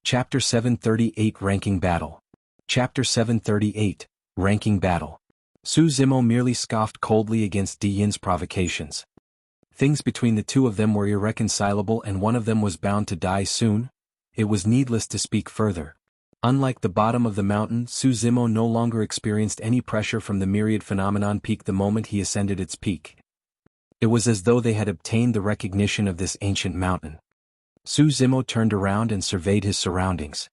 Chapter 738 Ranking Battle. Chapter 738 Ranking Battle. Su Zimo merely scoffed coldly against Di Yin's provocations. Things between the two of them were irreconcilable and one of them was bound to die soon. It was needless to speak further. Unlike the bottom of the mountain, Su Zimo no longer experienced any pressure from the Myriad phenomenon peak the moment he ascended its peak. It was as though they had obtained the recognition of this ancient mountain. Su Zimo turned around and surveyed his surroundings.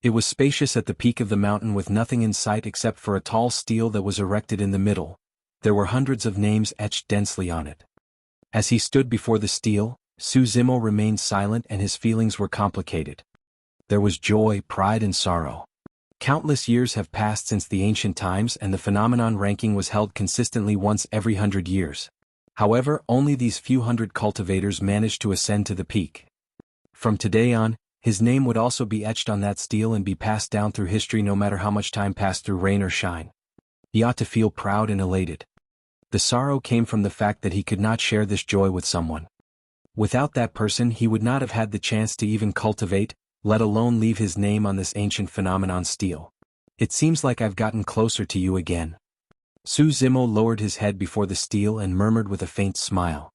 It was spacious at the peak of the mountain with nothing in sight except for a tall stele that was erected in the middle. There were hundreds of names etched densely on it. As he stood before the stele, Su Zimo remained silent and his feelings were complicated. There was joy, pride and sorrow. Countless years have passed since the ancient times and the phenomenon ranking was held consistently once every 100 years. However, only these few hundred cultivators managed to ascend to the peak. From today on, his name would also be etched on that stele and be passed down through history no matter how much time passed through rain or shine. He ought to feel proud and elated. The sorrow came from the fact that he could not share this joy with someone. Without that person he would not have had the chance to even cultivate, let alone leave his name on this ancient phenomenon stele. It seems like I've gotten closer to you again. Su Zimo lowered his head before the stele and murmured with a faint smile.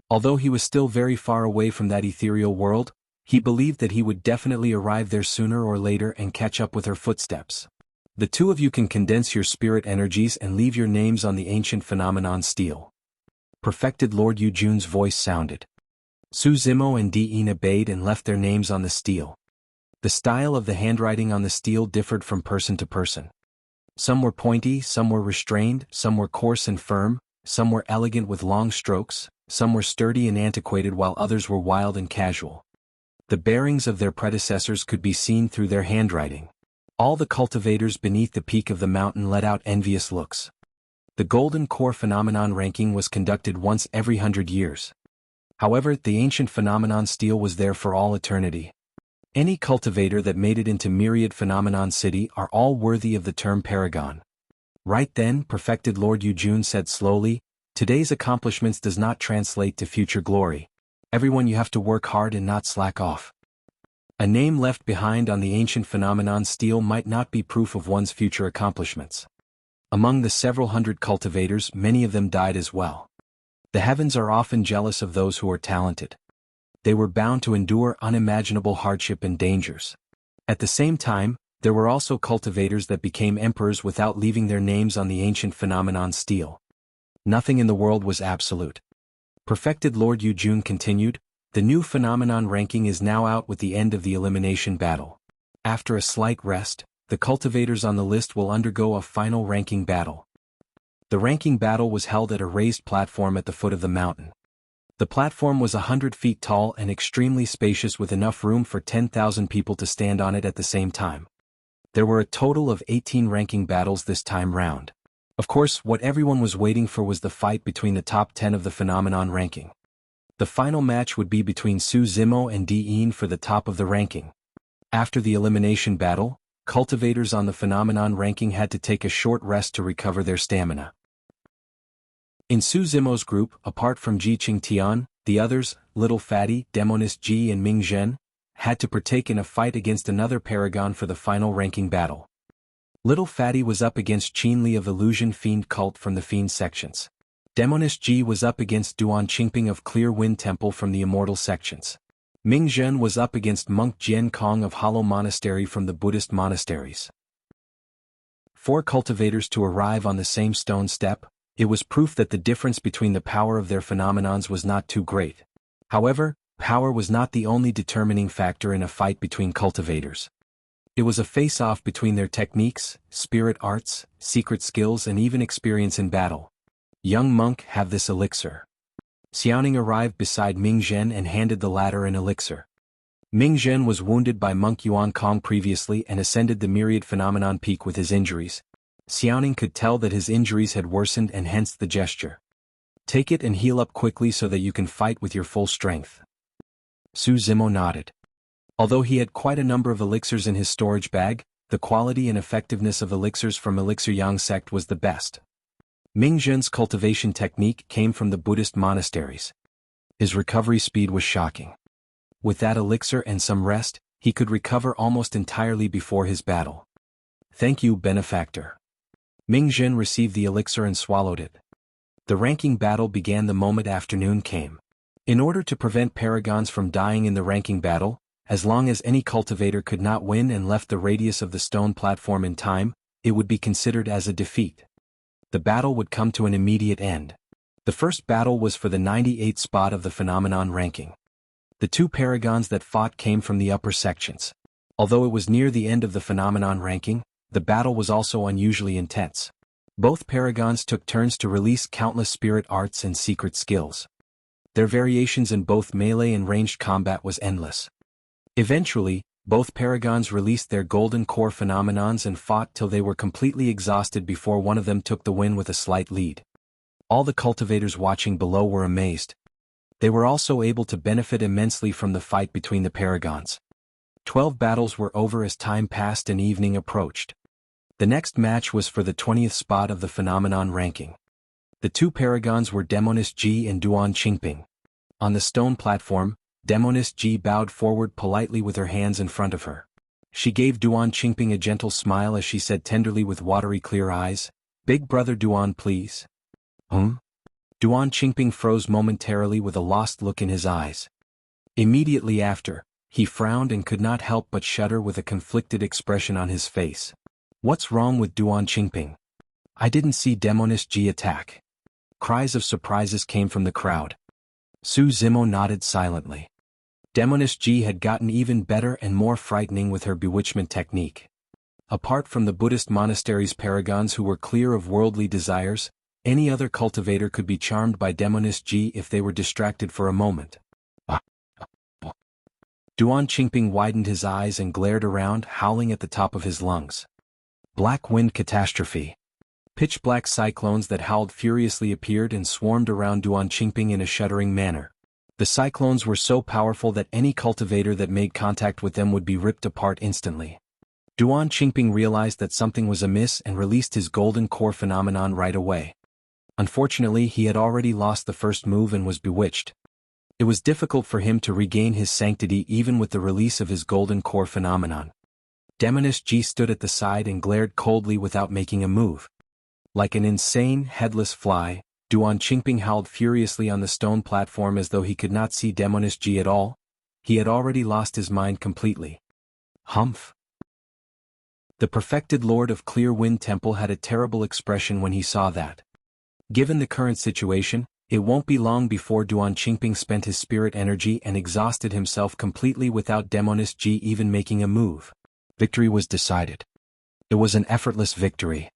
Although he was still very far away from that ethereal world, he believed that he would definitely arrive there sooner or later and catch up with her footsteps. The two of you can condense your spirit energies and leave your names on the ancient phenomenon stele. Perfected Lord Yujun's voice sounded. Su Zimo and Di Yin obeyed and left their names on the stele. The style of the handwriting on the stele differed from person to person. Some were pointy, some were restrained, some were coarse and firm, some were elegant with long strokes, some were sturdy and antiquated while others were wild and casual. The bearings of their predecessors could be seen through their handwriting. All the cultivators beneath the peak of the mountain let out envious looks. The Golden Core phenomenon ranking was conducted once every 100 years. However, the ancient phenomenon stele was there for all eternity. Any cultivator that made it into Myriad Phenomenon City are all worthy of the term Paragon. Right then, Perfected Lord Yujun said slowly, today's accomplishments does not translate to future glory. Everyone, you have to work hard and not slack off. A name left behind on the ancient phenomenon stele might not be proof of one's future accomplishments. Among the several hundred cultivators, many of them died as well. The heavens are often jealous of those who are talented. They were bound to endure unimaginable hardship and dangers. At the same time, there were also cultivators that became emperors without leaving their names on the ancient phenomenon stele. Nothing in the world was absolute. Perfected Lord Yujun continued, the new phenomenon ranking is now out with the end of the elimination battle. After a slight rest, the cultivators on the list will undergo a final ranking battle. The ranking battle was held at a raised platform at the foot of the mountain. The platform was 100 feet tall and extremely spacious with enough room for 10,000 people to stand on it at the same time. There were a total of 18 ranking battles this time round. Of course, what everyone was waiting for was the fight between the top 10 of the phenomenon ranking. The final match would be between Su Zimo and Di Yin for the top of the ranking. After the elimination battle, cultivators on the phenomenon ranking had to take a short rest to recover their stamina. In Su Zimo's group, apart from Ji Qingtian, the others, Little Fatty, Demonist Ji and Ming Zhen, had to partake in a fight against another paragon for the final ranking battle. Little Fatty was up against Qin Li of Illusion Fiend Cult from the Fiend sections. Demonist Ji was up against Duan Qingping of Clear Wind Temple from the Immortal sections. Ming Zhen was up against Monk Jian Kong of Hollow Monastery from the Buddhist monasteries. 4 cultivators to arrive on the same stone step, it was proof that the difference between the power of their phenomenons was not too great. However, power was not the only determining factor in a fight between cultivators. It was a face-off between their techniques, spirit arts, secret skills and even experience in battle. Young monk, have this elixir. Xiaoning arrived beside Ming Zhen and handed the latter an elixir. Ming Zhen was wounded by Monk Yuan Kong previously and ascended the Myriad phenomenon peak with his injuries. Xiaoning could tell that his injuries had worsened and hence the gesture. Take it and heal up quickly so that you can fight with your full strength. Su Zimo nodded. Although he had quite a number of elixirs in his storage bag, the quality and effectiveness of elixirs from Elixir Yang sect was the best. Ming Zhen's cultivation technique came from the Buddhist monasteries. His recovery speed was shocking. With that elixir and some rest, he could recover almost entirely before his battle. Thank you, benefactor. Ming Jin received the elixir and swallowed it. The ranking battle began the moment afternoon came. In order to prevent Paragons from dying in the ranking battle, as long as any cultivator could not win and left the radius of the stone platform in time, it would be considered as a defeat. The battle would come to an immediate end. The first battle was for the 98th spot of the phenomenon ranking. The two Paragons that fought came from the upper sections. Although it was near the end of the phenomenon ranking, the battle was also unusually intense. Both Paragons took turns to release countless spirit arts and secret skills. Their variations in both melee and ranged combat was endless. Eventually, both Paragons released their golden core phenomenons and fought till they were completely exhausted before one of them took the win with a slight lead. All the cultivators watching below were amazed. They were also able to benefit immensely from the fight between the Paragons. 12 battles were over as time passed and evening approached. The next match was for the 20th spot of the phenomenon ranking. The two Paragons were Demonist Ji and Duan Qingping. On the stone platform, Demonist Ji bowed forward politely with her hands in front of her. She gave Duan Qingping a gentle smile as she said tenderly with watery clear eyes, "Big brother Duan, please." Duan Qingping froze momentarily with a lost look in his eyes. Immediately after, he frowned and could not help but shudder with a conflicted expression on his face. What's wrong with Duan Qingping? I didn't see Demonist Ji attack. Cries of surprises came from the crowd. Su Zimo nodded silently. Demonist Ji had gotten even better and more frightening with her bewitchment technique. Apart from the Buddhist monastery's Paragons who were clear of worldly desires, any other cultivator could be charmed by Demonist Ji if they were distracted for a moment. Duan Qingping widened his eyes and glared around, howling at the top of his lungs. Black wind catastrophe. Pitch-black cyclones that howled furiously appeared and swarmed around Duan Qingping in a shuddering manner. The cyclones were so powerful that any cultivator that made contact with them would be ripped apart instantly. Duan Qingping realized that something was amiss and released his golden core phenomenon right away. Unfortunately, he had already lost the first move and was bewitched. It was difficult for him to regain his sanctity even with the release of his golden core phenomenon. Demonist Ji stood at the side and glared coldly without making a move. Like an insane, headless fly, Duan Qingping howled furiously on the stone platform as though he could not see Demonist Ji at all. He had already lost his mind completely. Humph. The perfected Lord of Clear Wind Temple had a terrible expression when he saw that. Given the current situation, it won't be long before Duan Qingping spent his spirit energy and exhausted himself completely without Demonist Ji even making a move. Victory was decided. It was an effortless victory.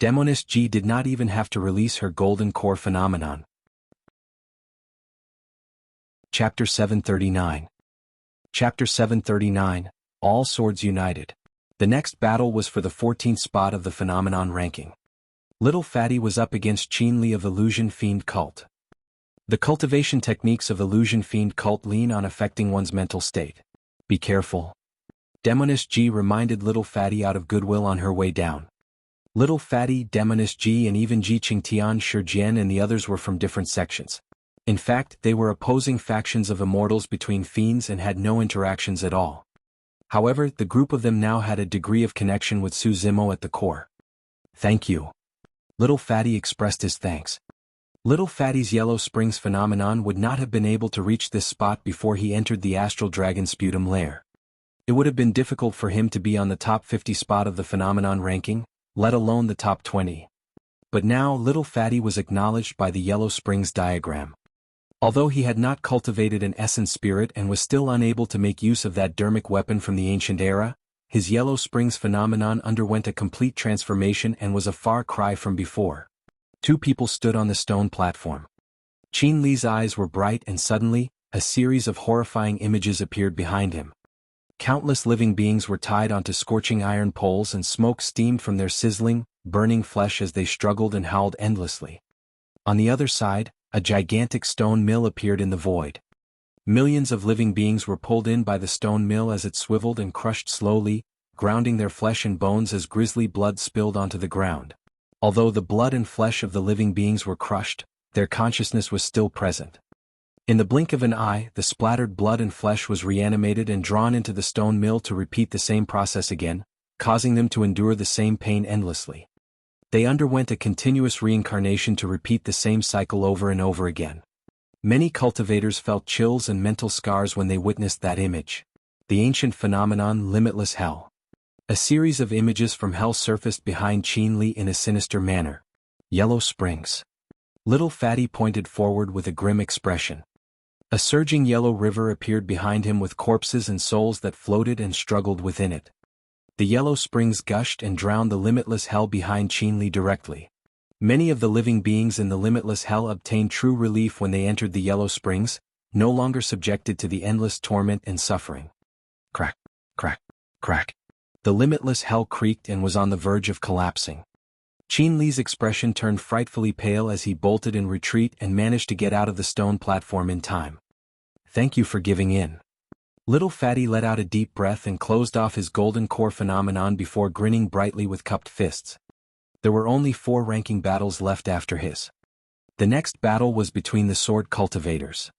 Demonist Ji did not even have to release her golden core phenomenon. Chapter 739. Chapter 739, All Swords United. The next battle was for the 14th spot of the phenomenon ranking. Little Fatty was up against Qian Li of Illusion Fiend Cult. The cultivation techniques of Illusion Fiend Cult lean on affecting one's mental state. Be careful. Demonist Ji reminded Little Fatty out of goodwill on her way down. Little Fatty, Demonist Ji and even Ji Qingtian Shijian and the others were from different sections. In fact, they were opposing factions of immortals between fiends and had no interactions at all. However, the group of them now had a degree of connection with Su Zimo at the core. Thank you. Little Fatty expressed his thanks. Little Fatty's Yellow Springs phenomenon would not have been able to reach this spot before he entered the Astral Dragon Sputum lair. It would have been difficult for him to be on the top 50 spot of the phenomenon ranking, let alone the top 20. But now Little Fatty was acknowledged by the Yellow Springs diagram. Although he had not cultivated an essence spirit and was still unable to make use of that Dharmic weapon from the ancient era, his Yellow Springs phenomenon underwent a complete transformation and was a far cry from before. Two people stood on the stone platform. Qian Li's eyes were bright and suddenly, a series of horrifying images appeared behind him. Countless living beings were tied onto scorching iron poles and smoke steamed from their sizzling, burning flesh as they struggled and howled endlessly. On the other side, a gigantic stone mill appeared in the void. Millions of living beings were pulled in by the stone mill as it swiveled and crushed slowly, grounding their flesh and bones as grisly blood spilled onto the ground. Although the blood and flesh of the living beings were crushed, their consciousness was still present. In the blink of an eye, the splattered blood and flesh was reanimated and drawn into the stone mill to repeat the same process again, causing them to endure the same pain endlessly. They underwent a continuous reincarnation to repeat the same cycle over and over again. Many cultivators felt chills and mental scars when they witnessed that image. The ancient phenomenon, limitless hell. A series of images from hell surfaced behind Qian in a sinister manner. Yellow springs. Little Fatty pointed forward with a grim expression. A surging yellow river appeared behind him with corpses and souls that floated and struggled within it. The yellow springs gushed and drowned the limitless hell behind Qian directly. Many of the living beings in the limitless hell obtained true relief when they entered the yellow springs, no longer subjected to the endless torment and suffering. Crack, crack, crack. The limitless hell creaked and was on the verge of collapsing. Qian expression turned frightfully pale as he bolted in retreat and managed to get out of the stone platform in time. Thank you for giving in. Little Fatty let out a deep breath and closed off his golden core phenomenon before grinning brightly with cupped fists. There were only 4 ranking battles left after his. The next battle was between the sword cultivators.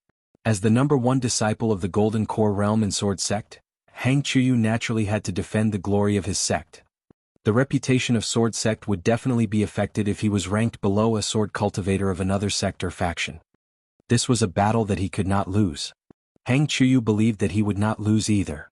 As the number 1 disciple of the Golden Core realm and sword sect, Hang Chuyu naturally had to defend the glory of his sect. The reputation of sword sect would definitely be affected if he was ranked below a sword cultivator of another sect or faction. This was a battle that he could not lose. Hang Chuyu believed that he would not lose either.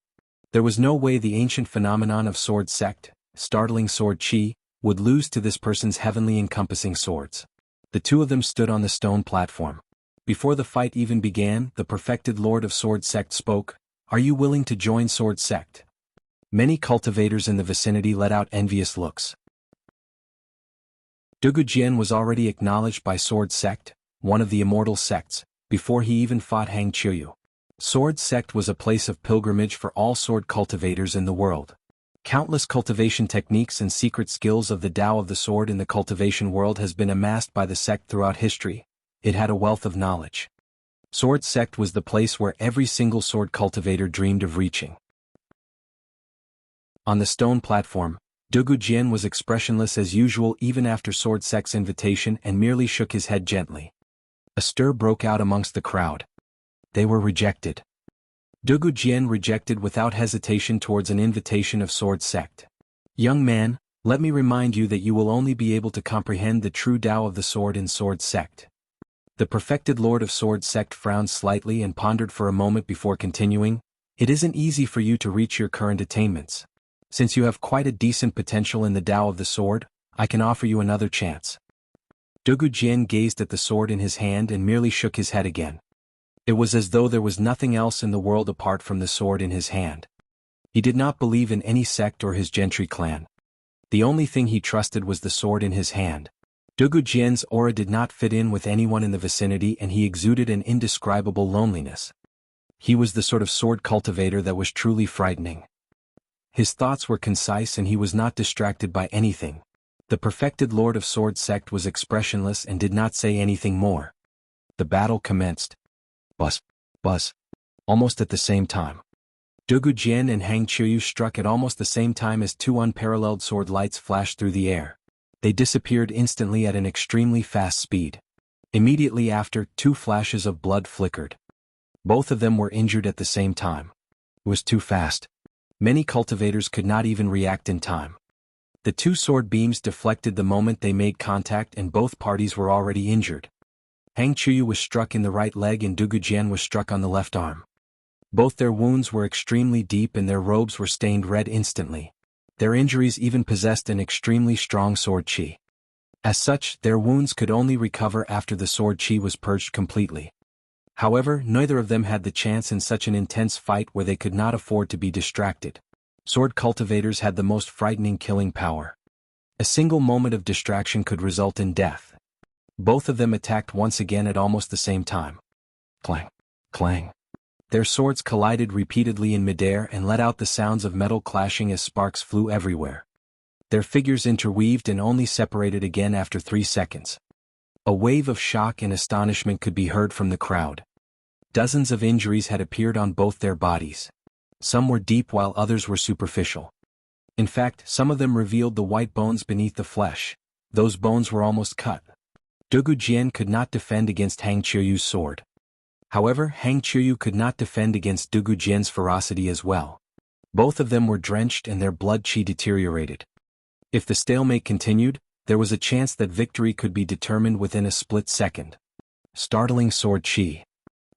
There was no way the ancient phenomenon of sword sect, startling sword chi, would lose to this person's heavenly encompassing swords. The two of them stood on the stone platform. Before the fight even began, the perfected Lord of Sword Sect spoke, "Are you willing to join Sword Sect?" Many cultivators in the vicinity let out envious looks. Dugu Jian was already acknowledged by Sword Sect, one of the immortal sects, before he even fought Hang Chuyu. Sword Sect was a place of pilgrimage for all sword cultivators in the world. Countless cultivation techniques and secret skills of the Tao of the sword in the cultivation world has been amassed by the sect throughout history. It had a wealth of knowledge. Sword Sect was the place where every single sword cultivator dreamed of reaching. On the stone platform, Dugu Jian was expressionless as usual even after Sword Sect's invitation and merely shook his head gently. A stir broke out amongst the crowd. They were rejected. Dugu Jian rejected without hesitation towards an invitation of Sword Sect. "Young man, let me remind you that you will only be able to comprehend the true Tao of the sword in Sword Sect." The perfected Lord of Sword Sect frowned slightly and pondered for a moment before continuing, "It isn't easy for you to reach your current attainments. Since you have quite a decent potential in the Tao of the sword, I can offer you another chance." Dugu Jian gazed at the sword in his hand and merely shook his head again. It was as though there was nothing else in the world apart from the sword in his hand. He did not believe in any sect or his gentry clan. The only thing he trusted was the sword in his hand. Dugu Jian's aura did not fit in with anyone in the vicinity and he exuded an indescribable loneliness. He was the sort of sword cultivator that was truly frightening. His thoughts were concise and he was not distracted by anything. The perfected Lord of Sword Sect was expressionless and did not say anything more. The battle commenced. Buzz, buzz. Almost at the same time. Dugu Jian and Hang Chuyu struck at almost the same time as 2 unparalleled sword lights flashed through the air. They disappeared instantly at an extremely fast speed. Immediately after, 2 flashes of blood flickered. Both of them were injured at the same time. It was too fast. Many cultivators could not even react in time. The 2 sword beams deflected the moment they made contact and both parties were already injured. Hang Chuyu was struck in the right leg and Dugu Jian was struck on the left arm. Both their wounds were extremely deep and their robes were stained red instantly. Their injuries even possessed an extremely strong sword chi. As such, their wounds could only recover after the sword chi was purged completely. However, neither of them had the chance in such an intense fight where they could not afford to be distracted. Sword cultivators had the most frightening killing power. A single moment of distraction could result in death. Both of them attacked once again at almost the same time. Clang, clang. Their swords collided repeatedly in midair and let out the sounds of metal clashing as sparks flew everywhere. Their figures interweaved and only separated again after 3 seconds. A wave of shock and astonishment could be heard from the crowd. Dozens of injuries had appeared on both their bodies. Some were deep while others were superficial. In fact, some of them revealed the white bones beneath the flesh. Those bones were almost cut. Dugu Jian could not defend against Hang Chuyu's sword. However, Hang Qiuyu could not defend against Dugu Jian's ferocity as well. Both of them were drenched and their blood qi deteriorated. If the stalemate continued, there was a chance that victory could be determined within a split second. Startling sword qi.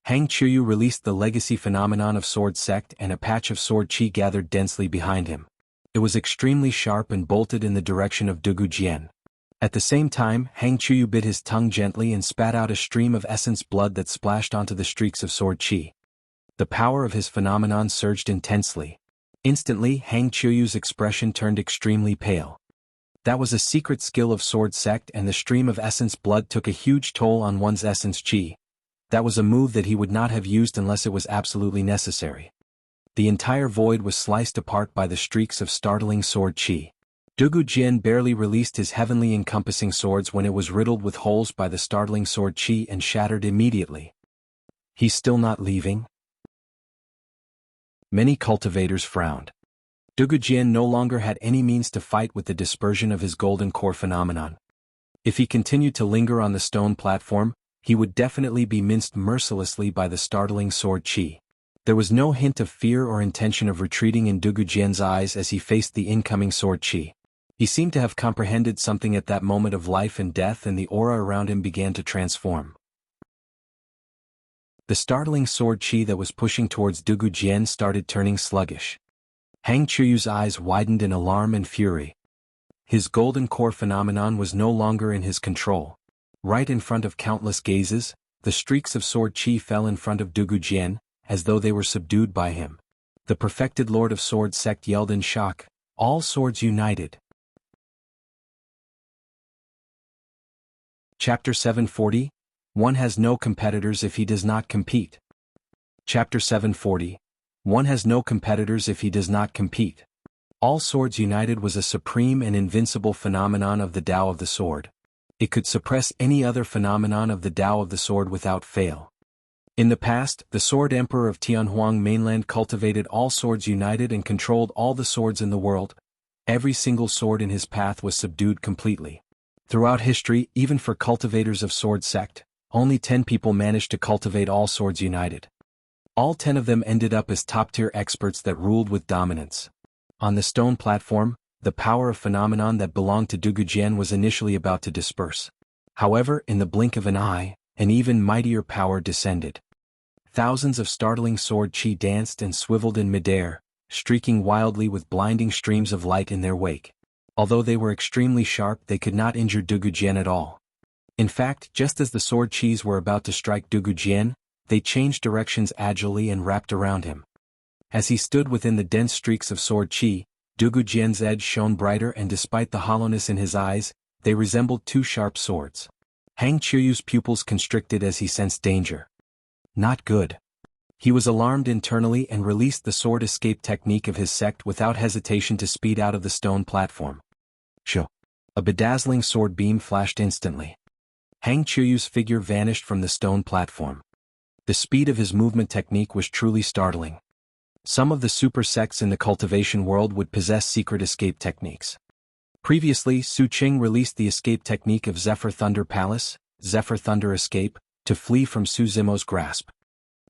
Hang Qiuyu released the legacy phenomenon of Sword Sect and a patch of sword qi gathered densely behind him. It was extremely sharp and bolted in the direction of Dugu Jian. At the same time, Hang Qiuyu bit his tongue gently and spat out a stream of essence blood that splashed onto the streaks of sword qi. The power of his phenomenon surged intensely. Instantly, Hang Qiuyu's expression turned extremely pale. That was a secret skill of Sword Sect, and the stream of essence blood took a huge toll on one's essence qi. That was a move that he would not have used unless it was absolutely necessary. The entire void was sliced apart by the streaks of startling sword qi. Dugu Jian barely released his heavenly encompassing swords when it was riddled with holes by the startling sword qi and shattered immediately. He's still not leaving? Many cultivators frowned. Dugu Jian no longer had any means to fight with the dispersion of his golden core phenomenon. If he continued to linger on the stone platform, he would definitely be minced mercilessly by the startling sword qi. There was no hint of fear or intention of retreating in Dugu Jian's eyes as he faced the incoming sword qi. He seemed to have comprehended something at that moment of life and death, and the aura around him began to transform. The startling sword qi that was pushing towards Dugu Jian started turning sluggish. Hang Qiuyu's eyes widened in alarm and fury. His golden core phenomenon was no longer in his control. Right in front of countless gazes, the streaks of sword qi fell in front of Dugu Jian, as though they were subdued by him. The perfected Lord of Sword Sect yelled in shock, "All swords united!" Chapter 740, One has no competitors if he does not compete. Chapter 740, One has no competitors if he does not compete. All swords united was a supreme and invincible phenomenon of the Tao of the Sword. It could suppress any other phenomenon of the Tao of the Sword without fail. In the past, the Sword Emperor of Tianhuang mainland cultivated all swords united and controlled all the swords in the world. Every single sword in his path was subdued completely. Throughout history, even for cultivators of Sword Sect, only 10 people managed to cultivate all swords united. All 10 of them ended up as top-tier experts that ruled with dominance. On the stone platform, the power of phenomenon that belonged to Dugu Jian was initially about to disperse. However, in the blink of an eye, an even mightier power descended. Thousands of startling sword qi danced and swiveled in midair, streaking wildly with blinding streams of light in their wake. Although they were extremely sharp, they could not injure Dugu Jian at all. In fact, just as the sword qis were about to strike Dugu Jian, they changed directions agilely and wrapped around him. As he stood within the dense streaks of sword qi, Dugu Jian's edge shone brighter, and despite the hollowness in his eyes, they resembled two sharp swords. Hang Qiuyu's pupils constricted as he sensed danger. Not good. He was alarmed internally and released the sword escape technique of his sect without hesitation to speed out of the stone platform. Shoo! A bedazzling sword beam flashed instantly. Hang Qiuyu's figure vanished from the stone platform. The speed of his movement technique was truly startling. Some of the super sects in the cultivation world would possess secret escape techniques. Previously, Su Qing released the escape technique of Zephyr Thunder Palace, Zephyr Thunder Escape, to flee from Su Zimo's grasp.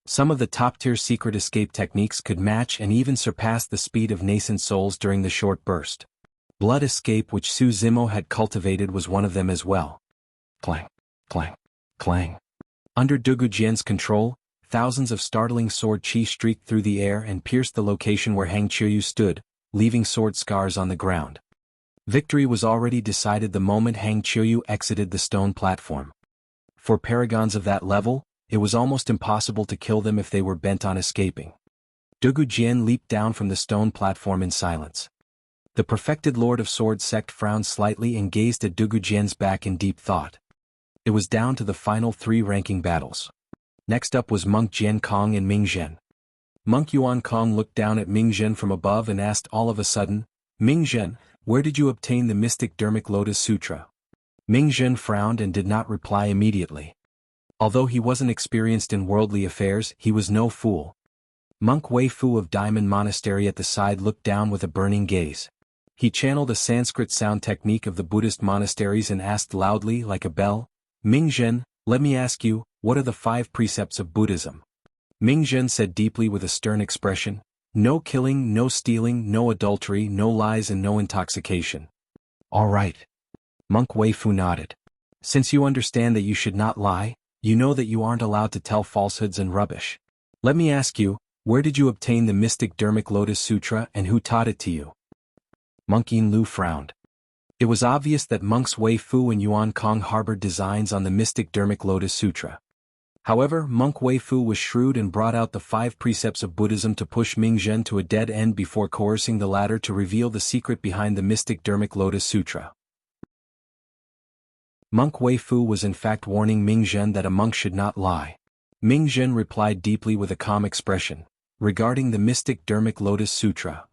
Some of the top-tier secret escape techniques could match and even surpass the speed of nascent souls during the short burst. Blood Escape, which Su Zimo had cultivated, was one of them as well. Clang, clang, clang. Under Dugu Jian's control, thousands of startling sword qi streaked through the air and pierced the location where Hang Qiuyu stood, leaving sword scars on the ground. Victory was already decided the moment Hang Qiuyu exited the stone platform. For paragons of that level, it was almost impossible to kill them if they were bent on escaping. Dugu Jian leaped down from the stone platform in silence. The perfected Lord of Sword Sect frowned slightly and gazed at Dugu Jian's back in deep thought. It was down to the final 3 ranking battles. Next up was Monk Jian Kong and Ming Zhen. Monk Yuan Kong looked down at Ming Zhen from above and asked all of a sudden, "Ming Zhen, where did you obtain the mystic Dharmic Lotus Sutra?" Ming Zhen frowned and did not reply immediately. Although he wasn't experienced in worldly affairs, he was no fool. Monk Wei Fu of Diamond Monastery at the side looked down with a burning gaze. He channeled a Sanskrit sound technique of the Buddhist monasteries and asked loudly like a bell, "Ming Zhen, Let me ask you, what are the 5 precepts of Buddhism? Ming Zhen said deeply with a stern expression. No killing, no stealing, no adultery, no lies and no intoxication. All right. Monk Wei Fu nodded. Since you understand that you should not lie, you know that you aren't allowed to tell falsehoods and rubbish. Let me ask you, where did you obtain the mystic Dharmic Lotus Sutra and who taught it to you? Monk Yin Lu frowned. It was obvious that monks Wei Fu and Yuan Kong harbored designs on the mystic Dharmic Lotus Sutra. However, monk Wei Fu was shrewd and brought out the 5 precepts of Buddhism to push Ming Zhen to a dead end before coercing the latter to reveal the secret behind the mystic Dharmic Lotus Sutra. Monk Wei Fu was in fact warning Ming Zhen that a monk should not lie. Ming Zhen replied deeply with a calm expression, regarding the mystic Dharmic Lotus Sutra.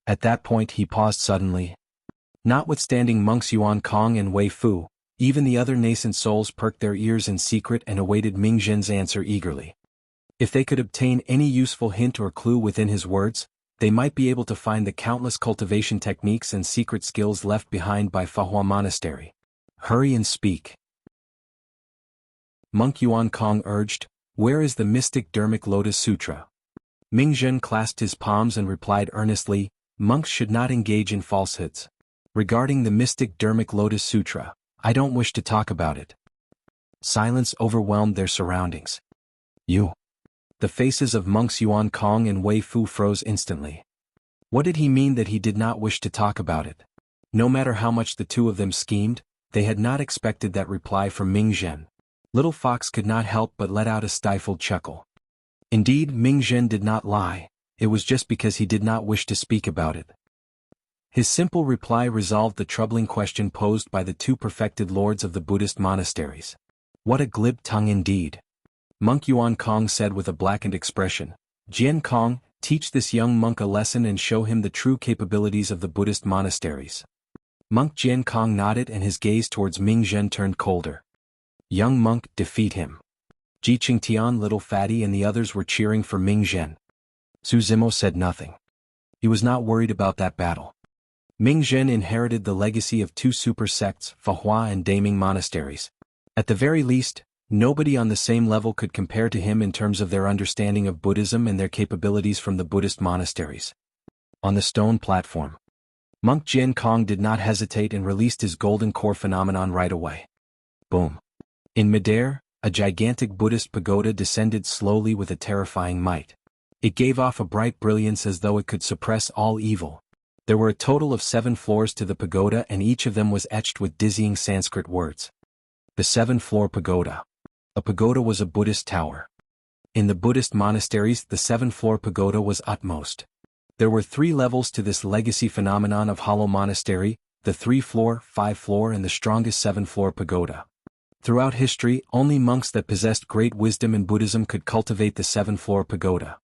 At that point he paused suddenly. Notwithstanding monks Yuan Kong and Wei Fu, even the other nascent souls perked their ears in secret and awaited Ming Zhen's answer eagerly. If they could obtain any useful hint or clue within his words, they might be able to find the countless cultivation techniques and secret skills left behind by Fahua Monastery. Hurry and speak. Monk Yuan Kong urged, where is the mystic Dharmic Lotus Sutra? Ming Zhen clasped his palms and replied earnestly, monks should not engage in falsehoods. Regarding the mystic Dharmic Lotus Sutra, I don't wish to talk about it. Silence overwhelmed their surroundings. You. The faces of monks Yuan Kong and Wei Fu froze instantly. What did he mean that he did not wish to talk about it? No matter how much the two of them schemed, they had not expected that reply from Ming Zhen. Little Fox could not help but let out a stifled chuckle. Indeed, Ming Zhen did not lie, it was just because he did not wish to speak about it. His simple reply resolved the troubling question posed by the 2 perfected lords of the Buddhist monasteries. What a glib tongue indeed. Monk Yuan Kong said with a blackened expression. Jian Kong, teach this young monk a lesson and show him the true capabilities of the Buddhist monasteries. Monk Jian Kong nodded and his gaze towards Ming Zhen turned colder. Young monk, defeat him. Ji Qingtian, Little Fatty and the others were cheering for Ming Zhen. Su Zimo said nothing. He was not worried about that battle. Ming Zhen inherited the legacy of 2 super sects, Fahua and Daming monasteries. At the very least, nobody on the same level could compare to him in terms of their understanding of Buddhism and their capabilities from the Buddhist monasteries. On the stone platform, Monk Jian Kong did not hesitate and released his golden core phenomenon right away. Boom. In midair, a gigantic Buddhist pagoda descended slowly with a terrifying might. It gave off a bright brilliance as though it could suppress all evil. There were a total of 7 floors to the pagoda and each of them was etched with dizzying Sanskrit words. The 7-floor pagoda. A pagoda was a Buddhist tower. In the Buddhist monasteries, the 7-floor pagoda was utmost. There were 3 levels to this legacy phenomenon of Hollow Monastery, the 3-floor, 5-floor and the strongest 7-floor pagoda. Throughout history, only monks that possessed great wisdom in Buddhism could cultivate the 7-floor pagoda.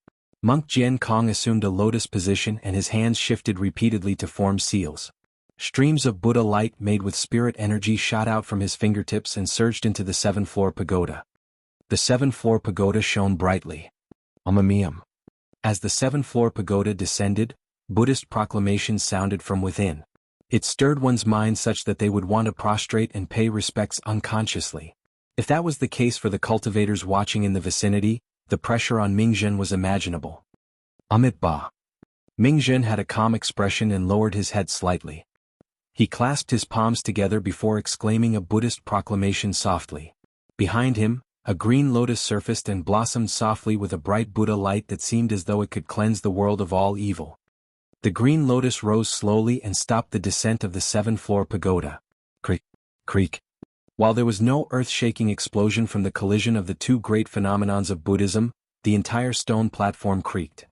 Monk Jian Kong assumed a lotus position and his hands shifted repeatedly to form seals. Streams of Buddha light made with spirit energy shot out from his fingertips and surged into the 7-floor pagoda. The 7-floor pagoda shone brightly. Omamium. As the 7-floor pagoda descended, Buddhist proclamations sounded from within. It stirred one's mind such that they would want to prostrate and pay respects unconsciously. If that was the case for the cultivators watching in the vicinity, the pressure on Ming Zhen was imaginable. Amit Ba. Ming Zhen had a calm expression and lowered his head slightly. He clasped his palms together before exclaiming a Buddhist proclamation softly. Behind him, a green lotus surfaced and blossomed softly with a bright Buddha light that seemed as though it could cleanse the world of all evil. The green lotus rose slowly and stopped the descent of the 7-floor pagoda. Creak, creak. While there was no earth-shaking explosion from the collision of the 2 great phenomenons of Buddhism, the entire stone platform creaked.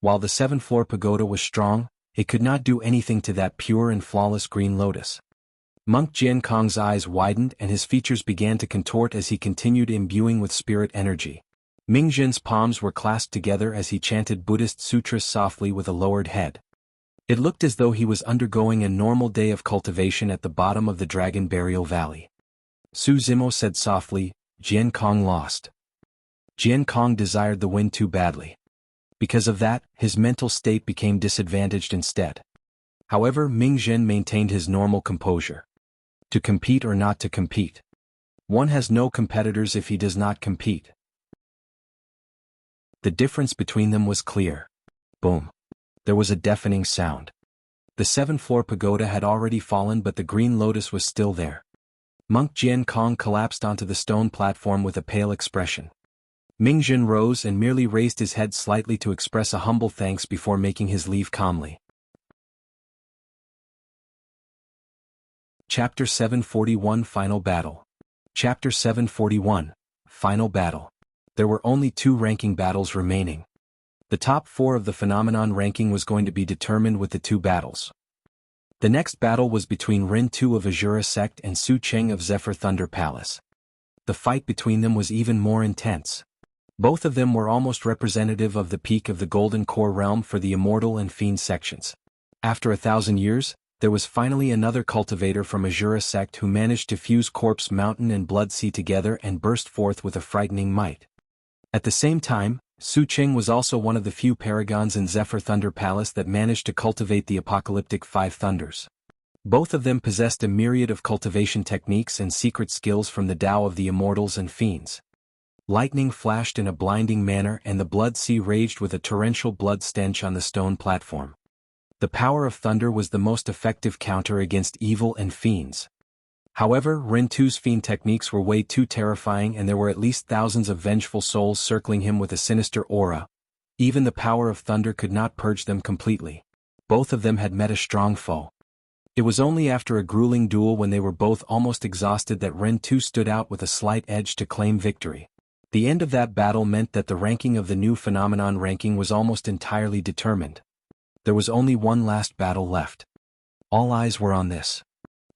While the 7-floor pagoda was strong, it could not do anything to that pure and flawless green lotus. Monk Jian Kong's eyes widened and his features began to contort as he continued imbuing with spirit energy. Ming Zhen's palms were clasped together as he chanted Buddhist sutras softly with a lowered head. It looked as though he was undergoing a normal day of cultivation at the bottom of the Dragon Burial Valley. Su Zimo said softly, Jian Kong lost. Jian Kong desired the win too badly. Because of that, his mental state became disadvantaged instead. However, Ming Zhen maintained his normal composure. To compete or not to compete? One has no competitors if he does not compete. The difference between them was clear. Boom. There was a deafening sound. The 7th-floor pagoda had already fallen, but the green lotus was still there. Monk Jian Kong collapsed onto the stone platform with a pale expression. Ming Jin rose and merely raised his head slightly to express a humble thanks before making his leave calmly. Chapter 741 Final Battle. Chapter 741 Final Battle. There were only 2 ranking battles remaining. The top 4 of the phenomenon ranking was going to be determined with the 2 battles. The next battle was between Rin Tu of Azura Sect and Su Cheng of Zephyr Thunder Palace. The fight between them was even more intense. Both of them were almost representative of the peak of the Golden Core realm for the Immortal and Fiend sections. After 1,000 years, there was finally another cultivator from Azura Sect who managed to fuse Corpse Mountain and Blood Sea together and burst forth with a frightening might. At the same time, Su Cheng was also one of the few Paragons in Zephyr Thunder Palace that managed to cultivate the apocalyptic 5 thunders. Both of them possessed a myriad of cultivation techniques and secret skills from the Tao of the Immortals and Fiends. Lightning flashed in a blinding manner and the Blood Sea raged with a torrential blood stench on the stone platform. The power of thunder was the most effective counter against evil and fiends. However, Rin Tu's fiend techniques were way too terrifying and there were at least thousands of vengeful souls circling him with a sinister aura. Even the power of thunder could not purge them completely. Both of them had met a strong foe. It was only after a grueling duel when they were both almost exhausted that Rin Tu stood out with a slight edge to claim victory. The end of that battle meant that the ranking of the new phenomenon ranking was almost entirely determined. There was only one last battle left. All eyes were on this.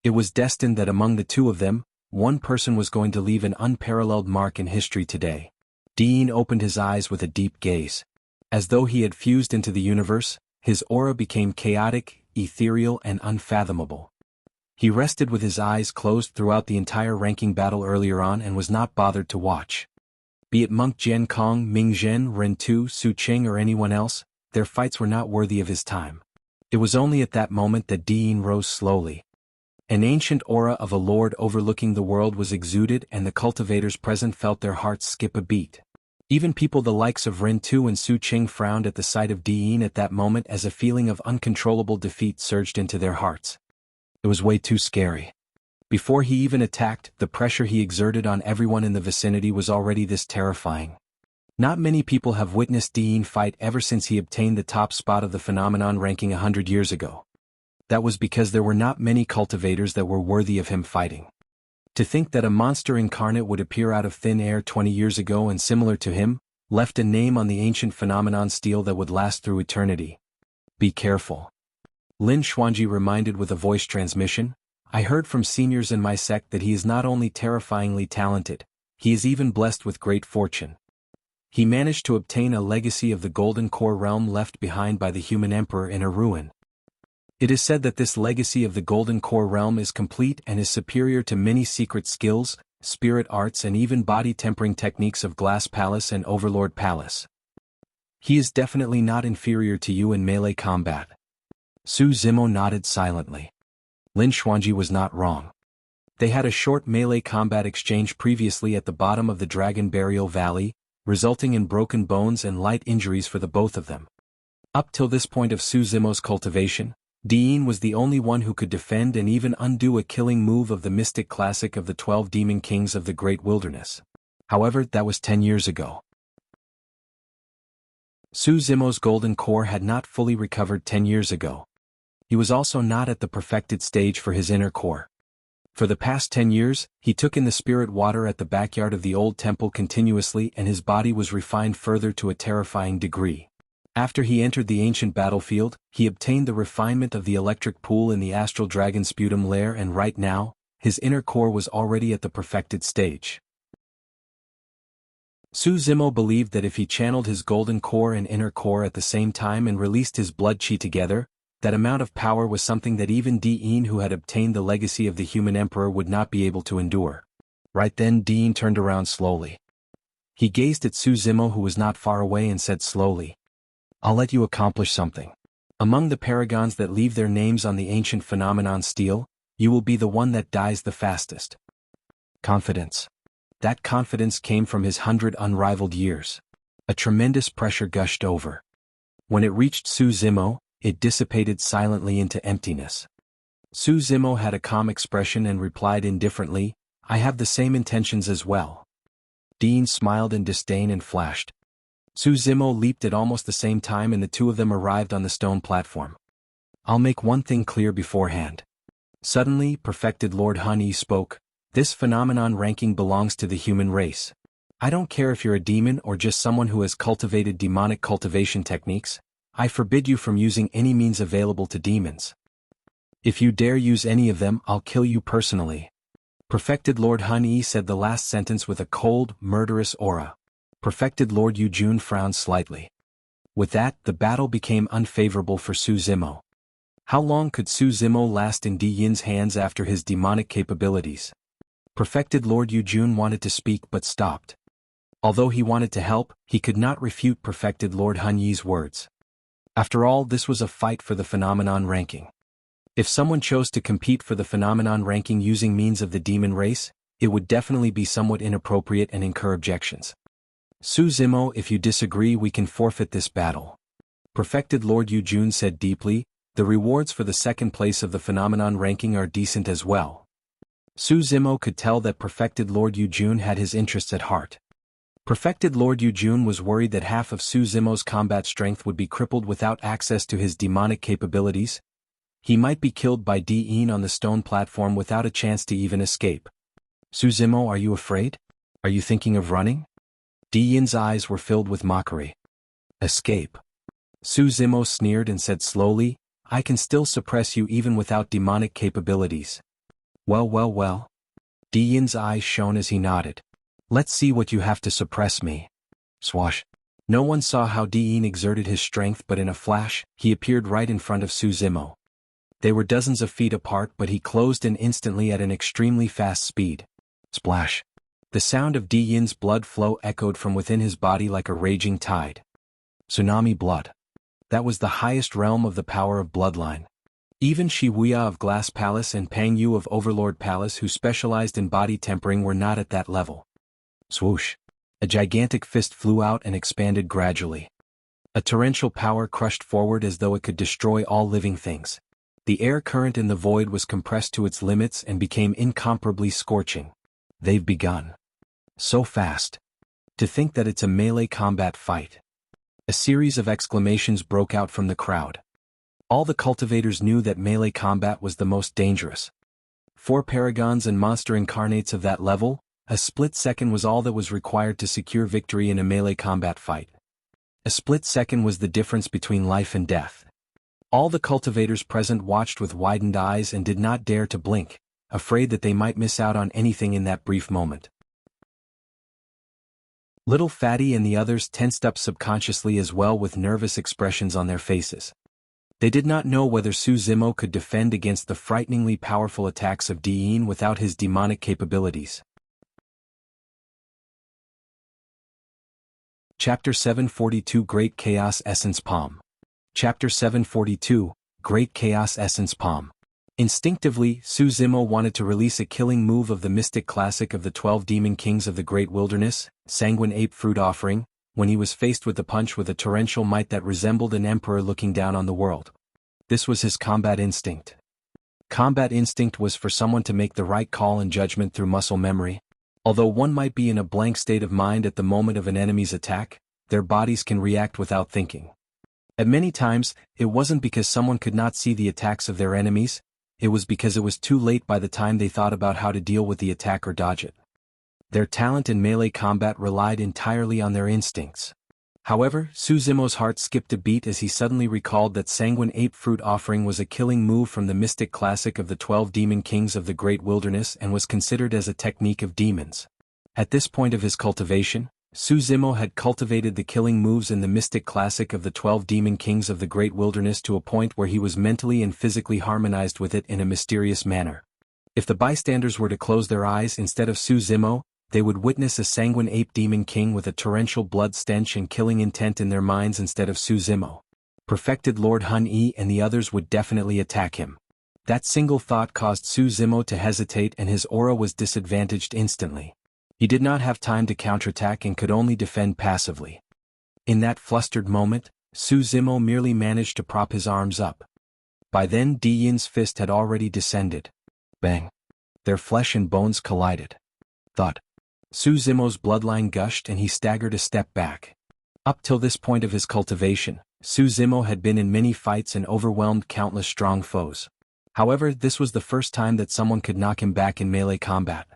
It was destined that among the 2 of them, one person was going to leave an unparalleled mark in history today. Dean opened his eyes with a deep gaze. As though he had fused into the universe, his aura became chaotic, ethereal and unfathomable. He rested with his eyes closed throughout the entire ranking battle earlier on and was not bothered to watch. Be it Monk Jian Kong, Ming Zhen, Rin Tu, Su Cheng or anyone else, their fights were not worthy of his time. It was only at that moment that Dean rose slowly. An ancient aura of a lord overlooking the world was exuded and the cultivators present felt their hearts skip a beat. Even people the likes of Rin Tu and Su Cheng frowned at the sight of Dean at that moment as a feeling of uncontrollable defeat surged into their hearts. It was way too scary. Before he even attacked, the pressure he exerted on everyone in the vicinity was already this terrifying. Not many people have witnessed Dean fight ever since he obtained the top spot of the phenomenon ranking 100 years ago. That was because there were not many cultivators that were worthy of him fighting. To think that a monster incarnate would appear out of thin air 20 years ago and similar to him, left a name on the ancient phenomenon steel that would last through eternity. Be careful. Lin Xuanji reminded with a voice transmission, I heard from seniors in my sect that he is not only terrifyingly talented, he is even blessed with great fortune. He managed to obtain a legacy of the Golden Core realm left behind by the human emperor in a ruin. It is said that this legacy of the Golden Core realm is complete and is superior to many secret skills, spirit arts and even body-tempering techniques of Glass Palace and Overlord Palace. He is definitely not inferior to you in melee combat. Su Zimo nodded silently. Lin Xuanji was not wrong. They had a short melee combat exchange previously at the bottom of the Dragon Burial Valley, resulting in broken bones and light injuries for the both of them. Up till this point of Su Zimo's cultivation, Dean was the only one who could defend and even undo a killing move of the mystic classic of the 12 Demon Kings of the Great Wilderness. However, that was 10 years ago. Su Zimo's golden core had not fully recovered 10 years ago. He was also not at the perfected stage for his inner core. For the past 10 years, he took in the spirit water at the backyard of the old temple continuously and his body was refined further to a terrifying degree. After he entered the ancient battlefield, he obtained the refinement of the electric pool in the astral dragon sputum lair and right now, his inner core was already at the perfected stage. Su Zimo believed that if he channeled his golden core and inner core at the same time and released his blood chi together, that amount of power was something that even Dean who had obtained the legacy of the human emperor would not be able to endure. Right then Dean turned around slowly. He gazed at Su Zimo who was not far away and said slowly, I'll let you accomplish something. Among the paragons that leave their names on the ancient phenomenon steel, you will be the one that dies the fastest. Confidence. That confidence came from his 100 unrivaled years. A tremendous pressure gushed over. When it reached Su Zimo, it dissipated silently into emptiness. Su Zimo had a calm expression and replied indifferently, "I have the same intentions as well." Dean smiled in disdain and flashed. Su Zimo leaped at almost the same time and the two of them arrived on the stone platform. "I'll make one thing clear beforehand." Suddenly, Perfected Lord Han Yi spoke, "This phenomenon ranking belongs to the human race. I don't care if you're a demon or just someone who has cultivated demonic cultivation techniques, I forbid you from using any means available to demons. If you dare use any of them, I'll kill you personally." Perfected Lord Han Yi said the last sentence with a cold, murderous aura. Perfected Lord Yu Jun frowned slightly. With that, the battle became unfavorable for Su Zimo. How long could Su Zimo last in Di Yin's hands after his demonic capabilities? Perfected Lord Yu Jun wanted to speak but stopped. Although he wanted to help, he could not refute Perfected Lord Han Yi's words. After all, this was a fight for the phenomenon ranking. If someone chose to compete for the phenomenon ranking using means of the demon race, it would definitely be somewhat inappropriate and incur objections. "Su Zimo, if you disagree, we can forfeit this battle." Perfected Lord Yu Jun said deeply, "The rewards for the second place of the phenomenon ranking are decent as well." Su Zimo could tell that Perfected Lord Yu Jun had his interests at heart. Perfected Lord Yu Jun was worried that half of Su Zimo's combat strength would be crippled without access to his demonic capabilities. He might be killed by Di Yin on the stone platform without a chance to even escape. "Su Zimo, are you afraid? Are you thinking of running?" Di Yin's eyes were filled with mockery. "Escape?" Su Zimo sneered and said slowly, "I can still suppress you even without demonic capabilities." Well. Di Yin's eyes shone as he nodded. "Let's see what you have to suppress me." Swash. No one saw how Di Yin exerted his strength, but in a flash, he appeared right in front of Su Zimo. They were dozens of feet apart, but he closed in instantly at an extremely fast speed. Splash. The sound of Di Yin's blood flow echoed from within his body like a raging tide. Tsunami blood. That was the highest realm of the power of bloodline. Even Shi Wuya of Glass Palace and Pang Yu of Overlord Palace, who specialized in body tempering, were not at that level. Swoosh. A gigantic fist flew out and expanded gradually. A torrential power crushed forward as though it could destroy all living things. The air current in the void was compressed to its limits and became incomparably scorching. "They've begun. So fast. To think that it's a melee combat fight." A series of exclamations broke out from the crowd. All the cultivators knew that melee combat was the most dangerous. 4 paragons and monster incarnates of that level, a split second was all that was required to secure victory in a melee combat fight. A split second was the difference between life and death. All the cultivators present watched with widened eyes and did not dare to blink, afraid that they might miss out on anything in that brief moment. Little Fatty and the others tensed up subconsciously as well, with nervous expressions on their faces. They did not know whether Su Zimo could defend against the frighteningly powerful attacks of Di Yin without his demonic capabilities. Chapter 742 Great Chaos Essence Palm. Chapter 742, Great Chaos Essence Palm. Instinctively, Su Zimo wanted to release a killing move of the mystic classic of the 12 demon kings of the Great Wilderness, Sanguine Ape Fruit Offering, when he was faced with the punch with a torrential might that resembled an emperor looking down on the world. This was his combat instinct. Combat instinct was for someone to make the right call and judgment through muscle memory. Although one might be in a blank state of mind at the moment of an enemy's attack, their bodies can react without thinking. At many times, it wasn't because someone could not see the attacks of their enemies, it was because it was too late by the time they thought about how to deal with the attack or dodge it. Their talent in melee combat relied entirely on their instincts. However, Su Zimo's heart skipped a beat as he suddenly recalled that Sanguine Ape Fruit Offering was a killing move from the mystic classic of the 12 demon kings of the Great Wilderness and was considered as a technique of demons. At this point of his cultivation, Su Zimo had cultivated the killing moves in the mystic classic of the 12 demon kings of the Great Wilderness to a point where he was mentally and physically harmonized with it in a mysterious manner. If the bystanders were to close their eyes instead of Su Zimo, they would witness a sanguine ape demon king with a torrential blood stench and killing intent in their minds instead of Su Zimo. Perfected Lord Han Yi and the others would definitely attack him. That single thought caused Su Zimo to hesitate, and his aura was disadvantaged instantly. He did not have time to counterattack and could only defend passively. In that flustered moment, Su Zimo merely managed to prop his arms up. By then Di Yin's fist had already descended. Bang! Their flesh and bones collided. Thud! Su Zimo's bloodline gushed and he staggered a step back. Up till this point of his cultivation, Su Zimo had been in many fights and overwhelmed countless strong foes. However, this was the first time that someone could knock him back in melee combat.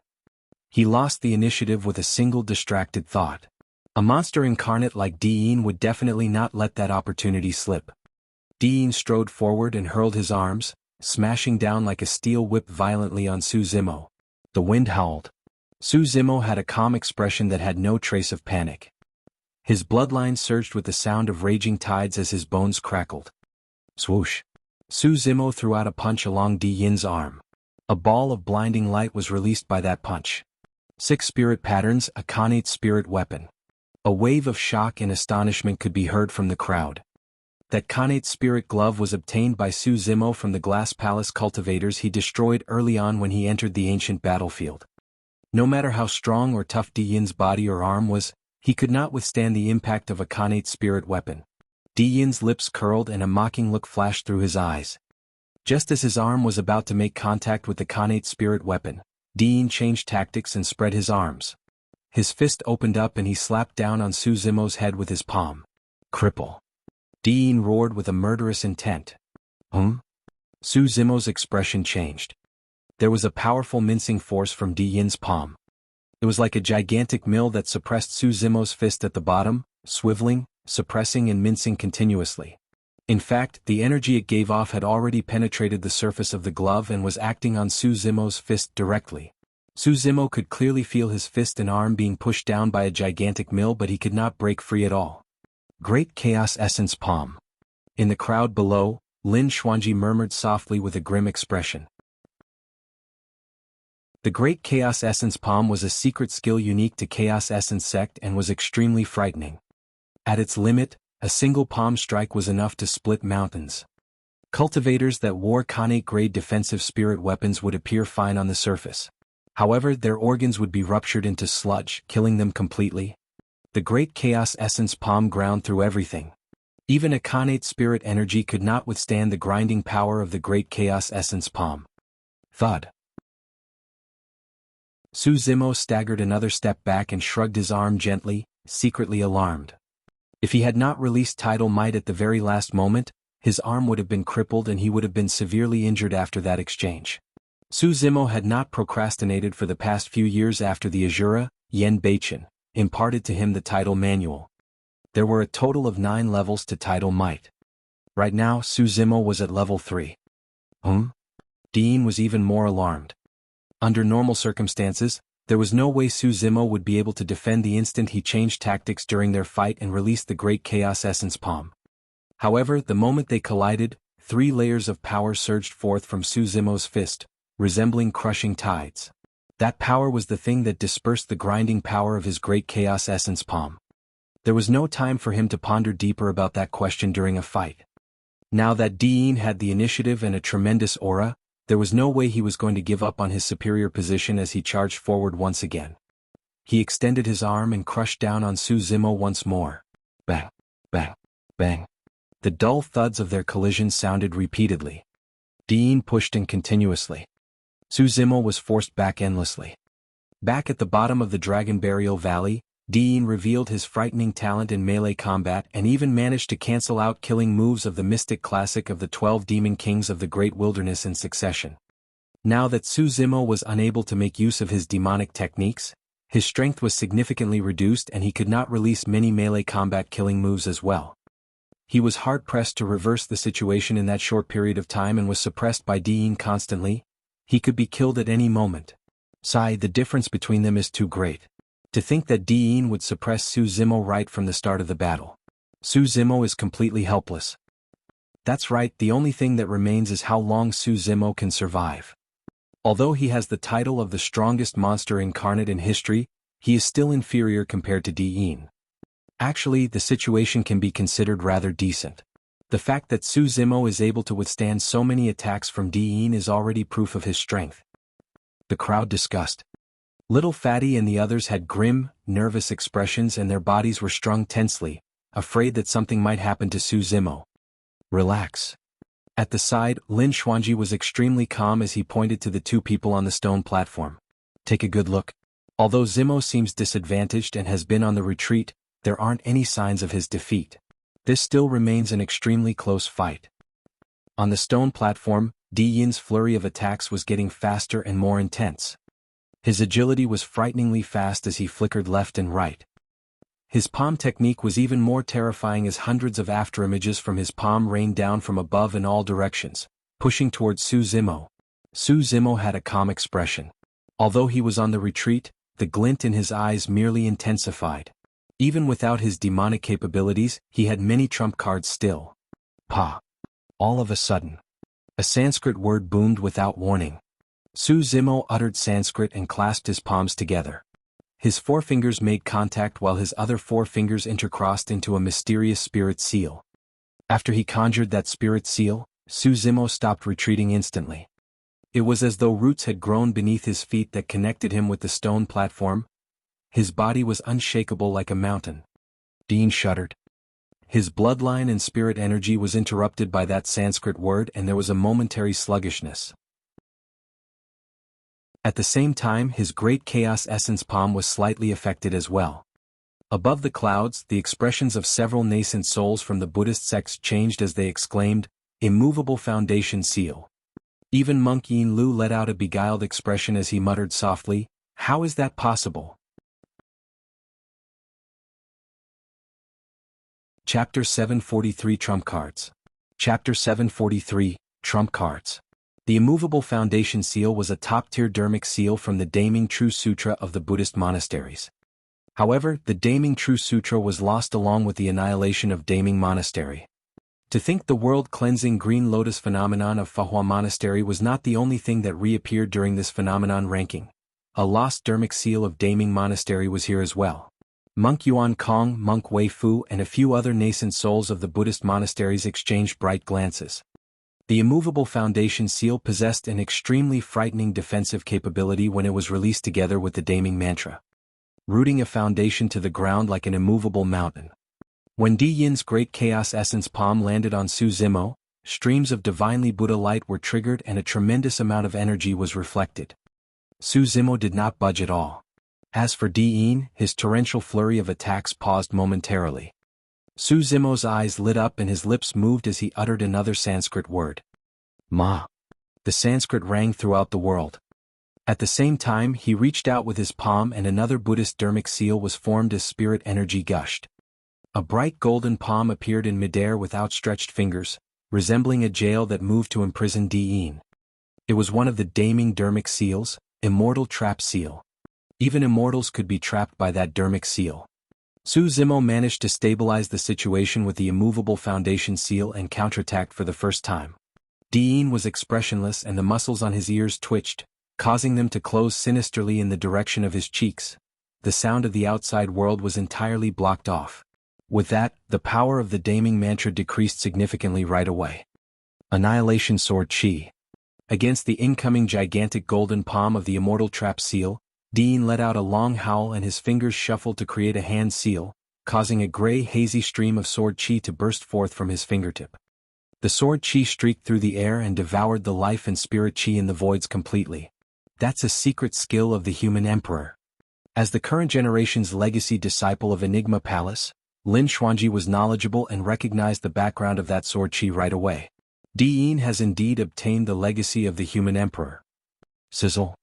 He lost the initiative with a single distracted thought. A monster incarnate like Di Yin would definitely not let that opportunity slip. Di Yin strode forward and hurled his arms, smashing down like a steel whip violently on Su Zimo. The wind howled. Su Zimo had a calm expression that had no trace of panic. His bloodline surged with the sound of raging tides as his bones crackled. Swoosh! Su Zimo threw out a punch along Di Yin's arm. A ball of blinding light was released by that punch. 6 spirit patterns, a Khanate spirit weapon. A wave of shock and astonishment could be heard from the crowd. That Khanate spirit glove was obtained by Su Zimo from the Glass Palace cultivators he destroyed early on when he entered the ancient battlefield. No matter how strong or tough Di Yin's body or arm was, he could not withstand the impact of a Khanate spirit weapon. Di Yin's lips curled and a mocking look flashed through his eyes. Just as his arm was about to make contact with the Khanate spirit weapon, Di Yin changed tactics and spread his arms. His fist opened up and he slapped down on Su Zimo's head with his palm. Cripple! Di Yin roared with a murderous intent. Su Zimo's expression changed. There was a powerful mincing force from Di Yin's palm. It was like a gigantic mill that suppressed Su Zimo's fist at the bottom, swiveling, suppressing and mincing continuously. In fact, the energy it gave off had already penetrated the surface of the glove and was acting on Su Zimo's fist directly. Su Zimo could clearly feel his fist and arm being pushed down by a gigantic mill, but he could not break free at all. Great Chaos Essence Palm. In the crowd below, Lin Xuanji murmured softly with a grim expression. The Great Chaos Essence Palm was a secret skill unique to Chaos Essence Sect and was extremely frightening. At its limit, a single palm strike was enough to split mountains. Cultivators that wore Khanate-grade defensive spirit weapons would appear fine on the surface. However, their organs would be ruptured into sludge, killing them completely. The Great Chaos Essence Palm ground through everything. Even a Khanate spirit energy could not withstand the grinding power of the Great Chaos Essence Palm. Thud! Su Zimo staggered another step back and shrugged his arm gently, secretly alarmed. If he had not released tidal might at the very last moment, his arm would have been crippled and he would have been severely injured after that exchange. Su Zimo had not procrastinated for the past few years after the Azura, Yen Beichen, imparted to him the tidal manual. There were a total of 9 levels to tidal might. Right now, Su Zimo was at level 3. Di Yin was even more alarmed. Under normal circumstances, there was no way Su Zimo would be able to defend the instant he changed tactics during their fight and released the Great Chaos Essence Palm. However, the moment they collided, 3 layers of power surged forth from Su Zimo's fist, resembling crushing tides. That power was the thing that dispersed the grinding power of his Great Chaos Essence Palm. There was no time for him to ponder deeper about that question during a fight. Now that Di Yin had the initiative and a tremendous aura, there was no way he was going to give up on his superior position as he charged forward once again. He extended his arm and crushed down on Su Zimo once more. Bang! Bang! Bang! The dull thuds of their collision sounded repeatedly. Di Yin pushed in continuously. Su Zimo was forced back endlessly. Back at the bottom of the Dragon Burial Valley, Di Yin revealed his frightening talent in melee combat and even managed to cancel out killing moves of the mystic classic of the 12 demon kings of the Great Wilderness in succession. Now that Su Zimo was unable to make use of his demonic techniques, his strength was significantly reduced and he could not release many melee combat killing moves as well. He was hard-pressed to reverse the situation in that short period of time and was suppressed by Di Yin constantly. He could be killed at any moment. The difference between them is too great. To think that Di Yin would suppress Su Zimo right from the start of the battle. Su Zimo is completely helpless. That's right, the only thing that remains is how long Su Zimo can survive. Although he has the title of the strongest monster incarnate in history, he is still inferior compared to Di Yin. Actually, the situation can be considered rather decent. The fact that Su Zimo is able to withstand so many attacks from Diyin is already proof of his strength. The crowd discussed. Little Fatty and the others had grim, nervous expressions and their bodies were strung tensely, afraid that something might happen to Su Zimo. Relax. At the side, Lin Xuanji was extremely calm as he pointed to the two people on the stone platform. Take a good look. Although Zimo seems disadvantaged and has been on the retreat, there aren't any signs of his defeat. This still remains an extremely close fight. On the stone platform, Diyin's flurry of attacks was getting faster and more intense. His agility was frighteningly fast as he flickered left and right. His palm technique was even more terrifying as hundreds of afterimages from his palm rained down from above in all directions, pushing towards Su Zimo. Su Zimo had a calm expression. Although he was on the retreat, the glint in his eyes merely intensified. Even without his demonic capabilities, he had many trump cards still. Pa! All of a sudden, a Sanskrit word boomed without warning. Su Zimo uttered Sanskrit and clasped his palms together. His forefingers made contact while his other four fingers intercrossed into a mysterious spirit seal. After he conjured that spirit seal, Su Zimo stopped retreating instantly. It was as though roots had grown beneath his feet that connected him with the stone platform. His body was unshakable like a mountain. Dean shuddered. His bloodline and spirit energy was interrupted by that Sanskrit word and there was a momentary sluggishness. At the same time, his great chaos essence palm was slightly affected as well. Above the clouds, the expressions of several nascent souls from the Buddhist sects changed as they exclaimed, "Immovable foundation seal." Even Monk Yin Lu let out a beguiled expression as he muttered softly, "How is that possible?" Chapter 743 Trump Cards. Chapter 743, Trump Cards. The immovable foundation seal was a top-tier Dharmic seal from the Daming True Sutra of the Buddhist monasteries. However, the Daming True Sutra was lost along with the annihilation of Daming Monastery. To think the world-cleansing Green Lotus phenomenon of Fahua Monastery was not the only thing that reappeared during this phenomenon ranking. A lost Dharmic seal of Daming Monastery was here as well. Monk Yuan Kong, Monk Wei Fu and a few other nascent souls of the Buddhist monasteries exchanged bright glances. The immovable foundation seal possessed an extremely frightening defensive capability when it was released together with the Daming mantra, rooting a foundation to the ground like an immovable mountain. When Diyin's great chaos essence palm landed on Su Zimo, streams of divinely Buddha light were triggered and a tremendous amount of energy was reflected. Su Zimo did not budge at all. As for Diyin, his torrential flurry of attacks paused momentarily. Su Zimo's eyes lit up and his lips moved as he uttered another Sanskrit word. Ma. The Sanskrit rang throughout the world. At the same time, he reached out with his palm and another Buddhist Dharmic seal was formed as spirit energy gushed. A bright golden palm appeared in midair with outstretched fingers, resembling a jail that moved to imprison Diyin. It was one of the Daming Dharmic seals, Immortal Trap Seal. Even immortals could be trapped by that Dharmic seal. Su Zimo managed to stabilize the situation with the immovable foundation seal and counterattacked for the first time. Diyin was expressionless and the muscles on his ears twitched, causing them to close sinisterly in the direction of his cheeks. The sound of the outside world was entirely blocked off. With that, the power of the Daming mantra decreased significantly right away. Annihilation Sword Chi. Against the incoming gigantic golden palm of the immortal trap seal, Diyin let out a long howl and his fingers shuffled to create a hand seal, causing a gray hazy stream of sword chi to burst forth from his fingertip. The sword chi streaked through the air and devoured the life and spirit chi in the voids completely. That's a secret skill of the human emperor. As the current generation's legacy disciple of Enigma Palace, Lin Xuanji was knowledgeable and recognized the background of that sword chi right away. Diyin has indeed obtained the legacy of the human emperor. Sizzle.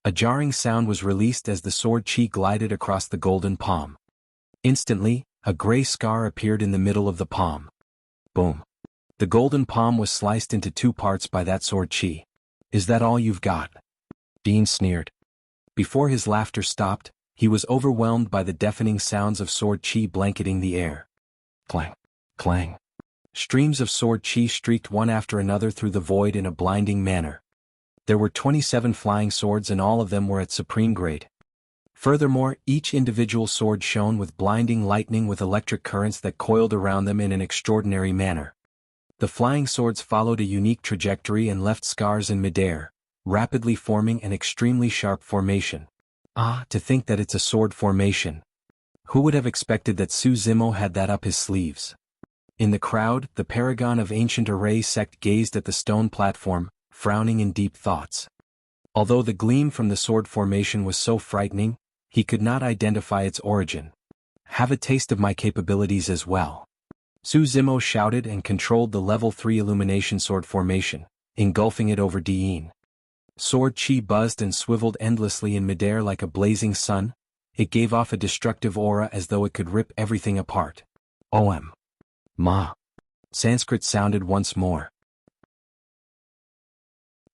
A jarring sound was released as the sword chi glided across the golden palm. Instantly, a gray scar appeared in the middle of the palm. Boom. The golden palm was sliced into two parts by that sword chi. Is that all you've got? Dean sneered. Before his laughter stopped, he was overwhelmed by the deafening sounds of sword chi blanketing the air. Clang. Clang. Streams of sword chi streaked one after another through the void in a blinding manner. There were 27 flying swords and all of them were at supreme grade. Furthermore, each individual sword shone with blinding lightning with electric currents that coiled around them in an extraordinary manner. The flying swords followed a unique trajectory and left scars in midair, rapidly forming an extremely sharp formation. Ah, to think that it's a sword formation. Who would have expected that Su Zimo had that up his sleeves? In the crowd, the paragon of ancient array sect gazed at the stone platform, frowning in deep thoughts. Although the gleam from the sword formation was so frightening, he could not identify its origin. Have a taste of my capabilities as well. Su Zimo shouted and controlled the level 3 illumination sword formation, engulfing it over Diyin. Sword chi buzzed and swiveled endlessly in midair like a blazing sun. It gave off a destructive aura as though it could rip everything apart. Om. Ma. Sanskrit sounded once more.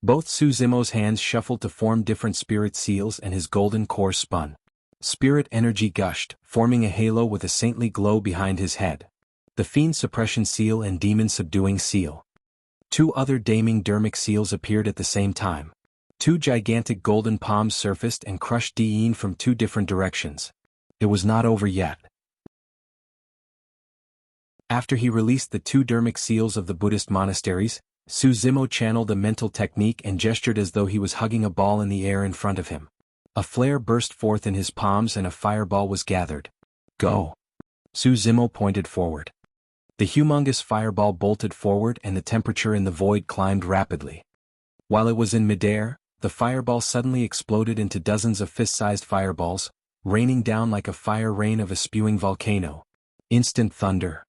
Both Su Zimo's hands shuffled to form different spirit seals and his golden core spun. Spirit energy gushed, forming a halo with a saintly glow behind his head. The Fiend Suppression Seal and Demon Subduing Seal. 2 other Daming Dharmic seals appeared at the same time. 2 gigantic golden palms surfaced and crushed Diyin from 2 different directions. It was not over yet. After he released the 2 Dharmic seals of the Buddhist monasteries, Su Zimo channeled a mental technique and gestured as though he was hugging a ball in the air in front of him. A flare burst forth in his palms and a fireball was gathered. Go. Su Zimo pointed forward. The humongous fireball bolted forward and the temperature in the void climbed rapidly. While it was in midair, the fireball suddenly exploded into dozens of fist-sized fireballs, raining down like a fire rain of a spewing volcano. Instant thunder.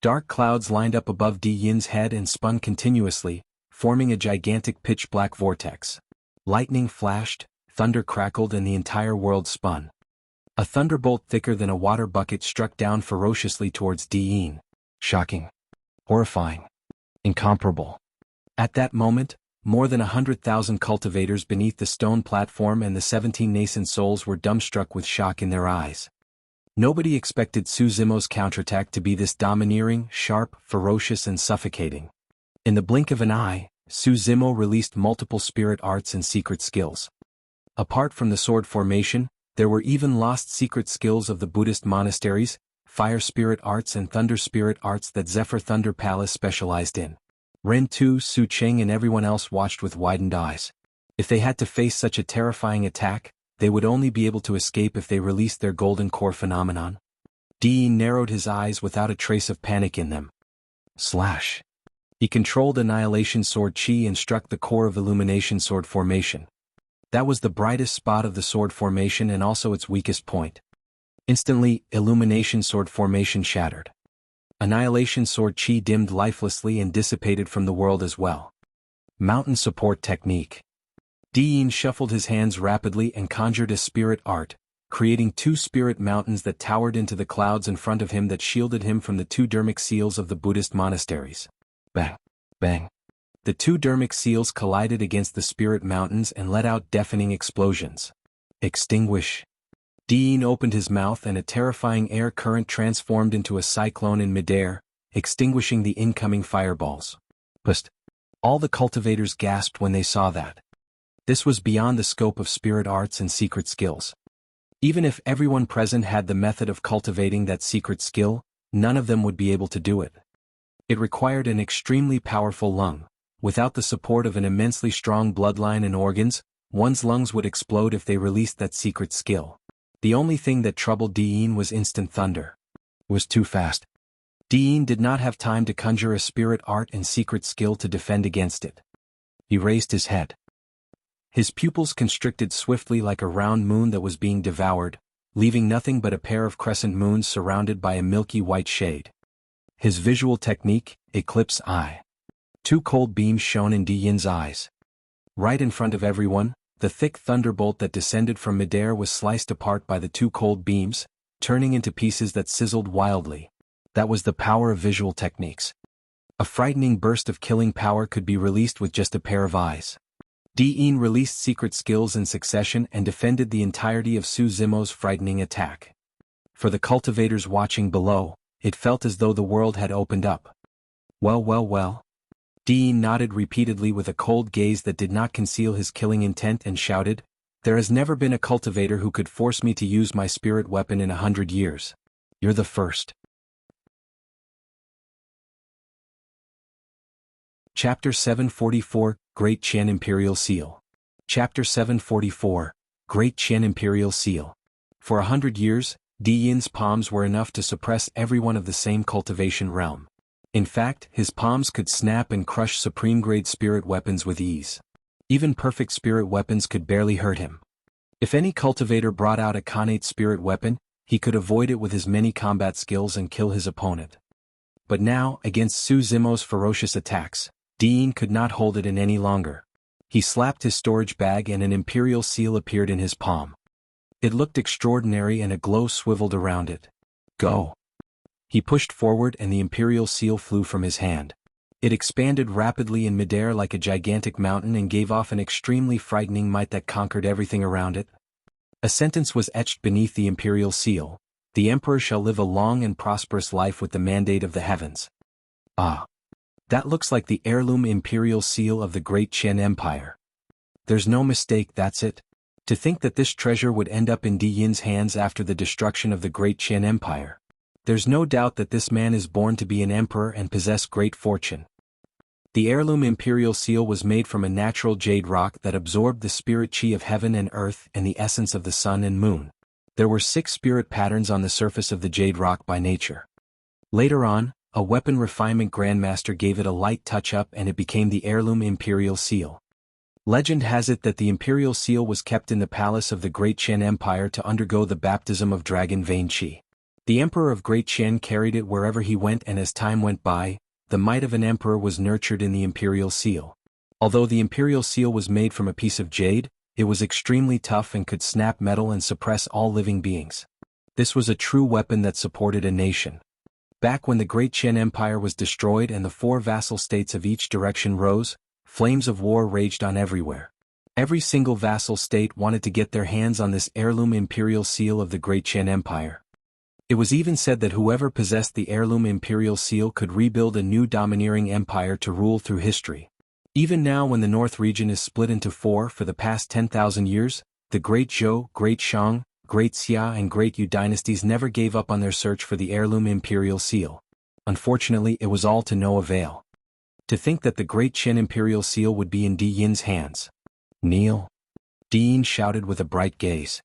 Dark clouds lined up above Diyin's head and spun continuously, forming a gigantic pitch-black vortex. Lightning flashed, thunder crackled and the entire world spun. A thunderbolt thicker than a water bucket struck down ferociously towards Diyin. Shocking. Horrifying. Incomparable. At that moment, more than 100,000 cultivators beneath the stone platform and the 17 nascent souls were dumbstruck with shock in their eyes. Nobody expected Su Zimo's counterattack to be this domineering, sharp, ferocious and suffocating. In the blink of an eye, Su Zimo released multiple spirit arts and secret skills. Apart from the sword formation, there were even lost secret skills of the Buddhist monasteries, fire spirit arts and thunder spirit arts that Zephyr Thunder Palace specialized in. Ren Tu, Su Cheng and everyone else watched with widened eyes. If they had to face such a terrifying attack, they would only be able to escape if they released their golden core phenomenon. Diyin narrowed his eyes without a trace of panic in them. Slash. He controlled Annihilation Sword Chi and struck the core of Illumination Sword Formation. That was the brightest spot of the sword formation and also its weakest point. Instantly, Illumination Sword Formation shattered. Annihilation Sword Chi dimmed lifelessly and dissipated from the world as well. Mountain Support Technique. Diyin shuffled his hands rapidly and conjured a spirit art, creating 2 spirit mountains that towered into the clouds in front of him that shielded him from the 2 Dharmic seals of the Buddhist monasteries. Bang! Bang! The 2 Dharmic seals collided against the spirit mountains and let out deafening explosions. Extinguish. Diyin opened his mouth and a terrifying air current transformed into a cyclone in midair, extinguishing the incoming fireballs. Pust! All the cultivators gasped when they saw that. This was beyond the scope of spirit arts and secret skills. Even if everyone present had the method of cultivating that secret skill, none of them would be able to do it. It required an extremely powerful lung. Without the support of an immensely strong bloodline and organs, one's lungs would explode if they released that secret skill. The only thing that troubled Diyin was instant thunder. It was too fast. Diyin did not have time to conjure a spirit art and secret skill to defend against it. He raised his head. His pupils constricted swiftly like a round moon that was being devoured, leaving nothing but a pair of crescent moons surrounded by a milky white shade. His visual technique, Eclipse Eye. 2 cold beams shone in Diyin's eyes. Right in front of everyone, the thick thunderbolt that descended from midair was sliced apart by the 2 cold beams, turning into pieces that sizzled wildly. That was the power of visual techniques. A frightening burst of killing power could be released with just a pair of eyes. Diyin released secret skills in succession and defended the entirety of Su Zimo's frightening attack. For the cultivators watching below, it felt as though the world had opened up. Well, well, well. Diyin nodded repeatedly with a cold gaze that did not conceal his killing intent and shouted, "There has never been a cultivator who could force me to use my spirit weapon in 100 years. You're the first." Chapter 744, Great Qian Imperial Seal. Chapter 744, Great Qian Imperial Seal. For 100 years, Yin's palms were enough to suppress everyone of the same cultivation realm. In fact, his palms could snap and crush supreme-grade spirit weapons with ease. Even perfect spirit weapons could barely hurt him. If any cultivator brought out a connate spirit weapon, he could avoid it with his many combat skills and kill his opponent. But now, against Su Zimo's ferocious attacks, Yin could not hold it in any longer. He slapped his storage bag and an imperial seal appeared in his palm. It looked extraordinary and a glow swiveled around it. Go! He pushed forward and the imperial seal flew from his hand. It expanded rapidly in midair like a gigantic mountain and gave off an extremely frightening might that conquered everything around it. A sentence was etched beneath the imperial seal: "The emperor shall live a long and prosperous life with the mandate of the heavens." Ah! That looks like the heirloom imperial seal of the great Qian Empire. There's no mistake, that's it. To think that this treasure would end up in Yin's hands after the destruction of the great Qian Empire. There's no doubt that this man is born to be an emperor and possess great fortune. The heirloom imperial seal was made from a natural jade rock that absorbed the spirit qi of heaven and earth and the essence of the sun and moon. There were 6 spirit patterns on the surface of the jade rock by nature. Later on, a weapon refinement grandmaster gave it a light touch-up and it became the heirloom imperial seal. Legend has it that the imperial seal was kept in the palace of the Great Qian Empire to undergo the baptism of dragon vein qi. The emperor of Great Qian carried it wherever he went, and as time went by, the might of an emperor was nurtured in the imperial seal. Although the imperial seal was made from a piece of jade, it was extremely tough and could snap metal and suppress all living beings. This was a true weapon that supported a nation. Back when the Great Qian Empire was destroyed and the 4 vassal states of each direction rose, flames of war raged on everywhere. Every single vassal state wanted to get their hands on this heirloom imperial seal of the Great Qian Empire. It was even said that whoever possessed the heirloom imperial seal could rebuild a new domineering empire to rule through history. Even now, when the North region is split into 4 for the past 10,000 years, the Great Zhou, Great Shang, Great Xia and Great Yu dynasties never gave up on their search for the heirloom imperial seal. Unfortunately, it was all to no avail. To think that the Great Qian imperial seal would be in Yin's hands. Kneel! Yin shouted with a bright gaze.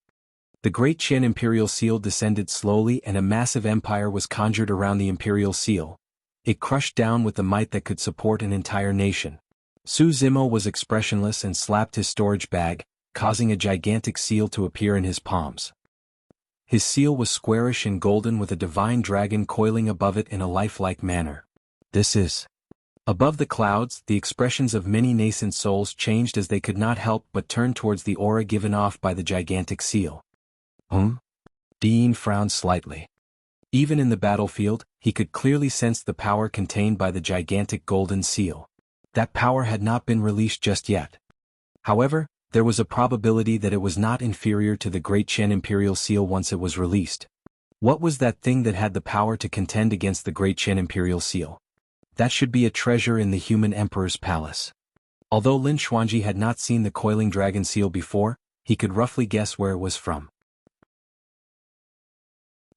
The Great Qian imperial seal descended slowly and a massive empire was conjured around the imperial seal. It crushed down with the might that could support an entire nation. Su Zimo was expressionless and slapped his storage bag, causing a gigantic seal to appear in his palms. His seal was squarish and golden with a divine dragon coiling above it in a lifelike manner. This is... Above the clouds, the expressions of many nascent souls changed as they could not help but turn towards the aura given off by the gigantic seal. Yin frowned slightly. Even in the battlefield, he could clearly sense the power contained by the gigantic golden seal. That power had not been released just yet. However, there was a probability that it was not inferior to the Great Qian imperial seal once it was released. What was that thing that had the power to contend against the Great Qian imperial seal? That should be a treasure in the human emperor's palace. Although Lin Xuanji had not seen the coiling dragon seal before, he could roughly guess where it was from.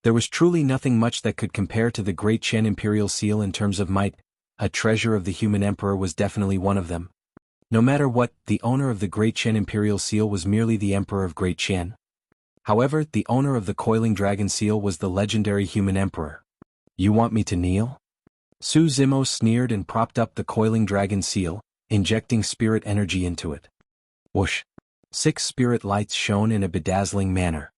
There was truly nothing much that could compare to the Great Qian imperial seal in terms of might. A treasure of the human emperor was definitely one of them. No matter what, the owner of the Great Qian imperial seal was merely the emperor of Great Qian. However, the owner of the coiling dragon seal was the legendary human emperor. You want me to kneel? Su Zimo sneered and propped up the coiling dragon seal, injecting spirit energy into it. Whoosh! 6 spirit lights shone in a bedazzling manner.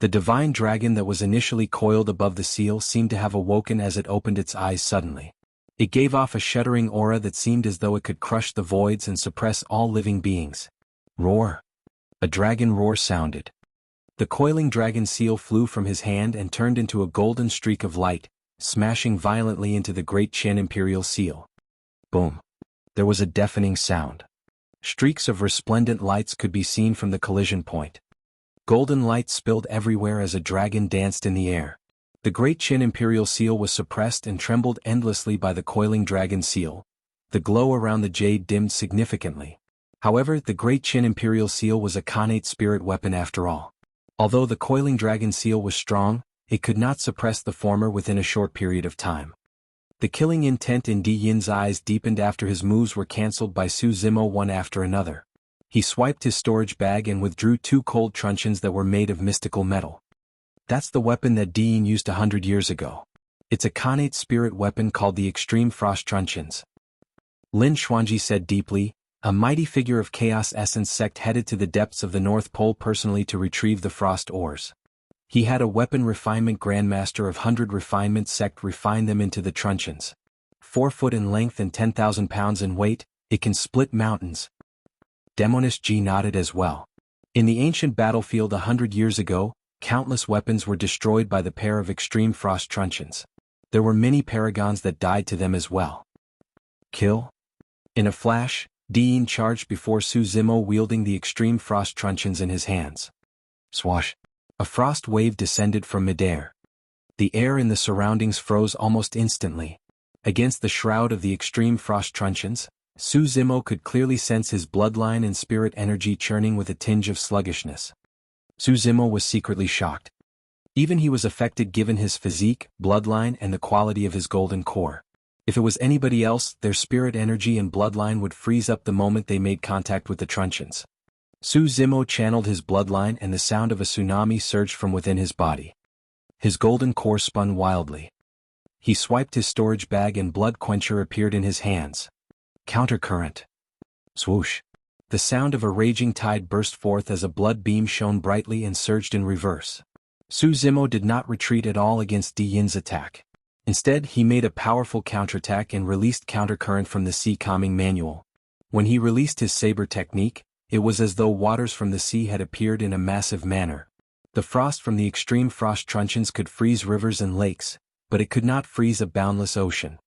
The divine dragon that was initially coiled above the seal seemed to have awoken as it opened its eyes suddenly. It gave off a shuddering aura that seemed as though it could crush the voids and suppress all living beings. Roar! A dragon roar sounded. The coiling dragon seal flew from his hand and turned into a golden streak of light, smashing violently into the Great Qian imperial seal. Boom! There was a deafening sound. Streaks of resplendent lights could be seen from the collision point. Golden light spilled everywhere as a dragon danced in the air. The Great Qian imperial seal was suppressed and trembled endlessly by the coiling dragon seal. The glow around the jade dimmed significantly. However, the Great Qian imperial seal was a connate spirit weapon after all. Although the coiling dragon seal was strong, it could not suppress the former within a short period of time. The killing intent in Di Yin's eyes deepened after his moves were cancelled by Su Zimo one after another. He swiped his storage bag and withdrew 2 cold truncheons that were made of mystical metal. That's the weapon that Di Yin used 100 years ago. It's a Khanate spirit weapon called the Extreme Frost Truncheons. Lin Xuanji said deeply, a mighty figure of Chaos Essence sect headed to the depths of the North Pole personally to retrieve the frost ores. He had a weapon refinement grandmaster of 100 refinement sect refine them into the truncheons. 4 foot in length and 10,000 pounds in weight, it can split mountains. Demonist Ji nodded as well. In the ancient battlefield 100 years ago, countless weapons were destroyed by the pair of extreme frost truncheons. There were many paragons that died to them as well. Kill? In a flash, Di Yin charged before Su Zimo wielding the extreme frost truncheons in his hands. Swash! A frost wave descended from midair. The air in the surroundings froze almost instantly. Against the shroud of the extreme frost truncheons, Su Zimo could clearly sense his bloodline and spirit energy churning with a tinge of sluggishness. Su Zimo was secretly shocked. Even he was affected given his physique, bloodline and the quality of his golden core. If it was anybody else, their spirit energy and bloodline would freeze up the moment they made contact with the truncheons. Su Zimo channeled his bloodline and the sound of a tsunami surged from within his body. His golden core spun wildly. He swiped his storage bag and blood quencher appeared in his hands. Countercurrent. Swoosh. The sound of a raging tide burst forth as a blood beam shone brightly and surged in reverse. Su Zimo did not retreat at all against Di Yin's attack. Instead, he made a powerful counterattack and released countercurrent from the sea calming manual. When he released his saber technique, it was as though waters from the sea had appeared in a massive manner. The frost from the extreme frost truncheons could freeze rivers and lakes, but it could not freeze a boundless ocean.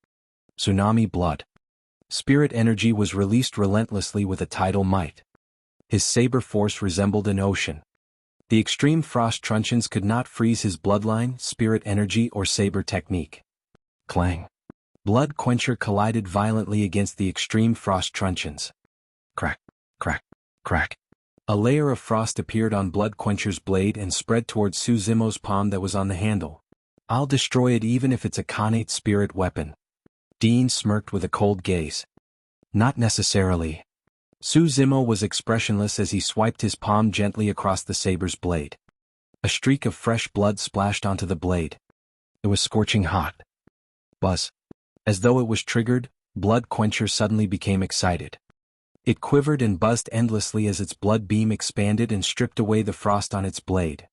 Tsunami blood. Spirit energy was released relentlessly with a tidal might. His saber force resembled an ocean. The extreme frost truncheons could not freeze his bloodline, spirit energy or saber technique. Clang. Blood quencher collided violently against the extreme frost truncheons. Crack, crack, crack. A layer of frost appeared on blood quencher's blade and spread towards Su Zimo's palm that was on the handle. I'll destroy it even if it's a Khanate spirit weapon. Dean smirked with a cold gaze. Not necessarily. Su Zimo was expressionless as he swiped his palm gently across the saber's blade. A streak of fresh blood splashed onto the blade. It was scorching hot. Buzz. As though it was triggered, blood quencher suddenly became excited. It quivered and buzzed endlessly as its blood beam expanded and stripped away the frost on its blade.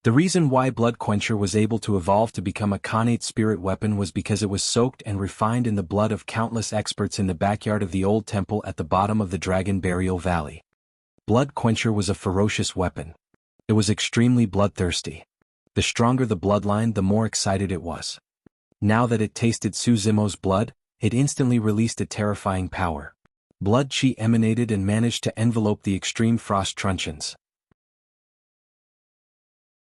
The reason why blood quencher was able to evolve to become a Khanate spirit weapon was because it was soaked and refined in the blood of countless experts in the backyard of the old temple at the bottom of the Dragon Burial Valley. Blood quencher was a ferocious weapon. It was extremely bloodthirsty. The stronger the bloodline, the more excited it was. Now that it tasted Su Zimo's blood, it instantly released a terrifying power. Blood chi emanated and managed to envelope the extreme frost truncheons.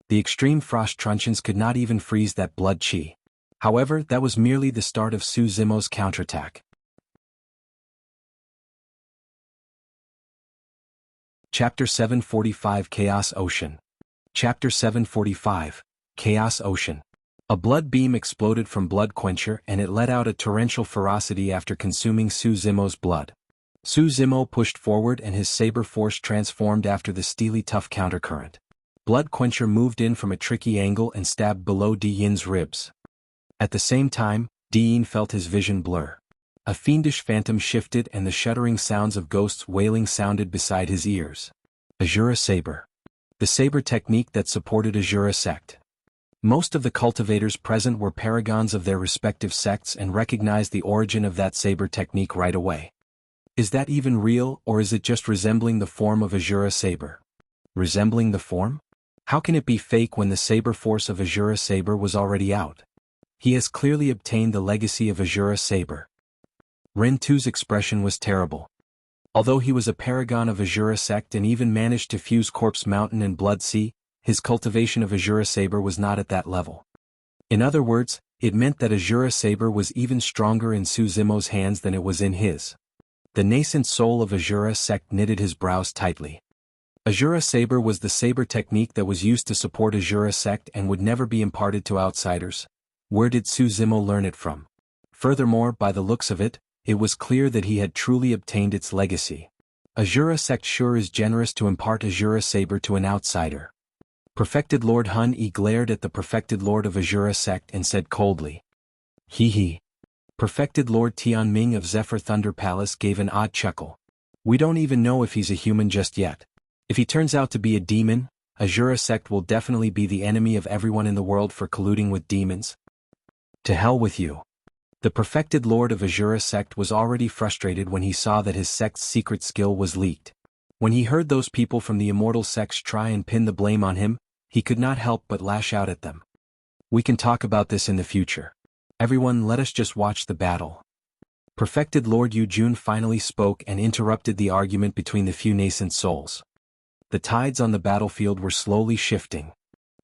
The extreme frost truncheons could not even freeze that blood chi. However, that was merely the start of Su Zimo's counterattack. Chapter 745 Chaos Ocean. Chapter 745 Chaos Ocean. A blood beam exploded from blood quencher and it let out a torrential ferocity after consuming Su Zimo's blood. Su Zimo pushed forward and his saber force transformed after the steely tough countercurrent. Blood quencher moved in from a tricky angle and stabbed below Di Yin's ribs. At the same time, Di Yin felt his vision blur. A fiendish phantom shifted and the shuddering sounds of ghosts wailing sounded beside his ears. Azura Saber. The saber technique that supported Azura sect. Most of the cultivators present were paragons of their respective sects and recognized the origin of that saber technique right away. Is that even real, or is it just resembling the form of Azura Saber? Resembling the form? How can it be fake when the saber force of Azura Saber was already out? He has clearly obtained the legacy of Azura Saber. Ren Tu's expression was terrible. Although he was a paragon of Azura sect and even managed to fuse Corpse Mountain and Blood Sea, his cultivation of Azura Saber was not at that level. In other words, it meant that Azura Saber was even stronger in Su Zimo's hands than it was in his. The nascent soul of Azura sect knitted his brows tightly. Azura Saber was the saber technique that was used to support Azura sect and would never be imparted to outsiders. Where did Su Zimo learn it from? Furthermore, by the looks of it, it was clear that he had truly obtained its legacy. Azura sect sure is generous to impart Azura saber to an outsider. Perfected Lord Hun E glared at the Perfected Lord of Azura sect and said coldly. Hee hee. Perfected Lord Tianming of Zephyr Thunder Palace gave an odd chuckle. We don't even know if he's a human just yet. If he turns out to be a demon, Azura sect will definitely be the enemy of everyone in the world for colluding with demons. To hell with you. The Perfected Lord of Azura sect was already frustrated when he saw that his sect's secret skill was leaked. When he heard those people from the immortal sects try and pin the blame on him, he could not help but lash out at them. We can talk about this in the future. Everyone, let us just watch the battle. Perfected Lord Yu Jun finally spoke and interrupted the argument between the few nascent souls. The tides on the battlefield were slowly shifting.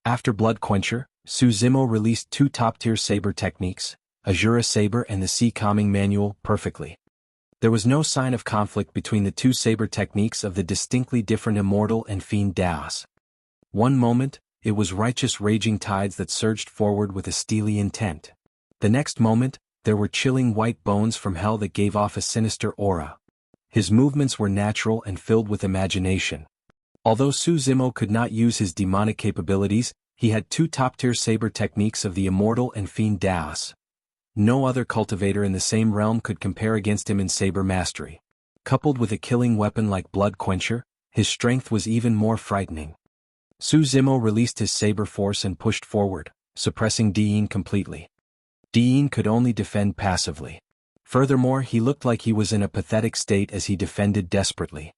After Blood Quencher, Su Zimo released 2 top-tier saber techniques, Azura Saber and the Sea Calming Manual, perfectly. There was no sign of conflict between the 2 saber techniques of the distinctly different Immortal and Fiend Daos. One moment, it was righteous raging tides that surged forward with a steely intent. The next moment, there were chilling white bones from hell that gave off a sinister aura. His movements were natural and filled with imagination. Although Su Zimo could not use his demonic capabilities, he had 2 top-tier saber techniques of the Immortal and Fiend Daos. No other cultivator in the same realm could compare against him in saber mastery. Coupled with a killing weapon like Blood Quencher, his strength was even more frightening. Su Zimo released his saber force and pushed forward, suppressing Diyin completely. Diyin could only defend passively. Furthermore, he looked like he was in a pathetic state as he defended desperately.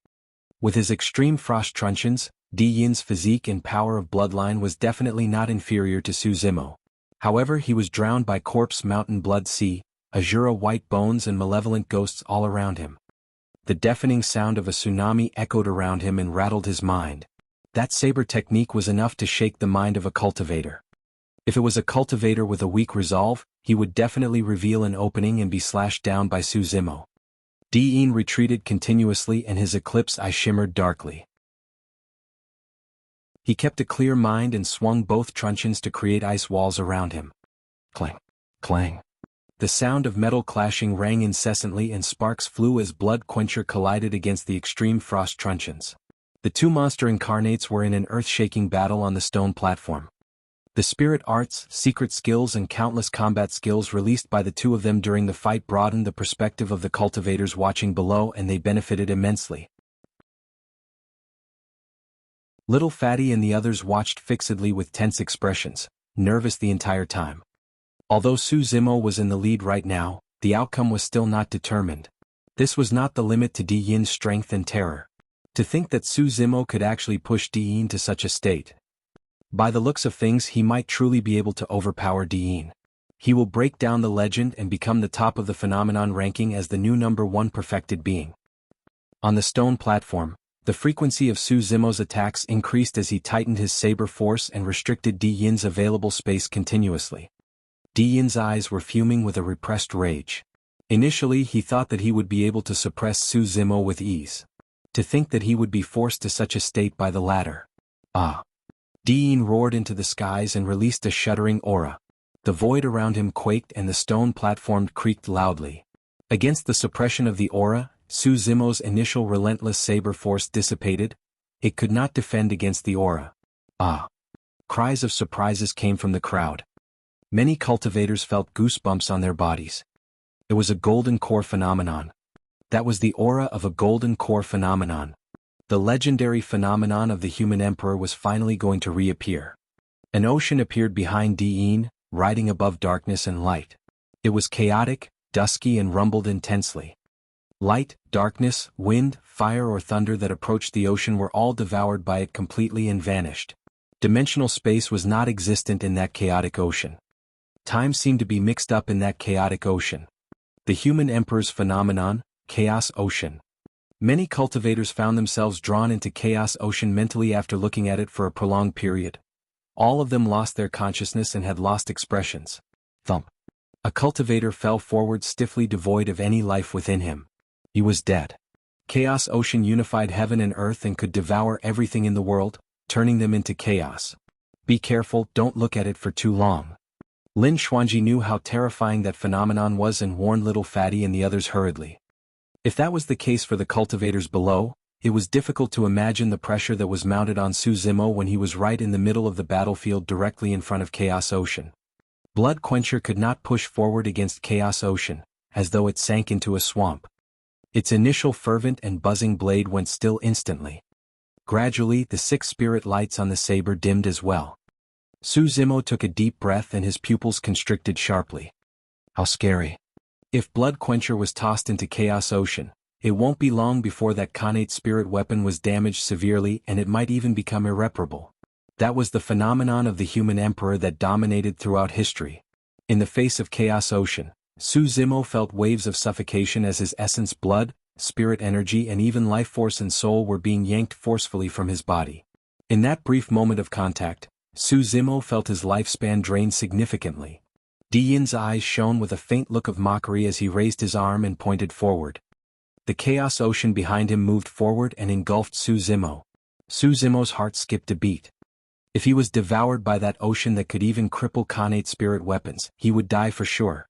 With his extreme frost truncheons, Diyin's physique and power of bloodline was definitely not inferior to Su Zimo. However, he was drowned by corpse mountain blood sea, Azura white bones and malevolent ghosts all around him. The deafening sound of a tsunami echoed around him and rattled his mind. That saber technique was enough to shake the mind of a cultivator. If it was a cultivator with a weak resolve, he would definitely reveal an opening and be slashed down by Su Zimo. Diyin retreated continuously and his eclipse eye shimmered darkly. He kept a clear mind and swung both truncheons to create ice walls around him. Clang, clang. The sound of metal clashing rang incessantly and sparks flew as Blood Quencher collided against the extreme frost truncheons. The 2 monster incarnates were in an earth-shaking battle on the stone platform. The spirit arts, secret skills and countless combat skills released by the 2 of them during the fight broadened the perspective of the cultivators watching below, and they benefited immensely. Little Fatty and the others watched fixedly with tense expressions, nervous the entire time. Although Su Zimo was in the lead right now, the outcome was still not determined. This was not the limit to Diyin's strength and terror. To think that Su Zimo could actually push Diyin to such a state. By the looks of things, he might truly be able to overpower Diyin. He will break down the legend and become the top of the phenomenon ranking as the new #1 perfected being. On the stone platform, the frequency of Su Zimo's attacks increased as he tightened his saber force and restricted Diyin's available space continuously. Diyin's eyes were fuming with a repressed rage. Initially, he thought that he would be able to suppress Su Zimo with ease. To think that he would be forced to such a state by the latter. Ah! Diyin roared into the skies and released a shuddering aura. The void around him quaked and the stone platform creaked loudly. Against the suppression of the aura, Su Zimo's initial relentless saber force dissipated. It could not defend against the aura. Ah! Cries of surprises came from the crowd. Many cultivators felt goosebumps on their bodies. It was a golden core phenomenon. That was the aura of a golden core phenomenon. The legendary phenomenon of the human emperor was finally going to reappear. An ocean appeared behind Diyin, riding above darkness and light. It was chaotic, dusky and rumbled intensely. Light, darkness, wind, fire or thunder that approached the ocean were all devoured by it completely and vanished. Dimensional space was not existent in that chaotic ocean. Time seemed to be mixed up in that chaotic ocean. The human emperor's phenomenon, Chaos Ocean. Many cultivators found themselves drawn into Chaos Ocean mentally after looking at it for a prolonged period. All of them lost their consciousness and had lost expressions. Thump. A cultivator fell forward stiffly devoid of any life within him. He was dead. Chaos Ocean unified heaven and earth and could devour everything in the world, turning them into chaos. Be careful, don't look at it for too long. Lin Xuanji knew how terrifying that phenomenon was and warned little Fatty and the others hurriedly. If that was the case for the cultivators below, it was difficult to imagine the pressure that was mounted on Su Zimo when he was right in the middle of the battlefield directly in front of Chaos Ocean. Blood Quencher could not push forward against Chaos Ocean, as though it sank into a swamp. Its initial fervent and buzzing blade went still instantly. Gradually, the 6 spirit lights on the saber dimmed as well. Su Zimo took a deep breath and his pupils constricted sharply. How scary. If Blood Quencher was tossed into Chaos Ocean, it won't be long before that Khanate spirit weapon was damaged severely and it might even become irreparable. That was the phenomenon of the human emperor that dominated throughout history. In the face of Chaos Ocean, Su Zimo felt waves of suffocation as his essence, blood, spirit energy and even life force and soul were being yanked forcefully from his body. In that brief moment of contact, Su Zimo felt his lifespan drain significantly. Di Yin's eyes shone with a faint look of mockery as he raised his arm and pointed forward. The Chaos Ocean behind him moved forward and engulfed Su Zimo. Su Zimo's heart skipped a beat. If he was devoured by that ocean that could even cripple Khanate spirit weapons, he would die for sure.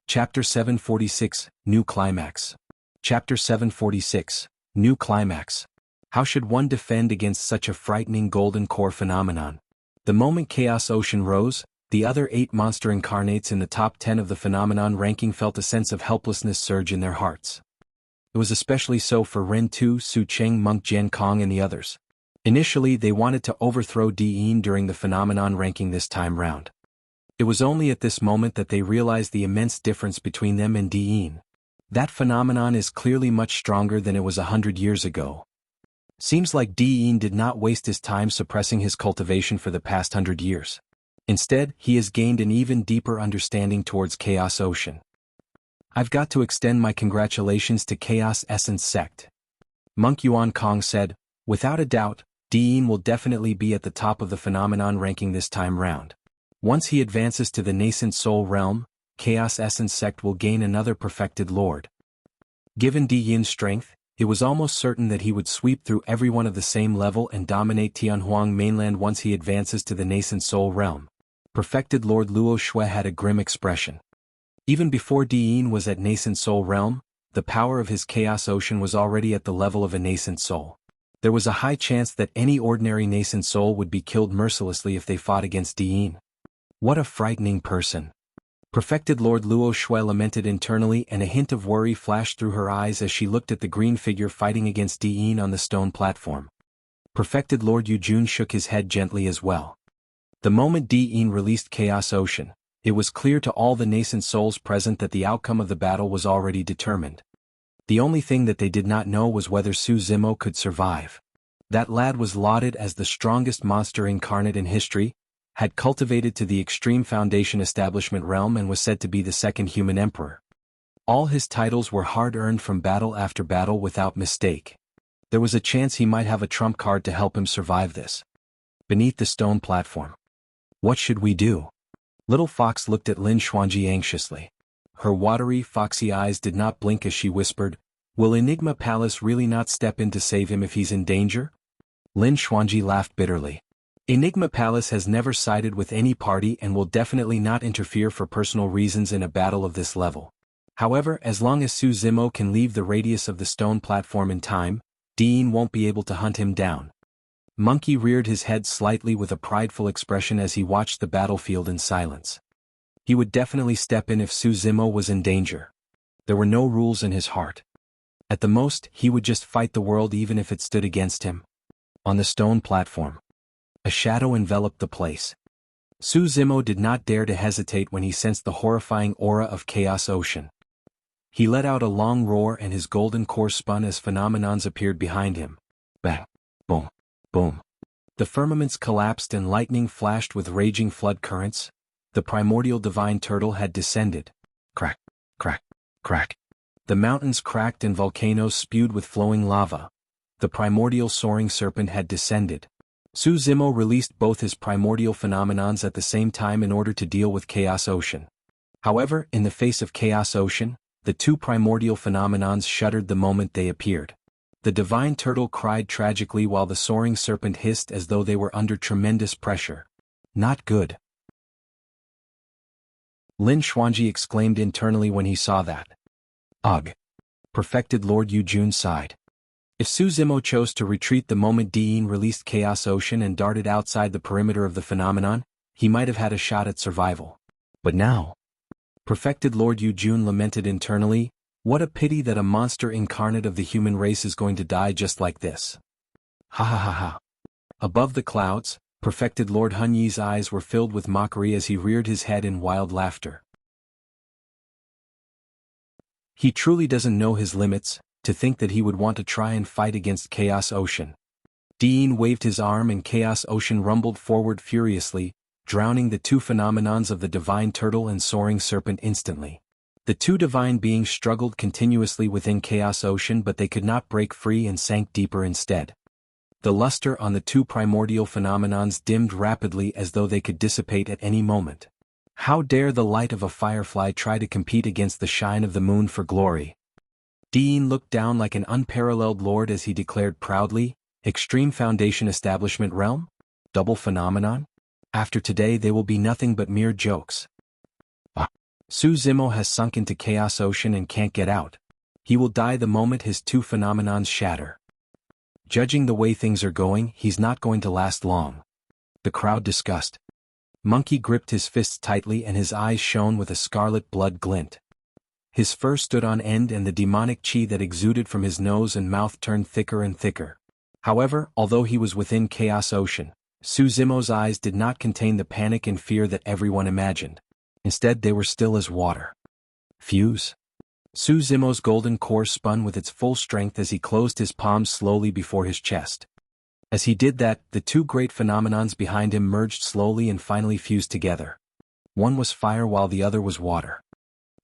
Chapter 746, New Climax. Chapter 746, New Climax. How should one defend against such a frightening golden core phenomenon? The moment Chaos Ocean rose, the other 8 monster incarnates in the top 10 of the phenomenon ranking felt a sense of helplessness surge in their hearts. It was especially so for Ren Tu, Su Cheng, Monk Jian Kong and the others. Initially they wanted to overthrow Di Yin during the phenomenon ranking this time round. It was only at this moment that they realized the immense difference between them and Di Yin. That phenomenon is clearly much stronger than it was 100 years ago. Seems like Di Yin did not waste his time suppressing his cultivation for the past 100 years. Instead, he has gained an even deeper understanding towards Chaos Ocean. I've got to extend my congratulations to Chaos Essence Sect. Monk Yuan Kong said, without a doubt, Di Yin will definitely be at the top of the phenomenon ranking this time round. Once he advances to the nascent soul realm, Chaos Essence Sect will gain another perfected lord. Given Di Yin's strength, it was almost certain that he would sweep through everyone of the same level and dominate Tianhuang mainland once he advances to the nascent soul realm. Perfected Lord Luo Shui had a grim expression. Even before Di Yin was at nascent soul realm, the power of his Chaos Ocean was already at the level of a nascent soul. There was a high chance that any ordinary nascent soul would be killed mercilessly if they fought against Di Yin. What a frightening person. Perfected Lord Luo Shui lamented internally and a hint of worry flashed through her eyes as she looked at the green figure fighting against Di Yin on the stone platform. Perfected Lord Yujun shook his head gently as well. The moment Di Yin released Chaos Ocean, it was clear to all the nascent souls present that the outcome of the battle was already determined. The only thing that they did not know was whether Su Zimo could survive. That lad was lauded as the strongest monster incarnate in history, had cultivated to the extreme foundation establishment realm and was said to be the second human emperor. All his titles were hard-earned from battle after battle without mistake. There was a chance he might have a trump card to help him survive this. Beneath the stone platform. What should we do? Little Fox looked at Lin Xuanji anxiously. Her watery, foxy eyes did not blink as she whispered, will Enigma Palace really not step in to save him if he's in danger? Lin Xuanji laughed bitterly. Enigma Palace has never sided with any party and will definitely not interfere for personal reasons in a battle of this level. However, as long as Su Zimo can leave the radius of the stone platform in time, Di Yin won't be able to hunt him down. Monkey reared his head slightly with a prideful expression as he watched the battlefield in silence. He would definitely step in if Su Zimo was in danger. There were no rules in his heart. At the most, he would just fight the world even if it stood against him. On the stone platform. A shadow enveloped the place. Su Zimo did not dare to hesitate when he sensed the horrifying aura of Chaos Ocean. He let out a long roar and his golden core spun as phenomenons appeared behind him. Bang! Boom! Boom! The firmaments collapsed and lightning flashed with raging flood currents. The primordial divine turtle had descended. Crack! Crack! Crack! The mountains cracked and volcanoes spewed with flowing lava. The primordial soaring serpent had descended. Su Zimo released both his primordial phenomenons at the same time in order to deal with Chaos Ocean. However, in the face of Chaos Ocean, the 2 primordial phenomenons shuddered the moment they appeared. The divine turtle cried tragically while the soaring serpent hissed as though they were under tremendous pressure. Not good. Lin Xuanji exclaimed internally when he saw that. Ugh. Perfected Lord Yujun sighed. If Su Zimo chose to retreat the moment Diyin released Chaos Ocean and darted outside the perimeter of the phenomenon, he might have had a shot at survival. But now... Perfected Lord Yujun lamented internally, what a pity that a monster incarnate of the human race is going to die just like this. Ha ha ha ha. Above the clouds, Perfected Lord Hunyi's eyes were filled with mockery as he reared his head in wild laughter. He truly doesn't know his limits, to think that he would want to try and fight against Chaos Ocean. Diyin waved his arm and Chaos Ocean rumbled forward furiously, drowning the two phenomenons of the divine turtle and soaring serpent instantly. The two divine beings struggled continuously within Chaos Ocean, but they could not break free and sank deeper instead. The luster on the two primordial phenomenons dimmed rapidly as though they could dissipate at any moment. How dare the light of a firefly try to compete against the shine of the moon for glory? Diyin looked down like an unparalleled lord as he declared proudly, Extreme Foundation Establishment Realm? Double phenomenon? After today they will be nothing but mere jokes. Su Zimo has sunk into Chaos Ocean and can't get out. He will die the moment his two phenomenons shatter. Judging the way things are going, he's not going to last long. The crowd discussed. Monkey gripped his fists tightly and his eyes shone with a scarlet blood glint. His fur stood on end and the demonic chi that exuded from his nose and mouth turned thicker and thicker. However, although he was within Chaos Ocean, Su Zimo's eyes did not contain the panic and fear that everyone imagined. Instead they were still as water. Fuse. Su Zimo's golden core spun with its full strength as he closed his palms slowly before his chest. As he did that, the two great phenomenons behind him merged slowly and finally fused together. One was fire while the other was water.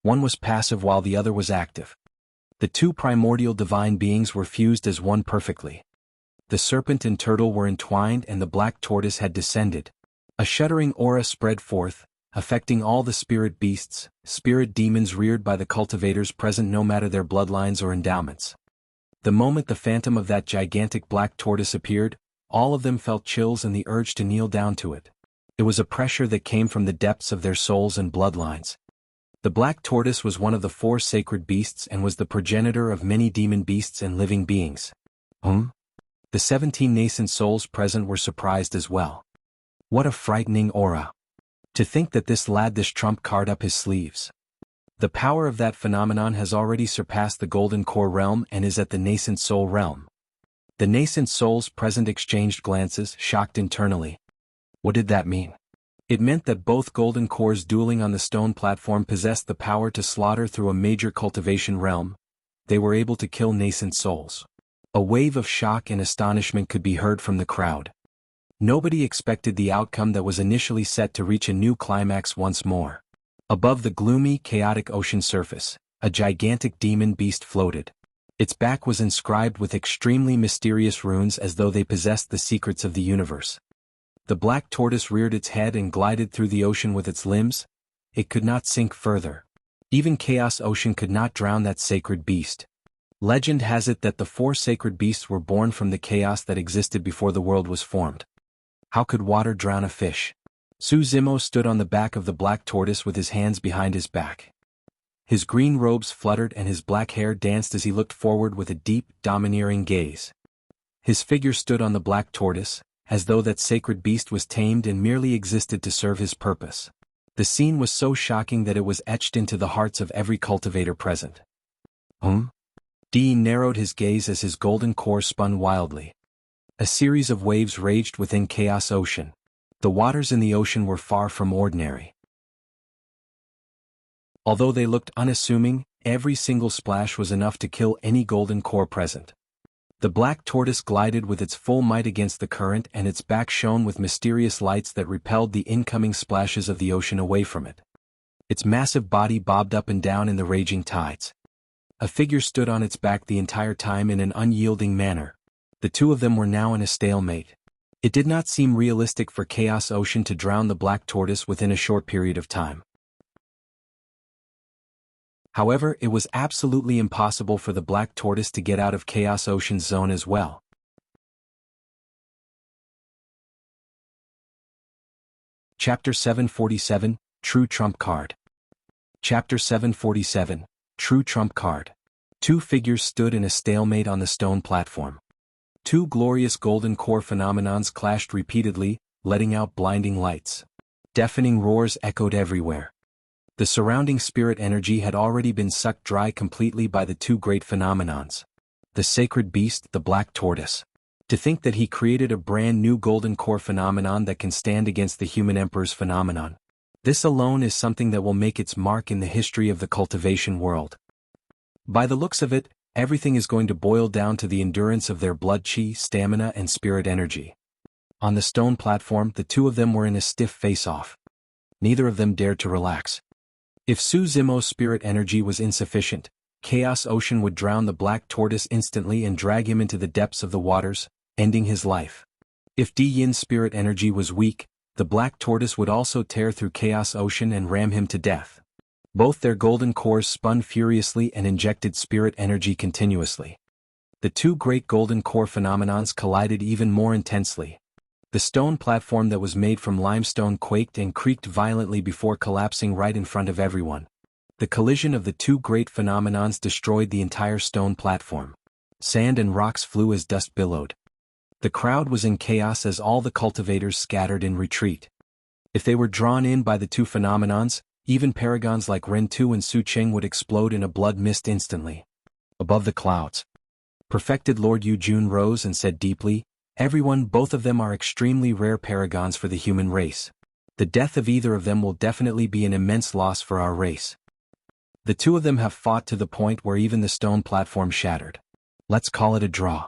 One was passive while the other was active. The two primordial divine beings were fused as one perfectly. The serpent and turtle were entwined and the black tortoise had descended. A shuddering aura spread forth, affecting all the spirit beasts, spirit demons reared by the cultivators present no matter their bloodlines or endowments. The moment the phantom of that gigantic black tortoise appeared, all of them felt chills and the urge to kneel down to it. It was a pressure that came from the depths of their souls and bloodlines. The black tortoise was one of the four sacred beasts and was the progenitor of many demon beasts and living beings. The 17 nascent souls present were surprised as well. What a frightening aura. To think that this lad this trump card up his sleeves. The power of that phenomenon has already surpassed the golden core realm and is at the nascent soul realm. The nascent souls present exchanged glances, shocked internally. What did that mean? It meant that both golden cores dueling on the stone platform possessed the power to slaughter through a major cultivation realm. They were able to kill nascent souls. A wave of shock and astonishment could be heard from the crowd. Nobody expected the outcome that was initially set to reach a new climax once more. Above the gloomy, chaotic ocean surface, a gigantic demon beast floated. Its back was inscribed with extremely mysterious runes as though they possessed the secrets of the universe. The black tortoise reared its head and glided through the ocean with its limbs. It could not sink further. Even Chaos Ocean could not drown that sacred beast. Legend has it that the four sacred beasts were born from the chaos that existed before the world was formed. How could water drown a fish? Su Zimo stood on the back of the black tortoise with his hands behind his back. His green robes fluttered and his black hair danced as he looked forward with a deep, domineering gaze. His figure stood on the black tortoise, as though that sacred beast was tamed and merely existed to serve his purpose. The scene was so shocking that it was etched into the hearts of every cultivator present. Diyin narrowed his gaze as his golden core spun wildly. A series of waves raged within Chaos Ocean. The waters in the ocean were far from ordinary. Although they looked unassuming, every single splash was enough to kill any golden core present. The black tortoise glided with its full might against the current and its back shone with mysterious lights that repelled the incoming splashes of the ocean away from it. Its massive body bobbed up and down in the raging tides. A figure stood on its back the entire time in an unyielding manner. The two of them were now in a stalemate. It did not seem realistic for Chaos Ocean to drown the black tortoise within a short period of time. However, it was absolutely impossible for the Black Tortoise to get out of Chaos Ocean's zone as well. Chapter 747, True Trump Card. Chapter 747, True Trump Card. Two figures stood in a stalemate on the stone platform. Two glorious golden core phenomenons clashed repeatedly, letting out blinding lights. Deafening roars echoed everywhere. The surrounding spirit energy had already been sucked dry completely by the two great phenomenons. The sacred beast, the Black Tortoise. To think that he created a brand new golden core phenomenon that can stand against the human emperor's phenomenon. This alone is something that will make its mark in the history of the cultivation world. By the looks of it, everything is going to boil down to the endurance of their blood chi, stamina and spirit energy. On the stone platform, the two of them were in a stiff face-off. Neither of them dared to relax. If Su Zimo's spirit energy was insufficient, Chaos Ocean would drown the Black Tortoise instantly and drag him into the depths of the waters, ending his life. If Di Yin's spirit energy was weak, the Black Tortoise would also tear through Chaos Ocean and ram him to death. Both their golden cores spun furiously and injected spirit energy continuously. The two great golden core phenomenons collided even more intensely. The stone platform that was made from limestone quaked and creaked violently before collapsing right in front of everyone. The collision of the two great phenomenons destroyed the entire stone platform. Sand and rocks flew as dust billowed. The crowd was in chaos as all the cultivators scattered in retreat. If they were drawn in by the two phenomenons, even paragons like Ren Tu and Su Cheng would explode in a blood mist instantly. Above the clouds, Perfected Lord Yu Jun rose and said deeply, "Everyone, both of them are extremely rare paragons for the human race. The death of either of them will definitely be an immense loss for our race. The two of them have fought to the point where even the stone platform shattered. Let's call it a draw."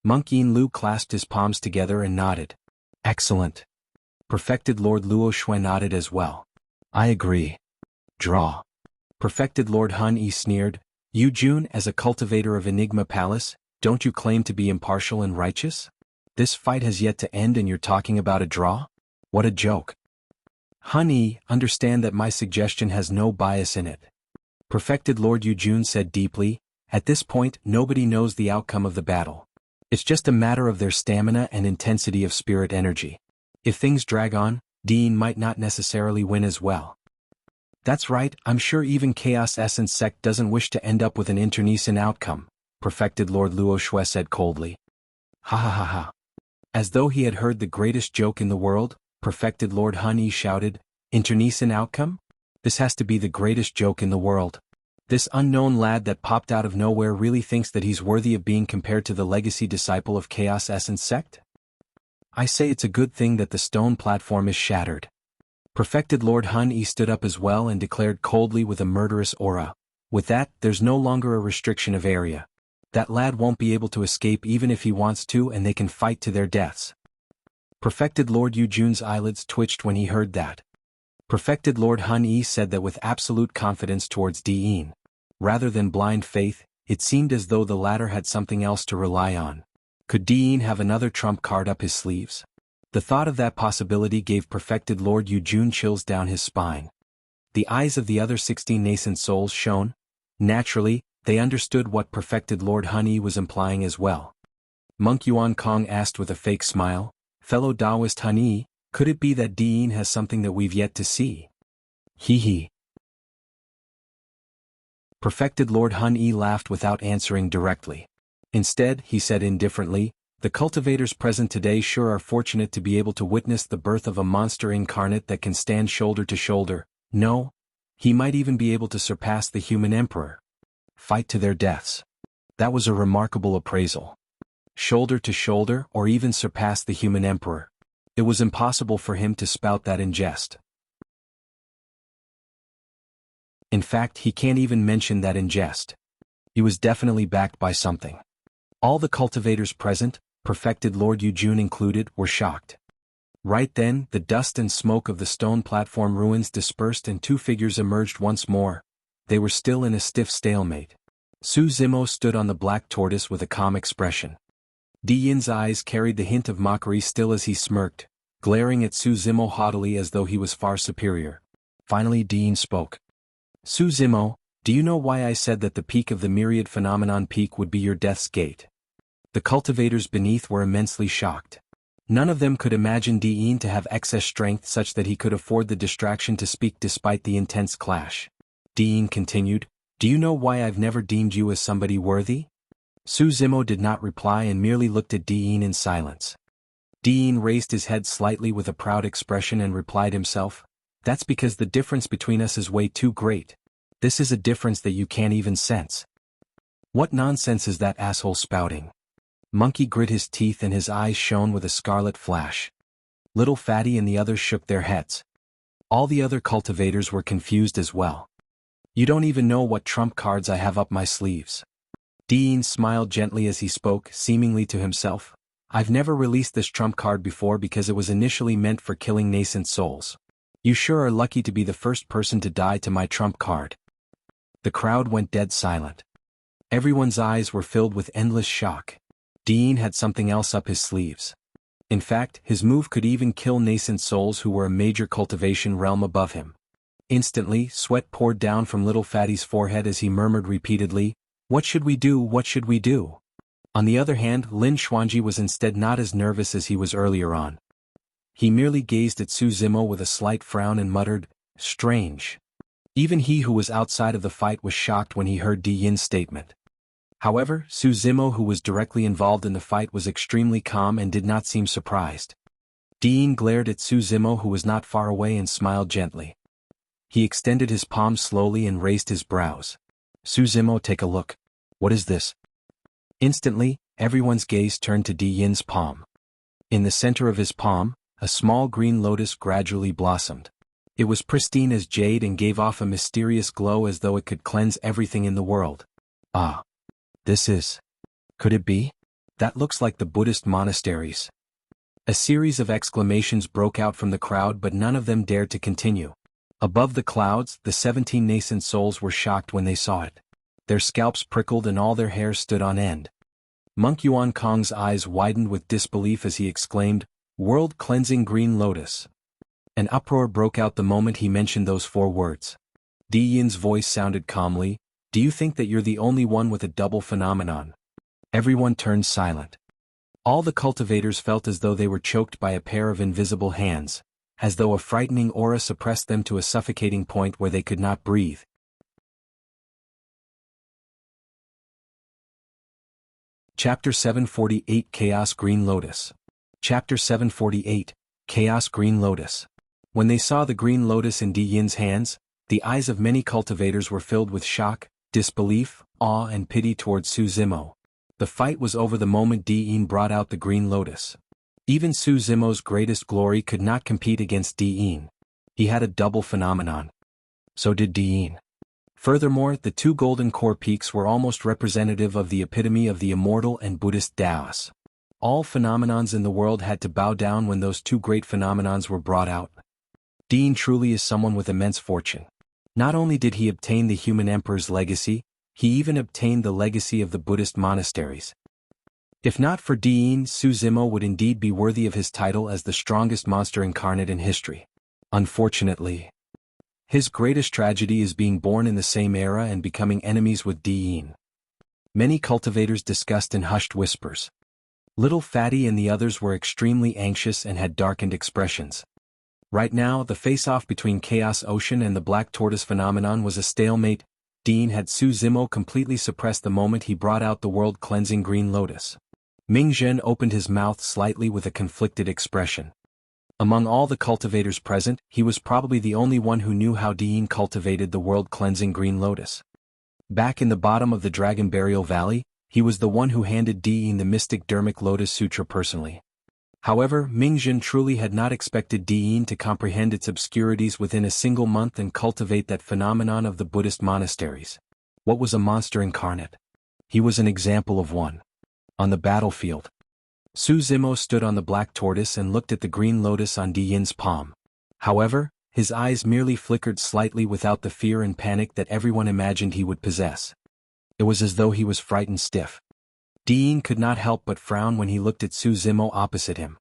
Monk Yin Lu clasped his palms together and nodded. "Excellent." Perfected Lord Luo Shui nodded as well. "I agree. Draw." Perfected Lord Hun Yi sneered, "Yu Jun, as a cultivator of Enigma Palace, don't you claim to be impartial and righteous? This fight has yet to end and you're talking about a draw? What a joke." "Hun Yi, understand that my suggestion has no bias in it." Perfected Lord Yu Jun said deeply, "At this point, nobody knows the outcome of the battle. It's just a matter of their stamina and intensity of spirit energy. If things drag on, Dean might not necessarily win as well." "That's right, I'm sure even Chaos Essence Sect doesn't wish to end up with an internecine outcome," Perfected Lord Luo Shui said coldly. "Ha ha ha ha." As though he had heard the greatest joke in the world, Perfected Lord Hun Yi shouted, "Internecine outcome? This has to be the greatest joke in the world. This unknown lad that popped out of nowhere really thinks that he's worthy of being compared to the legacy disciple of Chaos Essence Sect? I say it's a good thing that the stone platform is shattered." Perfected Lord Hun Yi stood up as well and declared coldly with a murderous aura, "With that, there's no longer a restriction of area. That lad won't be able to escape even if he wants to, and they can fight to their deaths." Perfected Lord Yu Jun's eyelids twitched when he heard that. Perfected Lord Hun Yi said that with absolute confidence towards Di Yin. Rather than blind faith, it seemed as though the latter had something else to rely on. Could Di Yin have another trump card up his sleeves? The thought of that possibility gave Perfected Lord Yu Jun chills down his spine. The eyes of the other 16 nascent souls shone. Naturally, they understood what Perfected Lord Hun Yi was implying as well. Monk Yuan Kong asked with a fake smile, "Fellow Taoist Hun Yi, could it be that Di Yin has something that we've yet to see?" "Hee hee." Perfected Lord Hun Yi laughed without answering directly. Instead, he said indifferently, "The cultivators present today sure are fortunate to be able to witness the birth of a monster incarnate that can stand shoulder to shoulder. No, he might even be able to surpass the human emperor. Fight to their deaths." That was a remarkable appraisal. Shoulder to shoulder or even surpass the human emperor. It was impossible for him to spout that in jest. In fact, he can't even mention that in jest. He was definitely backed by something. All the cultivators present, Perfected Lord Yu Jun included, were shocked. Right then, the dust and smoke of the stone platform ruins dispersed and two figures emerged once more. They were still in a stiff stalemate. Su Zimo stood on the Black Tortoise with a calm expression. Di Yin's eyes carried the hint of mockery still as he smirked, glaring at Su Zimo haughtily as though he was far superior. Finally Di Yin spoke. "Su Zimo, Do you know why I said that the peak of the Myriad phenomenon peak would be your death's gate? The cultivators beneath were immensely shocked. None of them could imagine Diin to have excess strength such that he could afford the distraction to speak despite the intense clash. Diin continued, "Do you know why I've never deemed you as somebody worthy?" Su Zimo did not reply and merely looked at Diin in silence. Diin raised his head slightly with a proud expression and replied himself, "That's because the difference between us is way too great. This is a difference that you can't even sense." "What nonsense is that asshole spouting?" Monkey grit his teeth and his eyes shone with a scarlet flash. Little Fatty and the others shook their heads. All the other cultivators were confused as well. "You don't even know what trump cards I have up my sleeves." Diin smiled gently as he spoke, seemingly to himself. "I've never released this trump card before because it was initially meant for killing nascent souls. You sure are lucky to be the first person to die to my trump card." The crowd went dead silent. Everyone's eyes were filled with endless shock. Diin had something else up his sleeves. In fact, his move could even kill nascent souls who were a major cultivation realm above him. Instantly, sweat poured down from Little Fatty's forehead as he murmured repeatedly, "What should we do? What should we do?" On the other hand, Lin Xuanji was instead not as nervous as he was earlier on. He merely gazed at Su Zimo with a slight frown and muttered, "Strange." Even he who was outside of the fight was shocked when he heard Di Yin's statement. However, Su Zimo, who was directly involved in the fight, was extremely calm and did not seem surprised. Di Yin glared at Su Zimo, who was not far away, and smiled gently. He extended his palm slowly and raised his brows. "Su Zimo, take a look. What is this?" Instantly, everyone's gaze turned to Di Yin's palm. In the center of his palm, a small green lotus gradually blossomed. It was pristine as jade and gave off a mysterious glow as though it could cleanse everything in the world. "Ah. This is... Could it be? That looks like the Buddhist monasteries." A series of exclamations broke out from the crowd, but none of them dared to continue. Above the clouds, the 17 nascent souls were shocked when they saw it. Their scalps prickled and all their hair stood on end. Monk Yuan Kong's eyes widened with disbelief as he exclaimed, "World-cleansing green lotus." An uproar broke out the moment he mentioned those 4 words. Di Yin's voice sounded calmly, "Do you think that you're the only one with a double phenomenon?" Everyone turned silent. All the cultivators felt as though they were choked by a pair of invisible hands, as though a frightening aura suppressed them to a suffocating point where they could not breathe. Chapter 748 Chaos Green Lotus. Chapter 748 Chaos Green Lotus. When they saw the green lotus in Di Yin's hands, the eyes of many cultivators were filled with shock, disbelief, awe and pity towards Su Zimo. The fight was over the moment Di Yin brought out the green lotus. Even Su Zimo's greatest glory could not compete against Di Yin. He had a double phenomenon. So did Di Yin. Furthermore, the 2 golden core peaks were almost representative of the epitome of the immortal and Buddhist Taoists. All phenomenons in the world had to bow down when those 2 great phenomenons were brought out. Di Yin truly is someone with immense fortune. Not only did he obtain the human emperor's legacy, he even obtained the legacy of the Buddhist monasteries. If not for Di Yin, Su Zimo would indeed be worthy of his title as the strongest monster incarnate in history. Unfortunately, his greatest tragedy is being born in the same era and becoming enemies with Di Yin. Many cultivators discussed in hushed whispers. Little Fatty and the others were extremely anxious and had darkened expressions. Right now, the face-off between Chaos Ocean and the Black Tortoise phenomenon was a stalemate. Di Yin had Su Zimo completely suppressed the moment he brought out the world-cleansing green lotus. Ming Zhen opened his mouth slightly with a conflicted expression. Among all the cultivators present, he was probably the only one who knew how Di Yin cultivated the world-cleansing green lotus. Back in the bottom of the Dragon Burial Valley, he was the one who handed Di Yin the mystic Dharmic Lotus Sutra personally. However, Ming Zhen truly had not expected Di Yin to comprehend its obscurities within a single month and cultivate that phenomenon of the Buddhist monasteries. What was a monster incarnate? He was an example of one. On the battlefield, Su Zimo stood on the black tortoise and looked at the green lotus on Di Yin's palm. However, his eyes merely flickered slightly without the fear and panic that everyone imagined he would possess. It was as though he was frightened stiff. Di Yin could not help but frown when he looked at Su Zimo opposite him.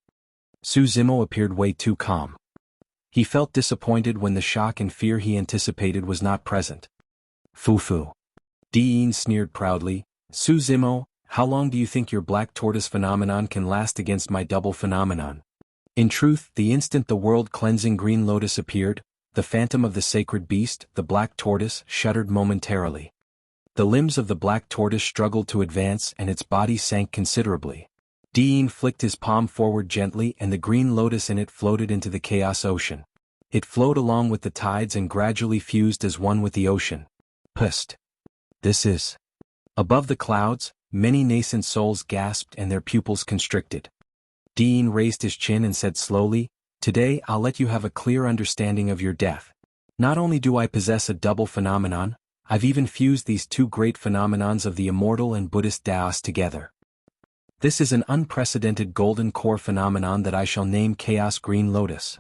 Su Zimo appeared way too calm. He felt disappointed when the shock and fear he anticipated was not present. Foo-foo. Diyin sneered proudly. Su Zimo, how long do you think your black tortoise phenomenon can last against my double phenomenon? In truth, the instant the world-cleansing green lotus appeared, the phantom of the sacred beast, the black tortoise, shuddered momentarily. The limbs of the black tortoise struggled to advance and its body sank considerably. Diyin flicked his palm forward gently and the green lotus in it floated into the chaos ocean. It flowed along with the tides and gradually fused as one with the ocean. Pust. This is. Above the clouds, many nascent souls gasped and their pupils constricted. Diyin raised his chin and said slowly, "Today I'll let you have a clear understanding of your death. Not only do I possess a double phenomenon, I've even fused these two great phenomenons of the immortal and Buddhist Taoist together. This is an unprecedented golden core phenomenon that I shall name Chaos Green Lotus."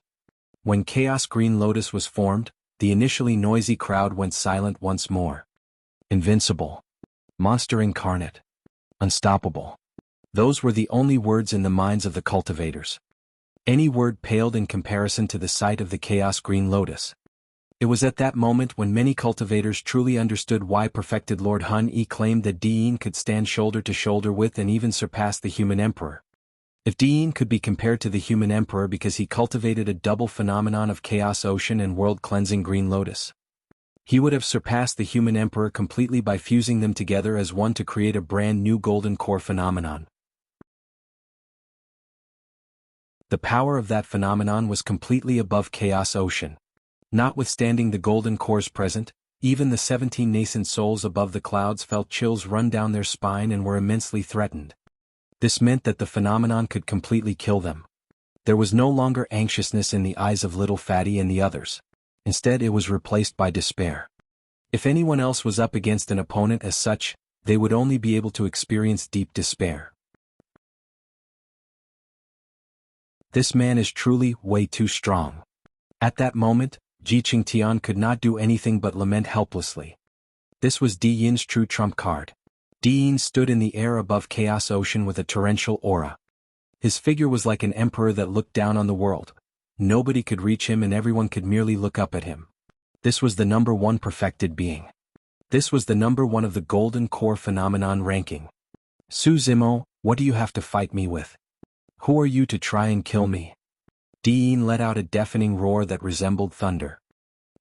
When Chaos Green Lotus was formed, the initially noisy crowd went silent once more. Invincible. Monster incarnate. Unstoppable. Those were the only words in the minds of the cultivators. Any word paled in comparison to the sight of the Chaos Green Lotus. It was at that moment when many cultivators truly understood why perfected Lord Hun Yi claimed that Diyin could stand shoulder to shoulder with and even surpass the human emperor. If Diyin could be compared to the human emperor because he cultivated a double phenomenon of chaos ocean and world-cleansing green lotus, he would have surpassed the human emperor completely by fusing them together as one to create a brand new golden core phenomenon. The power of that phenomenon was completely above chaos ocean. Notwithstanding the golden cores present, even the 17 nascent souls above the clouds felt chills run down their spine and were immensely threatened. This meant that the phenomenon could completely kill them. There was no longer anxiousness in the eyes of Little Fatty and the others. Instead, it was replaced by despair. If anyone else was up against an opponent as such, they would only be able to experience deep despair. This man is truly way too strong. At that moment, Qian could not do anything but lament helplessly. This was Diyin's true trump card. Diyin stood in the air above Chaos Ocean with a torrential aura. His figure was like an emperor that looked down on the world. Nobody could reach him and everyone could merely look up at him. This was the number one perfected being. This was the number one of the golden core phenomenon ranking. Su Zimo, what do you have to fight me with? Who are you to try and kill me? Diyin let out a deafening roar that resembled thunder.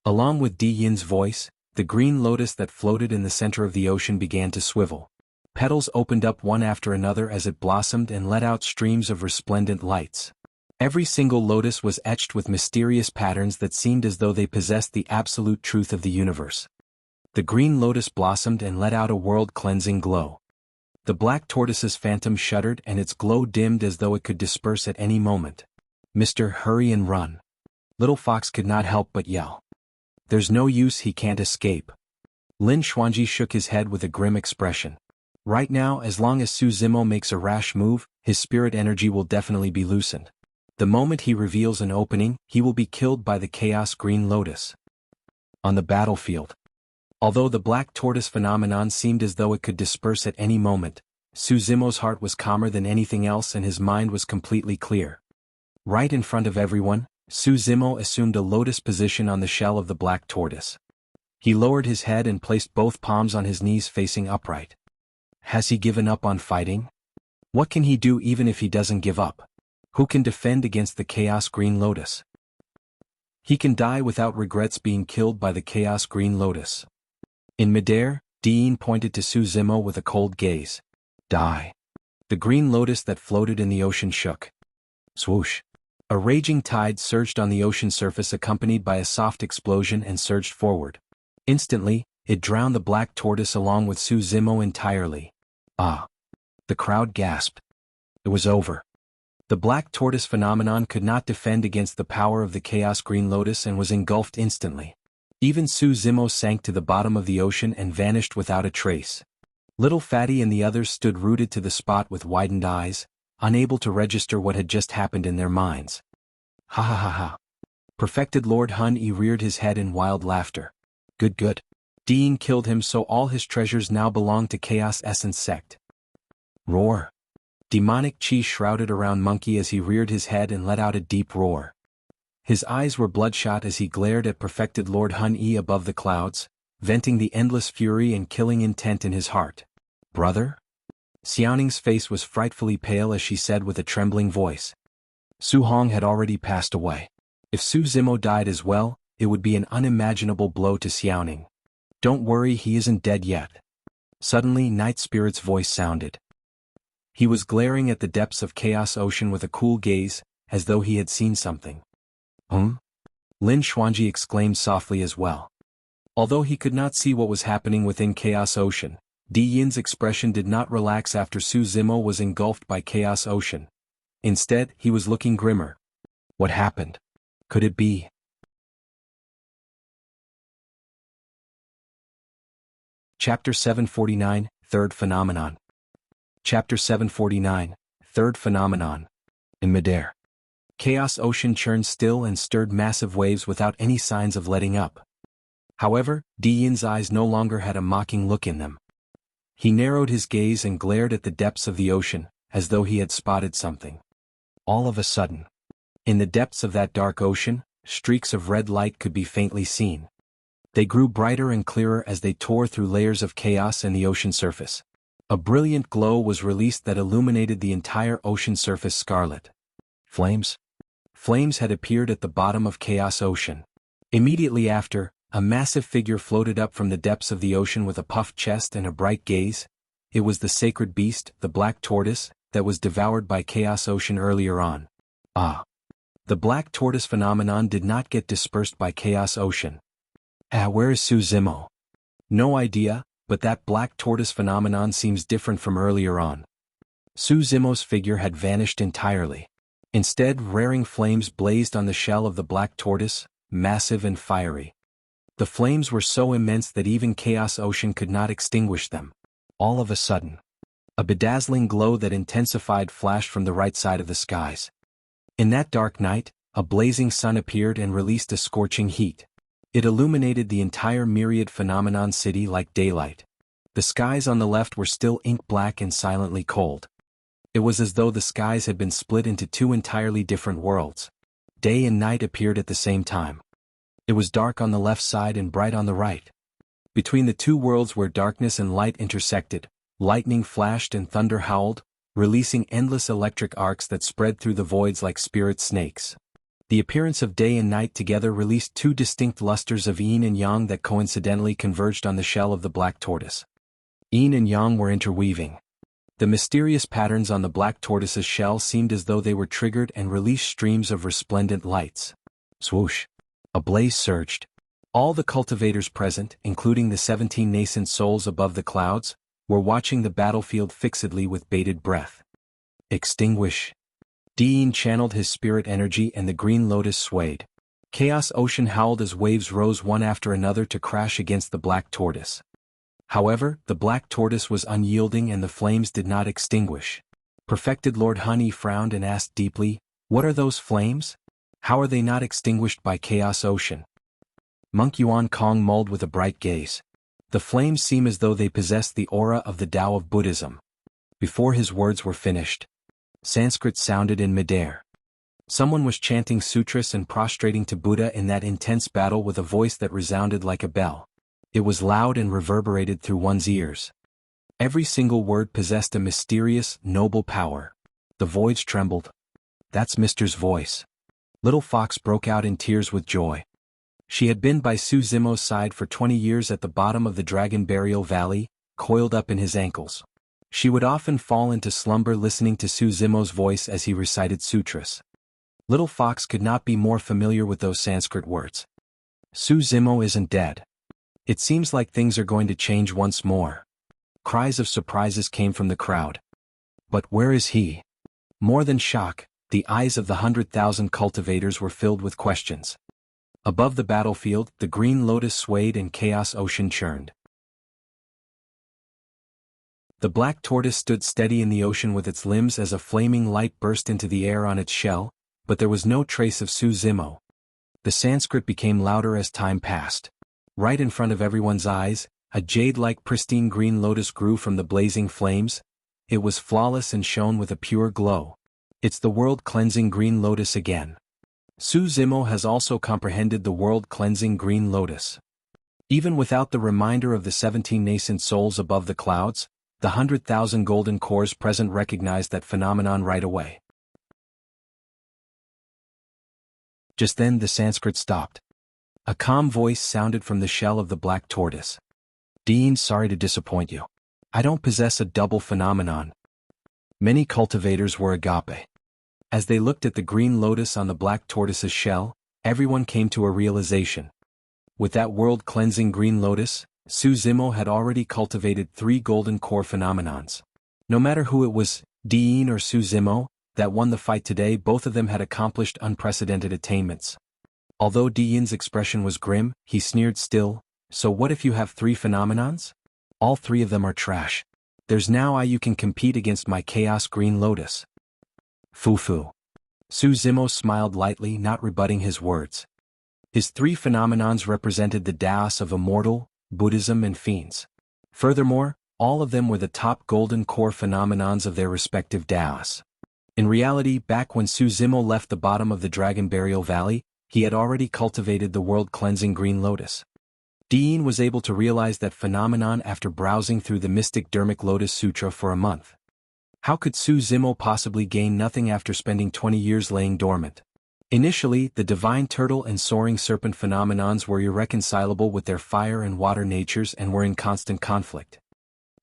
Along with Diyin's voice, the green lotus that floated in the center of the ocean began to swivel. Petals opened up one after another as it blossomed and let out streams of resplendent lights. Every single lotus was etched with mysterious patterns that seemed as though they possessed the absolute truth of the universe. The green lotus blossomed and let out a world-cleansing glow. The black tortoise's phantom shuddered and its glow dimmed as though it could disperse at any moment. "Mr. Hurry and run." Little Fox could not help but yell. "There's no use, he can't escape." Lin Xuanji shook his head with a grim expression. Right now, as long as Su Zimo makes a rash move, his spirit energy will definitely be loosened. The moment he reveals an opening, he will be killed by the Chaos Green Lotus. On the battlefield. Although the black tortoise phenomenon seemed as though it could disperse at any moment, Su Zimo's heart was calmer than anything else and his mind was completely clear. Right in front of everyone, Su Zimo assumed a lotus position on the shell of the black tortoise. He lowered his head and placed both palms on his knees facing upright. Has he given up on fighting? What can he do even if he doesn't give up? Who can defend against the Chaos Green Lotus? He can die without regrets being killed by the Chaos Green Lotus. In midair, Diyin pointed to Su Zimo with a cold gaze. Die. The green lotus that floated in the ocean shook. Swoosh. A raging tide surged on the ocean surface accompanied by a soft explosion and surged forward. Instantly, it drowned the black tortoise along with Su Zimo entirely. Ah! The crowd gasped. It was over. The black tortoise phenomenon could not defend against the power of the Chaos Green Lotus and was engulfed instantly. Even Su Zimo sank to the bottom of the ocean and vanished without a trace. Little Fatty and the others stood rooted to the spot with widened eyes, unable to register what had just happened in their minds. Ha ha ha ha. Perfected Lord Hun Yi reared his head in wild laughter. Good good. Diyin killed him so all his treasures now belong to Chaos Essence Sect. Roar. Demonic chi shrouded around Monkey as he reared his head and let out a deep roar. His eyes were bloodshot as he glared at perfected Lord Hun Yi above the clouds, venting the endless fury and killing intent in his heart. "Brother?" Xiaoning's face was frightfully pale as she said with a trembling voice. Su Hong had already passed away. If Su Zimo died as well, it would be an unimaginable blow to Xiaoning. "Don't worry, he isn't dead yet." Suddenly Night Spirit's voice sounded. He was glaring at the depths of Chaos Ocean with a cool gaze, as though he had seen something. Lin Xuanji exclaimed softly as well. Although he could not see what was happening within Chaos Ocean, Di Yin's expression did not relax after Su Zimo was engulfed by Chaos Ocean. Instead, he was looking grimmer. What happened? Could it be? Chapter 749, Third Phenomenon. Chapter 749, Third Phenomenon. In midair, Chaos Ocean churned still and stirred massive waves without any signs of letting up. However, Di Yin's eyes no longer had a mocking look in them. He narrowed his gaze and glared at the depths of the ocean, as though he had spotted something. All of a sudden, in the depths of that dark ocean, streaks of red light could be faintly seen. They grew brighter and clearer as they tore through layers of chaos and the ocean surface. A brilliant glow was released that illuminated the entire ocean surface scarlet. Flames? Flames had appeared at the bottom of Chaos Ocean. Immediately after, a massive figure floated up from the depths of the ocean with a puffed chest and a bright gaze. It was the sacred beast, the black tortoise, that was devoured by Chaos Ocean earlier on. The black tortoise phenomenon did not get dispersed by Chaos Ocean. Where is Su Zimo? No idea, but that black tortoise phenomenon seems different from earlier on. Su Zimo's figure had vanished entirely. Instead, raring flames blazed on the shell of the black tortoise, massive and fiery. The flames were so immense that even Chaos Ocean could not extinguish them. All of a sudden, a bedazzling glow that intensified flashed from the right side of the skies. In that dark night, a blazing sun appeared and released a scorching heat. It illuminated the entire Myriad phenomenon city like daylight. The skies on the left were still ink-black and silently cold. It was as though the skies had been split into two entirely different worlds. Day and night appeared at the same time. It was dark on the left side and bright on the right. Between the two worlds where darkness and light intersected, lightning flashed and thunder howled, releasing endless electric arcs that spread through the voids like spirit snakes. The appearance of day and night together released two distinct lusters of yin and yang that coincidentally converged on the shell of the black tortoise. Yin and yang were interweaving. The mysterious patterns on the black tortoise's shell seemed as though they were triggered and released streams of resplendent lights. Swoosh! A blaze surged. All the cultivators present, including the 17 nascent souls above the clouds, were watching the battlefield fixedly with bated breath. Extinguish! Di Yin channeled his spirit energy and the green lotus swayed. Chaos Ocean howled as waves rose one after another to crash against the black tortoise. However, the black tortoise was unyielding and the flames did not extinguish. Perfected Lord Honey frowned and asked deeply, "What are those flames? How are they not extinguished by Chaos Ocean?" Monk Yuan Kong mulled with a bright gaze. "The flames seem as though they possessed the aura of the Tao of Buddhism." Before his words were finished, Sanskrit sounded in midair. Someone was chanting sutras and prostrating to Buddha in that intense battle with a voice that resounded like a bell. It was loud and reverberated through one's ears. Every single word possessed a mysterious, noble power. The voids trembled. "That's Mister's voice." Little Fox broke out in tears with joy. She had been by Su Zimo's side for 20 years at the bottom of the Dragon Burial Valley, coiled up in his ankles. She would often fall into slumber listening to Su Zimo's voice as he recited sutras. Little Fox could not be more familiar with those Sanskrit words. Su Zimo isn't dead. It seems like things are going to change once more. Cries of surprises came from the crowd. But where is he? More than shock, the eyes of the 100,000 cultivators were filled with questions. Above the battlefield, the green lotus swayed and Chaos Ocean churned. The black tortoise stood steady in the ocean with its limbs as a flaming light burst into the air on its shell, but there was no trace of Su Zimo. The Sanskrit became louder as time passed. Right in front of everyone's eyes, a jade-like pristine green lotus grew from the blazing flames. It was flawless and shone with a pure glow. It's the world-cleansing green lotus again. Su Zimo has also comprehended the world-cleansing green lotus. Even without the reminder of the 17 nascent souls above the clouds, the 100,000 golden cores present recognized that phenomenon right away. Just then the Sanskrit stopped. A calm voice sounded from the shell of the black tortoise. Dean, sorry to disappoint you. I don't possess a double phenomenon. Many cultivators were agape. As they looked at the green lotus on the black tortoise's shell, everyone came to a realization. With that world-cleansing green lotus, Su Zimo had already cultivated 3 golden core phenomenons. No matter who it was, Dean or Su Zimo, that won the fight today, both of them had accomplished unprecedented attainments. Although Dean's expression was grim, he sneered still, so what if you have 3 phenomenons? All 3 of them are trash. There's now you can compete against my chaos green lotus. Foo-foo. Su Zimo smiled lightly, not rebutting his words. His 3 phenomenons represented the Taoists of Immortal, Buddhism and Fiends. Furthermore, all of them were the top golden core phenomenons of their respective Taoists. In reality, back when Su Zimo left the bottom of the Dragon Burial Valley, he had already cultivated the world-cleansing green lotus. Dean was able to realize that phenomenon after browsing through the mystic Dharmic Lotus Sutra for a month. How could Su Zimo possibly gain nothing after spending 20 years laying dormant? Initially, the divine turtle and soaring serpent phenomenons were irreconcilable with their fire and water natures and were in constant conflict.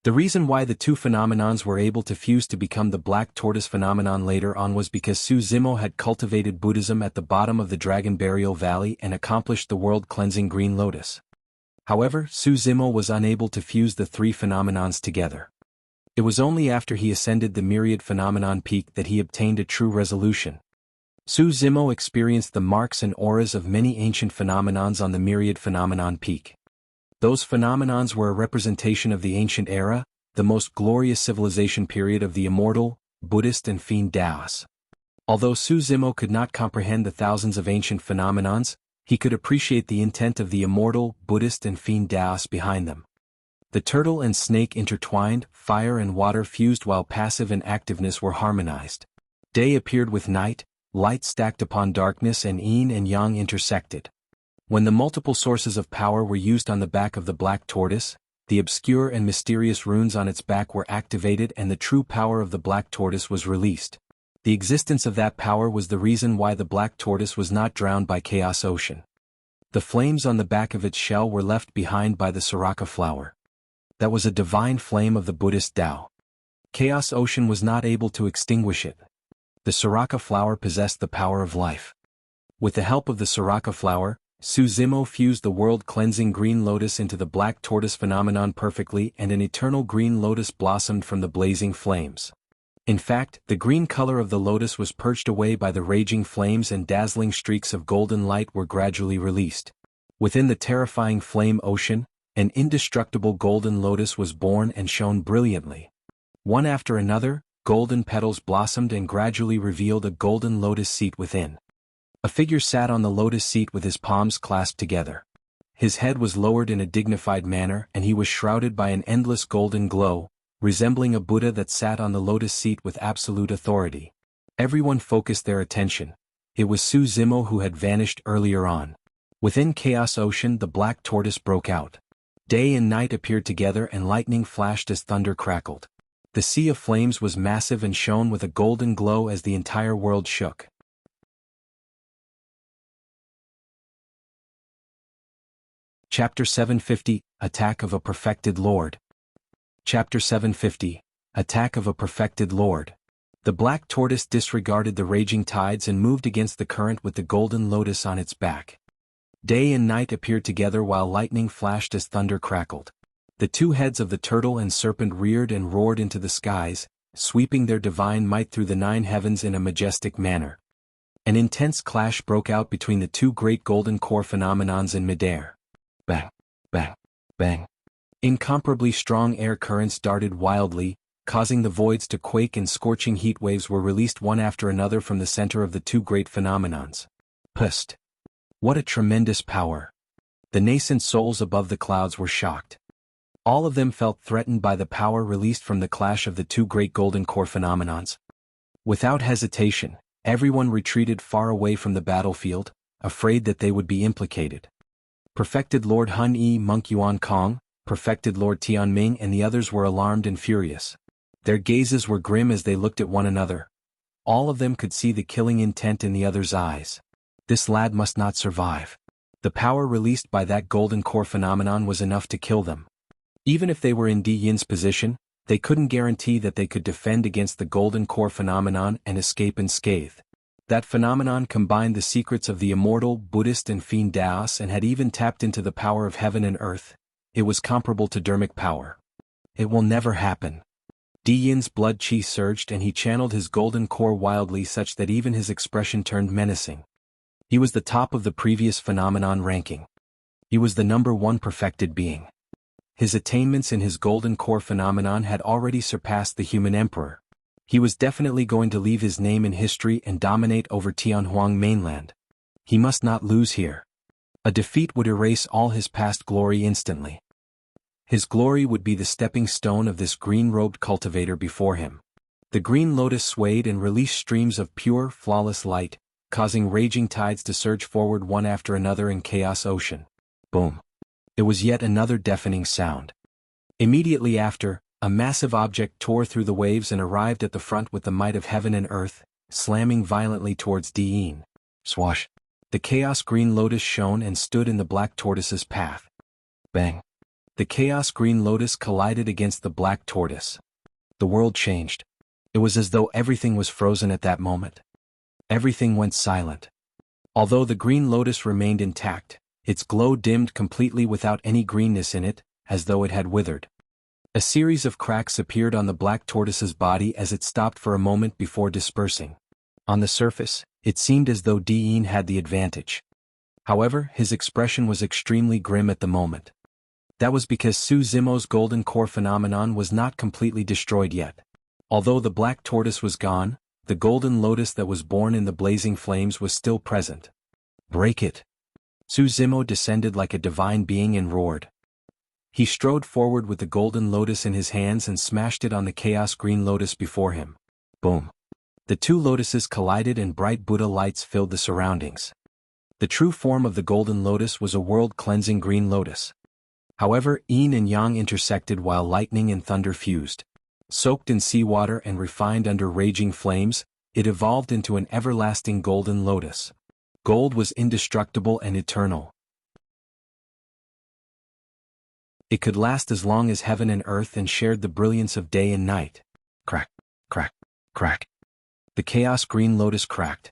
The reason why the 2 phenomenons were able to fuse to become the black tortoise phenomenon later on was because Su Zimo had cultivated Buddhism at the bottom of the Dragon Burial Valley and accomplished the world-cleansing green lotus. However, Su Zimo was unable to fuse the 3 phenomenons together. It was only after he ascended the Myriad phenomenon peak that he obtained a true resolution. Su Zimo experienced the marks and auras of many ancient phenomenons on the Myriad phenomenon peak. Those phenomenons were a representation of the ancient era, the most glorious civilization period of the immortal, Buddhist and Fiend Taoists. Although Su Zimo could not comprehend the thousands of ancient phenomenons, he could appreciate the intent of the immortal, Buddhist and Fiend Taoists behind them. The turtle and snake intertwined, fire and water fused while passive and activeness were harmonized. Day appeared with night, light stacked upon darkness and yin and yang intersected. When the multiple sources of power were used on the back of the black tortoise, the obscure and mysterious runes on its back were activated and the true power of the black tortoise was released. The existence of that power was the reason why the black tortoise was not drowned by Chaos Ocean. The flames on the back of its shell were left behind by the Soraka flower. That was a divine flame of the Buddhist Tao. Chaos Ocean was not able to extinguish it. The Soraka flower possessed the power of life. With the help of the Soraka flower, Su Zimo fused the world-cleansing green lotus into the black tortoise phenomenon perfectly and an eternal green lotus blossomed from the blazing flames. In fact, the green color of the lotus was purged away by the raging flames and dazzling streaks of golden light were gradually released. Within the terrifying flame ocean, an indestructible golden lotus was born and shone brilliantly. One after another, golden petals blossomed and gradually revealed a golden lotus seat within. A figure sat on the lotus seat with his palms clasped together. His head was lowered in a dignified manner and he was shrouded by an endless golden glow, resembling a Buddha that sat on the lotus seat with absolute authority. Everyone focused their attention. It was Su Zimo who had vanished earlier on. Within Chaos Ocean the black tortoise broke out. Day and night appeared together and lightning flashed as thunder crackled. The sea of flames was massive and shone with a golden glow as the entire world shook. Chapter 750, Attack of a Perfected Lord. Chapter 750, Attack of a Perfected Lord. The black tortoise disregarded the raging tides and moved against the current with the golden lotus on its back. Day and night appeared together while lightning flashed as thunder crackled. The 2 heads of the turtle and serpent reared and roared into the skies, sweeping their divine might through the 9 heavens in a majestic manner. An intense clash broke out between the 2 great golden core phenomenons in midair. Bang, bang, bang. Incomparably strong air currents darted wildly, causing the voids to quake and scorching heat waves were released one after another from the center of the 2 great phenomenons. Pust! What a tremendous power! The nascent souls above the clouds were shocked. All of them felt threatened by the power released from the clash of the 2 great golden core phenomenons. Without hesitation, everyone retreated far away from the battlefield, afraid that they would be implicated. Perfected Lord Hun Yi Monk Yuan Kong, Perfected Lord Tian Ming and the others were alarmed and furious. Their gazes were grim as they looked at one another. All of them could see the killing intent in the other's eyes. This lad must not survive. The power released by that golden core phenomenon was enough to kill them. Even if they were in Di Yin's position, they couldn't guarantee that they could defend against the golden core phenomenon and escape unscathed. That phenomenon combined the secrets of the immortal, Buddhist and fiend Daos and had even tapped into the power of heaven and earth. It was comparable to Dharmic power. It will never happen. Di Yin's blood chi surged and he channeled his golden core wildly such that even his expression turned menacing. He was the top of the previous phenomenon ranking. He was the #1 perfected being. His attainments in his golden core phenomenon had already surpassed the human emperor. He was definitely going to leave his name in history and dominate over Tianhuang mainland. He must not lose here. A defeat would erase all his past glory instantly. His glory would be the stepping stone of this green-robed cultivator before him. The green lotus swayed and released streams of pure, flawless light, causing raging tides to surge forward one after another in chaos ocean. Boom. It was yet another deafening sound. Immediately after, a massive object tore through the waves and arrived at the front with the might of heaven and earth, slamming violently towards Di Yin. Swash. The chaos green lotus shone and stood in the black tortoise's path. Bang. The chaos green lotus collided against the black tortoise. The world changed. It was as though everything was frozen at that moment. Everything went silent. Although the green lotus remained intact, its glow dimmed completely without any greenness in it, as though it had withered. A series of cracks appeared on the black tortoise's body as it stopped for a moment before dispersing. On the surface, it seemed as though Di Yin had the advantage. However, his expression was extremely grim at the moment. That was because Su Zimo's golden core phenomenon was not completely destroyed yet. Although the black tortoise was gone, the golden lotus that was born in the blazing flames was still present. Break it. Su Zimo descended like a divine being and roared. He strode forward with the golden lotus in his hands and smashed it on the chaos green lotus before him. Boom. The two lotuses collided and bright Buddha lights filled the surroundings. The true form of the golden lotus was a world-cleansing green lotus. However, yin and yang intersected while lightning and thunder fused. Soaked in seawater and refined under raging flames, it evolved into an everlasting golden lotus. Gold was indestructible and eternal. It could last as long as heaven and earth and shared the brilliance of day and night. Crack, crack, crack. The chaos green lotus cracked.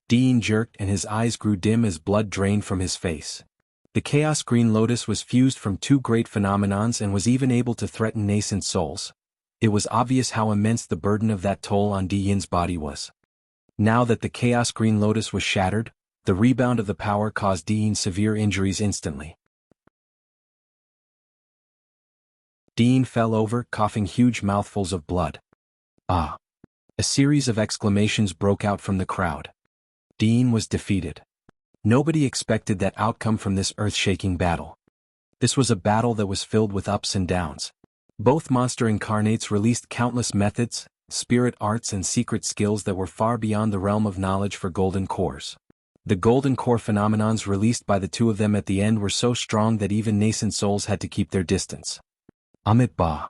Di Yin jerked and his eyes grew dim as blood drained from his face. The chaos green lotus was fused from two great phenomenons and was even able to threaten nascent souls. It was obvious how immense the burden of that toll on Di Yin's body was. Now that the chaos green lotus was shattered, the rebound of the power caused Di Yin severe injuries instantly. Di Yin fell over, coughing huge mouthfuls of blood. Ah! A series of exclamations broke out from the crowd. Di Yin was defeated. Nobody expected that outcome from this earth-shaking battle. This was a battle that was filled with ups and downs. Both monster incarnates released countless methods, spirit arts and secret skills that were far beyond the realm of knowledge for golden cores. The golden core phenomenons released by the two of them at the end were so strong that even nascent souls had to keep their distance. Amit Ba.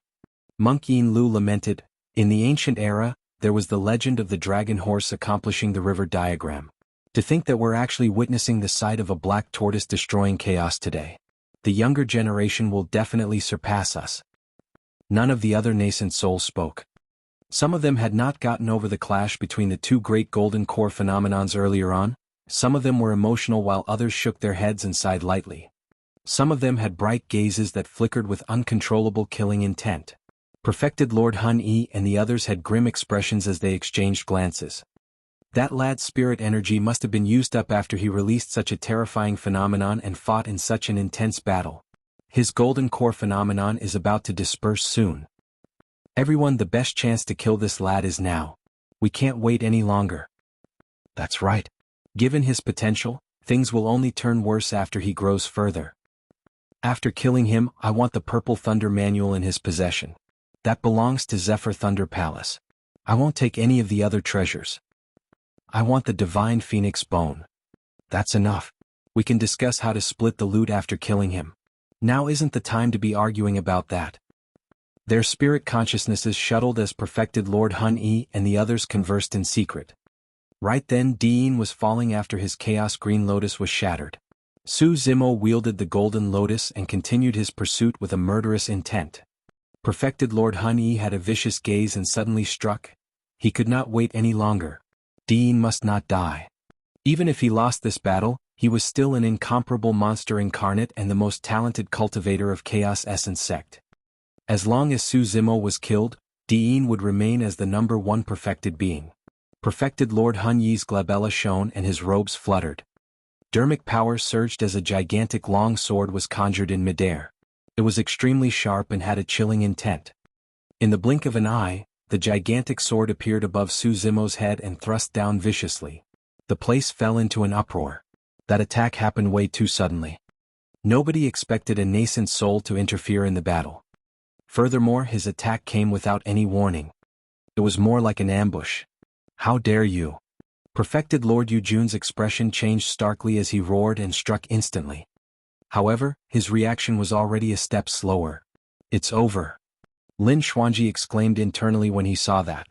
Monk Yin Lu lamented, in the ancient era, there was the legend of the dragon horse accomplishing the river diagram. To think that we're actually witnessing the sight of a black tortoise destroying chaos today. The younger generation will definitely surpass us. None of the other nascent souls spoke. Some of them had not gotten over the clash between the two great golden core phenomenons earlier on. Some of them were emotional while others shook their heads and sighed lightly. Some of them had bright gazes that flickered with uncontrollable killing intent. Perfected Lord Hun Yi and the others had grim expressions as they exchanged glances. That lad's spirit energy must have been used up after he released such a terrifying phenomenon and fought in such an intense battle. His golden core phenomenon is about to disperse soon. Everyone, the best chance to kill this lad is now. We can't wait any longer. That's right. Given his potential, things will only turn worse after he grows further. After killing him, I want the Purple Thunder Manual in his possession. That belongs to Zephyr Thunder Palace. I won't take any of the other treasures. I want the Divine Phoenix Bone. That's enough. We can discuss how to split the loot after killing him. Now isn't the time to be arguing about that. Their spirit consciousnesses shuttled as perfected Lord Hun Yi and the others conversed in secret. Right then Dian was falling after his Chaos Green Lotus was shattered. Su Zimo wielded the Golden Lotus and continued his pursuit with a murderous intent. Perfected Lord Hun Yi had a vicious gaze and suddenly struck. He could not wait any longer. Dian must not die. Even if he lost this battle, he was still an incomparable monster incarnate and the most talented cultivator of Chaos Essence sect. As long as Su Zimo was killed, Dian would remain as the #1 perfected being. Perfected Lord Hun Yi's glabella shone and his robes fluttered. Dharmic power surged as a gigantic long sword was conjured in midair. It was extremely sharp and had a chilling intent. In the blink of an eye, the gigantic sword appeared above Su Zimo's head and thrust down viciously. The place fell into an uproar. That attack happened way too suddenly. Nobody expected a nascent soul to interfere in the battle. Furthermore, his attack came without any warning. It was more like an ambush. How dare you! Perfected Lord Yujun's expression changed starkly as he roared and struck instantly. However, his reaction was already a step slower. It's over. Lin Xuanji exclaimed internally when he saw that.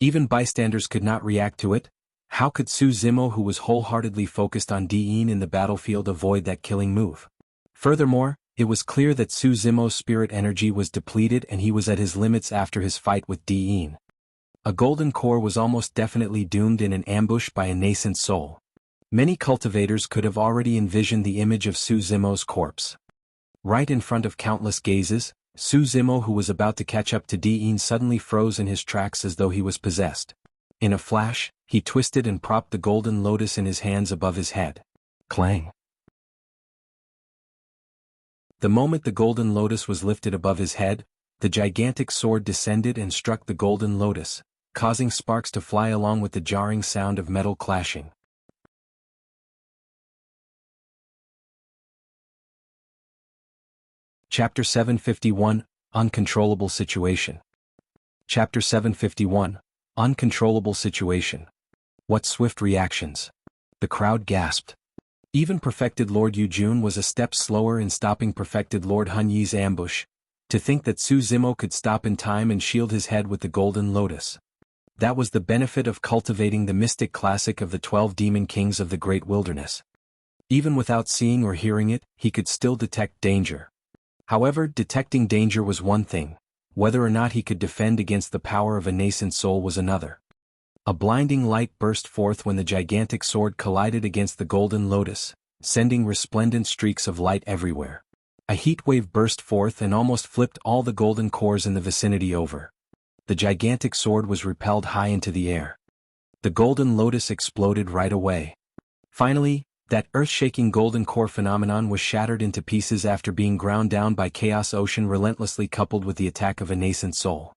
Even bystanders could not react to it. How could Su Zimo, who was wholeheartedly focused on Dian in the battlefield, avoid that killing move? Furthermore, it was clear that Su Zimo's spirit energy was depleted and he was at his limits after his fight with Dian. A golden core was almost definitely doomed in an ambush by a nascent soul. Many cultivators could have already envisioned the image of Su Zimo's corpse. Right in front of countless gazes, Su Zimo, who was about to catch up to Dian, suddenly froze in his tracks as though he was possessed. In a flash, he twisted and propped the Golden Lotus in his hands above his head. Clang! The moment the Golden Lotus was lifted above his head, the gigantic sword descended and struck the Golden Lotus, causing sparks to fly along with the jarring sound of metal clashing. Chapter 751, Uncontrollable Situation. Chapter 751, Uncontrollable Situation. What swift reactions! The crowd gasped. Even Perfected Lord Yujun was a step slower in stopping Perfected Lord Hun Yi's ambush. To think that Su Zimo could stop in time and shield his head with the Golden Lotus. That was the benefit of cultivating the mystic classic of the 12 demon kings of the Great Wilderness. Even without seeing or hearing it, he could still detect danger. However, detecting danger was one thing. Whether or not he could defend against the power of a nascent soul was another. A blinding light burst forth when the gigantic sword collided against the Golden Lotus, sending resplendent streaks of light everywhere. A heat wave burst forth and almost flipped all the golden cores in the vicinity over. The gigantic sword was repelled high into the air. The Golden Lotus exploded right away. Finally, that earth-shaking golden core phenomenon was shattered into pieces after being ground down by Chaos Ocean relentlessly coupled with the attack of a nascent soul.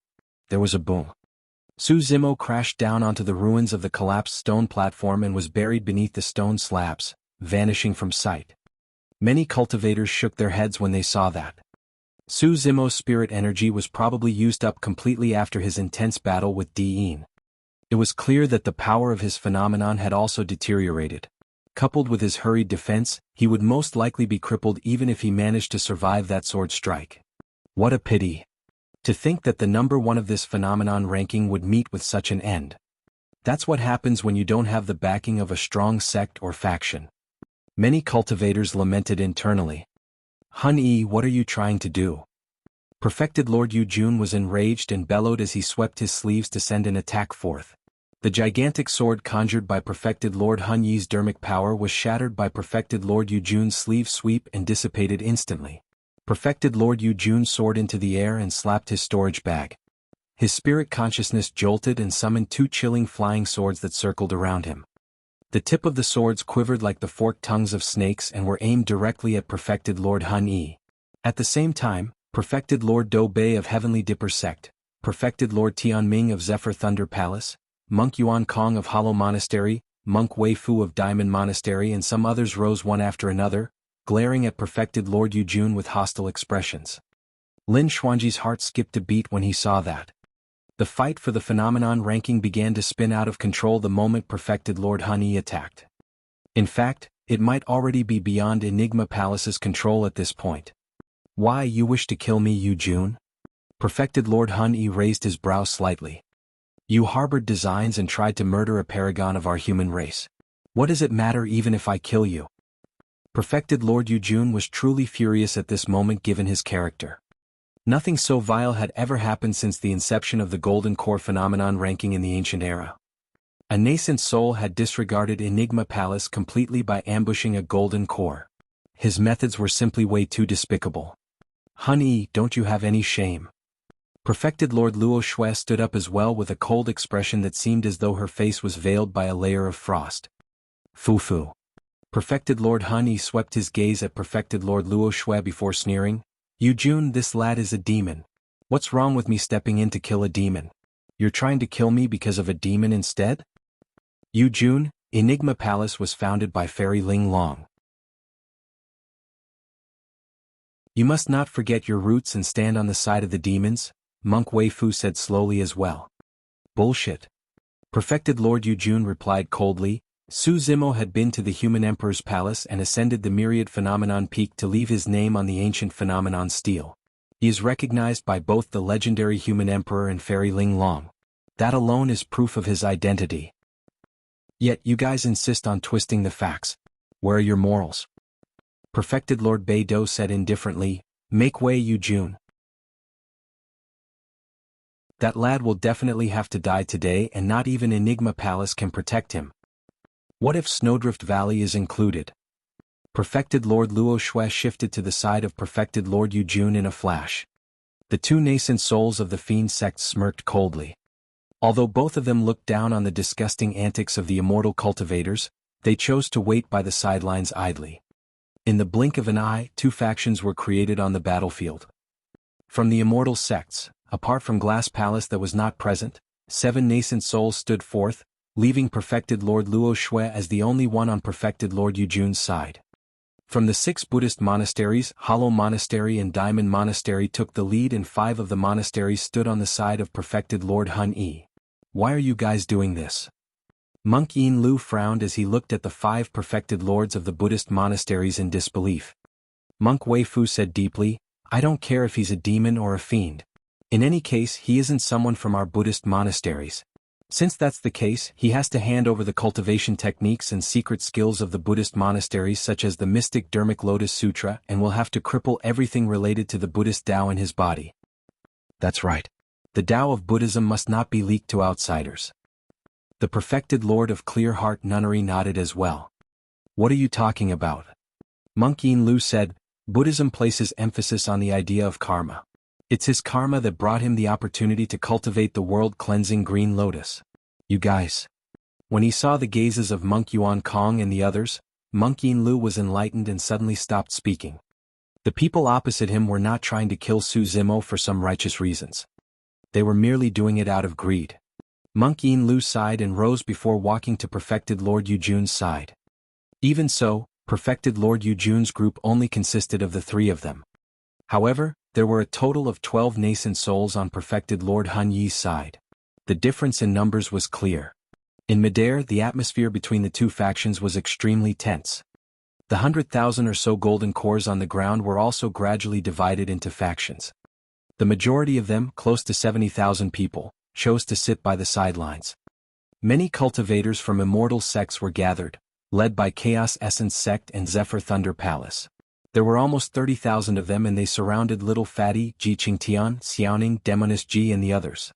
There was a boom. Su Zimo crashed down onto the ruins of the collapsed stone platform and was buried beneath the stone slabs, vanishing from sight. Many cultivators shook their heads when they saw that. Su Zimo's spirit energy was probably used up completely after his intense battle with Dian. It was clear that the power of his phenomenon had also deteriorated. Coupled with his hurried defense, he would most likely be crippled even if he managed to survive that sword strike. What a pity. To think that the #1 of this phenomenon ranking would meet with such an end. That's what happens when you don't have the backing of a strong sect or faction. Many cultivators lamented internally. Hun Yi, what are you trying to do? Perfected Lord Yujun was enraged and bellowed as he swept his sleeves to send an attack forth. The gigantic sword conjured by Perfected Lord Hun Yi's Dharmic power was shattered by Perfected Lord Yujun's sleeve sweep and dissipated instantly. Perfected Lord Yujun soared into the air and slapped his storage bag. His spirit consciousness jolted and summoned 2 chilling flying swords that circled around him. The tip of the swords quivered like the forked tongues of snakes and were aimed directly at Perfected Lord Hun Yi. At the same time, Perfected Lord Do Bei of Heavenly Dipper Sect, Perfected Lord Tian Ming of Zephyr Thunder Palace, Monk Yuan Kong of Hollow Monastery, Monk Wei Fu of Diamond Monastery and some others rose one after another, glaring at Perfected Lord Yujun with hostile expressions. Lin Xuanji's heart skipped a beat when he saw that. The fight for the phenomenon ranking began to spin out of control the moment Perfected Lord Hun Yi attacked. In fact, It might already be beyond Enigma Palace's control at this point. Why you wish to kill me, Yu Jun? Perfected Lord Hun Yi raised his brow slightly. You harbored designs and tried to murder a paragon of our human race. What does it matter even if I kill you? Perfected Lord Yu Jun was truly furious at this moment given his character. Nothing so vile had ever happened since the inception of the Golden Core phenomenon ranking in the ancient era. A nascent soul had disregarded Enigma Palace completely by ambushing a Golden Core. His methods were simply way too despicable. Hun Yi, don't you have any shame? Perfected Lord Luo Shui stood up as well with a cold expression that seemed as though her face was veiled by a layer of frost. Fu. Perfected Lord Hun Yi swept his gaze at Perfected Lord Luo Shui before sneering. Yu Jun, this lad is a demon. What's wrong with me stepping in to kill a demon? You're trying to kill me because of a demon instead? Yu Jun, Enigma Palace was founded by Fairy Ling Long. You must not forget your roots and stand on the side of the demons, Monk Wei Fu said slowly as well. Bullshit. Perfected Lord Yu Jun replied coldly. Su Zimo had been to the human emperor's palace and ascended the Myriad phenomenon peak to leave his name on the ancient phenomenon stele. He is recognized by both the legendary human emperor and Fairy Ling Long. That alone is proof of his identity. Yet you guys insist on twisting the facts. Where are your morals? Perfected Lord Beidou said indifferently. Make way, Yu Jun. That lad will definitely have to die today and not even Enigma Palace can protect him. What if Snowdrift Valley is included? Perfected Lord Luo Shui shifted to the side of Perfected Lord Yu Jun in a flash. The two nascent souls of the fiend sect smirked coldly. Although both of them looked down on the disgusting antics of the immortal cultivators, they chose to wait by the sidelines idly. In the blink of an eye, two factions were created on the battlefield. From the immortal sects, apart from Glass Palace that was not present, 7 nascent souls stood forth, leaving Perfected Lord Luo Shui as the only one on Perfected Lord Yu Jun's side. From the 6 Buddhist monasteries, Hollow Monastery and Diamond Monastery took the lead and 5 of the monasteries stood on the side of Perfected Lord Hun Yi. Why are you guys doing this? Monk Yin Lu frowned as he looked at the 5 Perfected Lords of the Buddhist monasteries in disbelief. Monk Wei Fu said deeply, I don't care if he's a demon or a fiend. In any case, he isn't someone from our Buddhist monasteries. Since that's the case, he has to hand over the cultivation techniques and secret skills of the Buddhist monasteries such as the mystic Dharmic Lotus Sutra and will have to cripple everything related to the Buddhist Tao in his body. That's right. The Tao of Buddhism must not be leaked to outsiders. The Perfected Lord of Clear Heart Nunnery nodded as well. What are you talking about? Monk Yin Lu said, Buddhism places emphasis on the idea of karma. It's his karma that brought him the opportunity to cultivate the world-cleansing green lotus. You guys. When he saw the gazes of Monk Yuan Kong and the others, Monk Yin Lu was enlightened and suddenly stopped speaking. The people opposite him were not trying to kill Su Zimo for some righteous reasons. They were merely doing it out of greed. Monk Yin Lu sighed and rose before walking to Perfected Lord Yu Jun's side. Even so, Perfected Lord Yu Jun's group only consisted of the 3 of them. However, there were a total of 12 nascent souls on Perfected Lord Hun Yi's side. The difference in numbers was clear. In midair, the atmosphere between the two factions was extremely tense. The 100,000 or so golden cores on the ground were also gradually divided into factions. The majority of them, close to 70,000 people, chose to sit by the sidelines. Many cultivators from immortal sects were gathered, led by Chaos Essence Sect and Zephyr Thunder Palace. There were almost 30,000 of them and they surrounded Little Fatty, Ji Qingtian, Xiaoning, Demoness Ji and the others.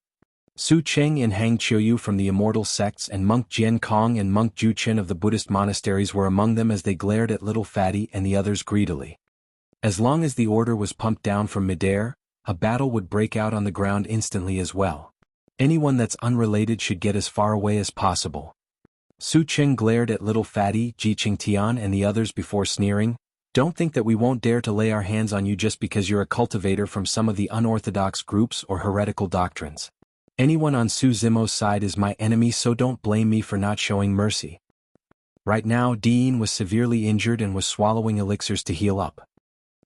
Su Cheng and Hang Qiuyu from the immortal sects and Monk Jian Kong and Monk Ju Chen of the Buddhist monasteries were among them as they glared at Little Fatty and the others greedily. As long as the order was pumped down from midair, a battle would break out on the ground instantly as well. Anyone that's unrelated should get as far away as possible. Su Cheng glared at Little Fatty, Ji Qingtian and the others before sneering, Don't think that we won't dare to lay our hands on you just because you're a cultivator from some of the unorthodox groups or heretical doctrines. Anyone on Su Zimo's side is my enemy, so don't blame me for not showing mercy. Right now, Dean was severely injured and was swallowing elixirs to heal up.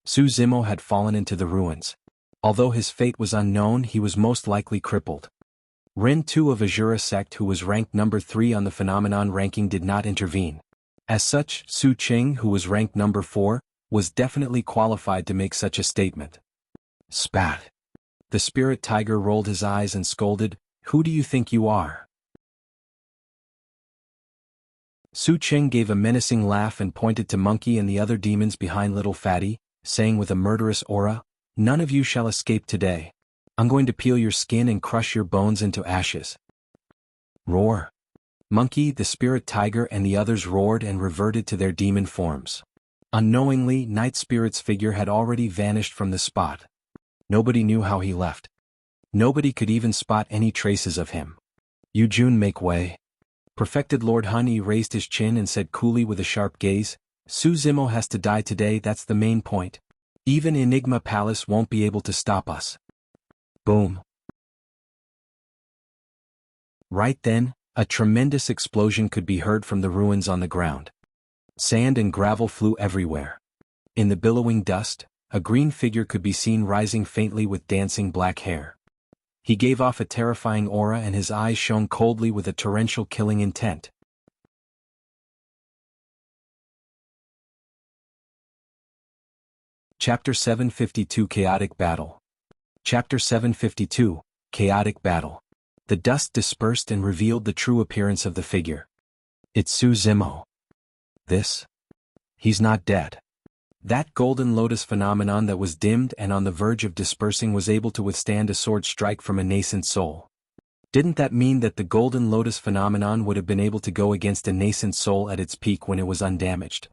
Su Zimo had fallen into the ruins. Although his fate was unknown, he was most likely crippled. Ren Tu of Azura sect, who was ranked number 3 on the phenomenon ranking, did not intervene. As such, Su Qing, who was ranked number 4, was definitely qualified to make such a statement. Spat. The spirit tiger rolled his eyes and scolded, "Who do you think you are?" Su Qing gave a menacing laugh and pointed to Monkey and the other demons behind Little Fatty, saying with a murderous aura, "None of you shall escape today. I'm going to peel your skin and crush your bones into ashes." Roar. Monkey, the spirit tiger and the others roared and reverted to their demon forms. Unknowingly, Night Spirit's figure had already vanished from the spot. Nobody knew how he left. Nobody could even spot any traces of him. "Yu Jun, make way." Perfected Lord Hun Yi raised his chin and said coolly with a sharp gaze, "Su Zimo has to die today, that's the main point. Even Enigma Palace won't be able to stop us." Boom. Right then, a tremendous explosion could be heard from the ruins on the ground. Sand and gravel flew everywhere. In the billowing dust, a green figure could be seen rising faintly with dancing black hair. He gave off a terrifying aura and his eyes shone coldly with a torrential killing intent. Chapter 752 Chaotic Battle. Chapter 752 Chaotic Battle. The dust dispersed and revealed the true appearance of the figure. It's Su Zimo. This? He's not dead. That golden lotus phenomenon that was dimmed and on the verge of dispersing was able to withstand a sword strike from a nascent soul. Didn't that mean that the golden lotus phenomenon would have been able to go against a nascent soul at its peak when it was undamaged?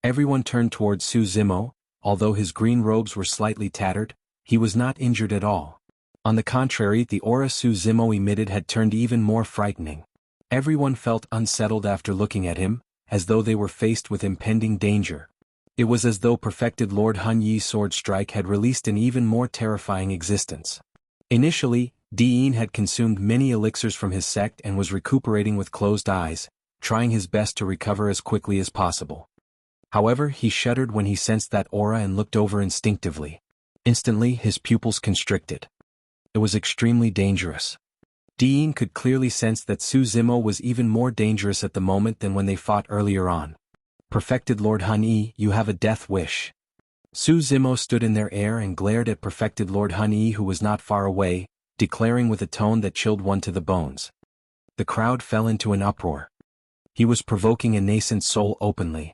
Everyone turned towards Su Zimo. Although his green robes were slightly tattered, he was not injured at all. On the contrary, the aura Su Zimo emitted had turned even more frightening. Everyone felt unsettled after looking at him, as though they were faced with impending danger. It was as though Perfected Lord Hun Yi's sword strike had released an even more terrifying existence. Initially, Diyin had consumed many elixirs from his sect and was recuperating with closed eyes, trying his best to recover as quickly as possible. However, he shuddered when he sensed that aura and looked over instinctively. Instantly, his pupils constricted. It was extremely dangerous. Diyin could clearly sense that Su Zimo was even more dangerous at the moment than when they fought earlier on. Perfected Lord Hun Yi, you have a death wish. Su Zimo stood in their air and glared at Perfected Lord Hun Yi, who was not far away, declaring with a tone that chilled one to the bones. The crowd fell into an uproar. He was provoking a nascent soul openly.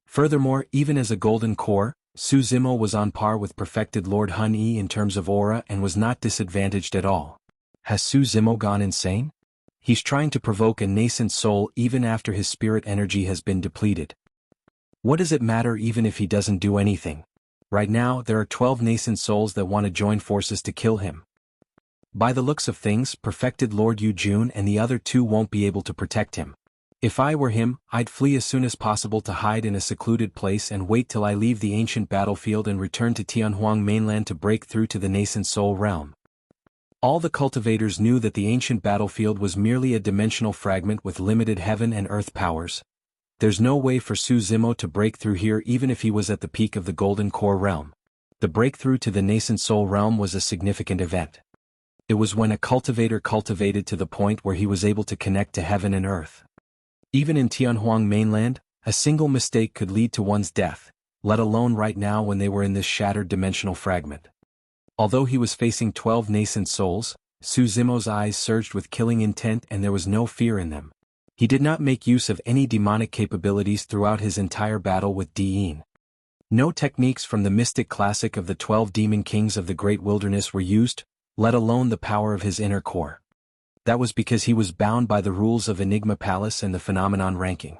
Furthermore, even as a golden core, Su Zimo was on par with Perfected Lord Hun Yi in terms of aura and was not disadvantaged at all. Has Su Zimo gone insane? He's trying to provoke a nascent soul even after his spirit energy has been depleted. What does it matter even if he doesn't do anything? Right now, there are 12 nascent souls that want to join forces to kill him. By the looks of things, Perfected Lord Yu Jun and the other two won't be able to protect him. If I were him, I'd flee as soon as possible to hide in a secluded place and wait till I leave the ancient battlefield and return to Tianhuang mainland to break through to the nascent soul realm. All the cultivators knew that the ancient battlefield was merely a dimensional fragment with limited heaven and earth powers. There's no way for Su Zimo to break through here even if he was at the peak of the Golden Core realm. The breakthrough to the nascent soul realm was a significant event. It was when a cultivator cultivated to the point where he was able to connect to heaven and earth. Even in Tianhuang mainland, a single mistake could lead to one's death, let alone right now when they were in this shattered dimensional fragment. Although he was facing 12 nascent souls, Su Zimo's eyes surged with killing intent and there was no fear in them. He did not make use of any demonic capabilities throughout his entire battle with Diyin. No techniques from the mystic classic of the 12 demon kings of the great wilderness were used, let alone the power of his inner core. That was because he was bound by the rules of Enigma Palace and the phenomenon ranking.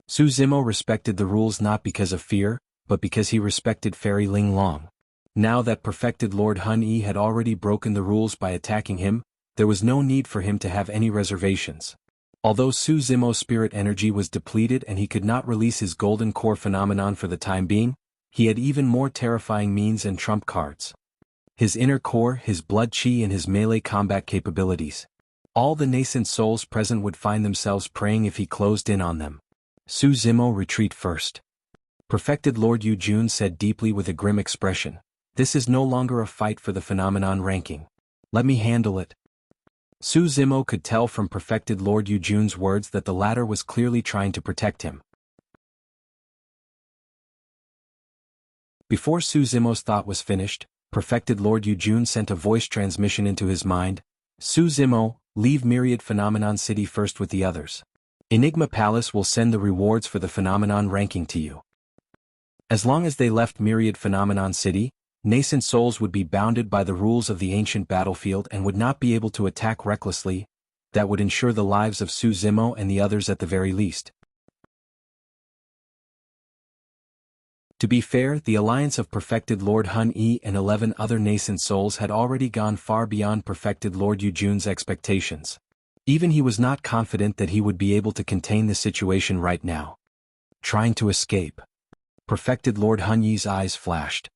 Su Zimo respected the rules not because of fear, but because he respected Fairy Ling Long. Now that Perfected Lord Hun Yi had already broken the rules by attacking him, there was no need for him to have any reservations. Although Su Zimo's spirit energy was depleted and he could not release his golden core phenomenon for the time being, he had even more terrifying means and trump cards. His inner core, his blood chi and his melee combat capabilities. All the nascent souls present would find themselves praying if he closed in on them. Su Zimo, retreat first. Perfected Lord Yu Jun said deeply with a grim expression. This is no longer a fight for the phenomenon ranking. Let me handle it. Su Zimo could tell from Perfected Lord Yu Jun's words that the latter was clearly trying to protect him. Before Su Zimo's thought was finished, Perfected Lord Yujun sent a voice transmission into his mind. Su Zimo, leave Myriad Phenomenon City first with the others. Enigma Palace will send the rewards for the phenomenon ranking to you. As long as they left Myriad Phenomenon City, nascent souls would be bounded by the rules of the ancient battlefield and would not be able to attack recklessly. That would ensure the lives of Su Zimo and the others at the very least. To be fair, the alliance of Perfected Lord Hun Yi and 11 other nascent souls had already gone far beyond Perfected Lord Yujun's expectations. Even he was not confident that he would be able to contain the situation right now. Trying to escape. Perfected Lord Hun Yi's eyes flashed.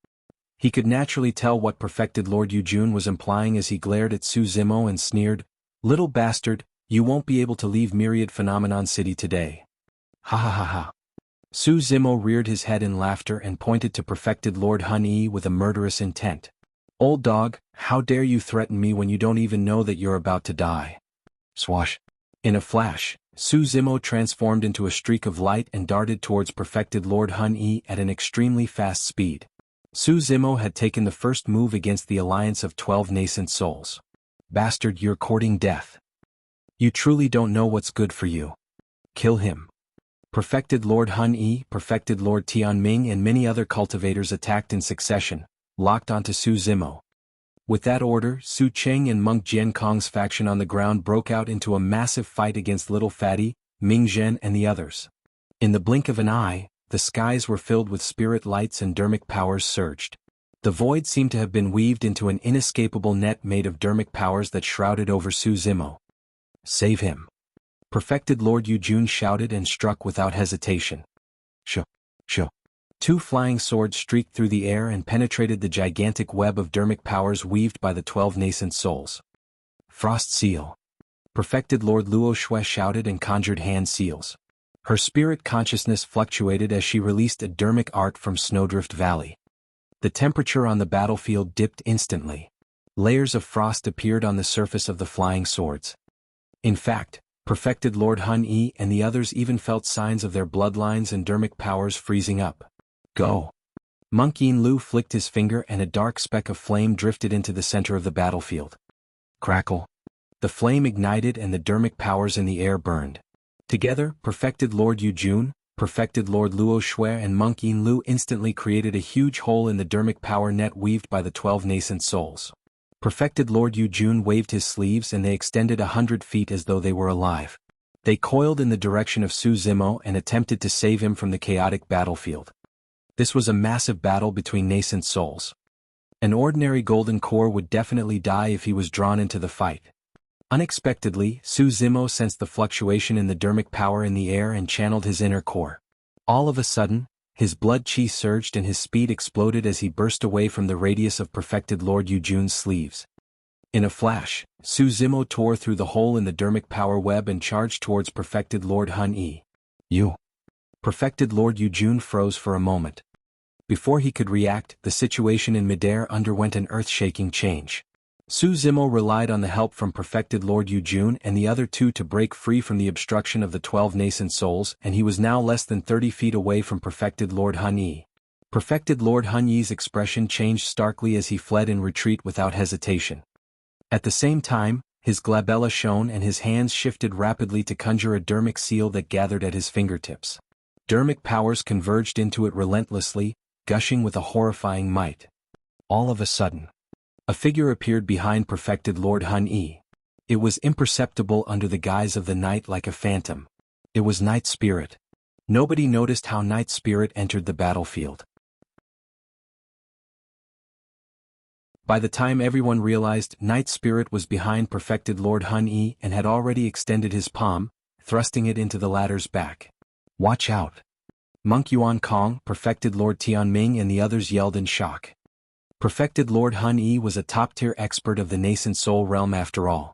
He could naturally tell what Perfected Lord Yujun was implying as he glared at Su Zimo and sneered, "Little bastard, you won't be able to leave Myriad Phenomenon City today." Ha ha ha ha. Su Zimo reared his head in laughter and pointed to Perfected Lord Hun Yi with a murderous intent. "Old dog, how dare you threaten me when you don't even know that you're about to die?" Swash. In a flash, Su Zimo transformed into a streak of light and darted towards Perfected Lord Hun Yi at an extremely fast speed. Su Zimo had taken the first move against the alliance of 12 nascent souls. "Bastard, you're courting death. You truly don't know what's good for you. Kill him." Perfected Lord Hun Yi, Perfected Lord Tianming and many other cultivators attacked in succession, locked onto Su Zimo. With that order, Su Cheng and Monk Jian Kong's faction on the ground broke out into a massive fight against Little Fatty, Ming Zhen and the others. In the blink of an eye, the skies were filled with spirit lights and Dharmic powers surged. The void seemed to have been weaved into an inescapable net made of Dharmic powers that shrouded over Su Zimo. "Save him!" Perfected Lord Yujun shouted and struck without hesitation. Shoo! Shoo! 2 flying swords streaked through the air and penetrated the gigantic web of Dharmic powers weaved by the 12 nascent souls. "Frost Seal!" Perfected Lord Luo Shui shouted and conjured hand seals. Her spirit consciousness fluctuated as she released a Dharmic art from Snowdrift Valley. The temperature on the battlefield dipped instantly. Layers of frost appeared on the surface of the flying swords. In fact, Perfected Lord Hun Yi and the others even felt signs of their bloodlines and Dharmic powers freezing up. "Go!" Monk Yin Lu flicked his finger and a dark speck of flame drifted into the center of the battlefield. Crackle! The flame ignited and the Dharmic powers in the air burned. Together, Perfected Lord Yujun, Perfected Lord Luo Shui and Monk Yin Lu instantly created a huge hole in the Dharmic power net weaved by the 12 nascent souls. Perfected Lord Yujun waved his sleeves and they extended 100 feet as though they were alive. They coiled in the direction of Su Zimo and attempted to save him from the chaotic battlefield. This was a massive battle between nascent souls. An ordinary golden core would definitely die if he was drawn into the fight. Unexpectedly, Su Zimo sensed the fluctuation in the Dharmic power in the air and channeled his inner core. All of a sudden, his blood chi surged and his speed exploded as he burst away from the radius of Perfected Lord Yujun's sleeves. In a flash, Su Zimo tore through the hole in the Dharmic power web and charged towards Perfected Lord Hun Yi. "You!" Perfected Lord Yujun froze for a moment. Before he could react, the situation in midair underwent an earth-shaking change. Su Zimo relied on the help from Perfected Lord Yujun and the other 2 to break free from the obstruction of the 12 nascent souls, and he was now less than 30 feet away from Perfected Lord Hun Yi. Perfected Lord Hun Yi's expression changed starkly as he fled in retreat without hesitation. At the same time, his glabella shone and his hands shifted rapidly to conjure a Dharmic seal that gathered at his fingertips. Dharmic powers converged into it relentlessly, gushing with a horrifying might. All of a sudden, a figure appeared behind Perfected Lord Hun Yi. It was imperceptible under the guise of the night like a phantom. It was Night Spirit. Nobody noticed how Night Spirit entered the battlefield. By the time everyone realized, Night Spirit was behind Perfected Lord Hun Yi and had already extended his palm, thrusting it into the latter's back. "Watch out!" Monk Yuan Kong, Perfected Lord Tianming and the others yelled in shock. Perfected Lord Hun Yi was a top-tier expert of the nascent soul realm after all.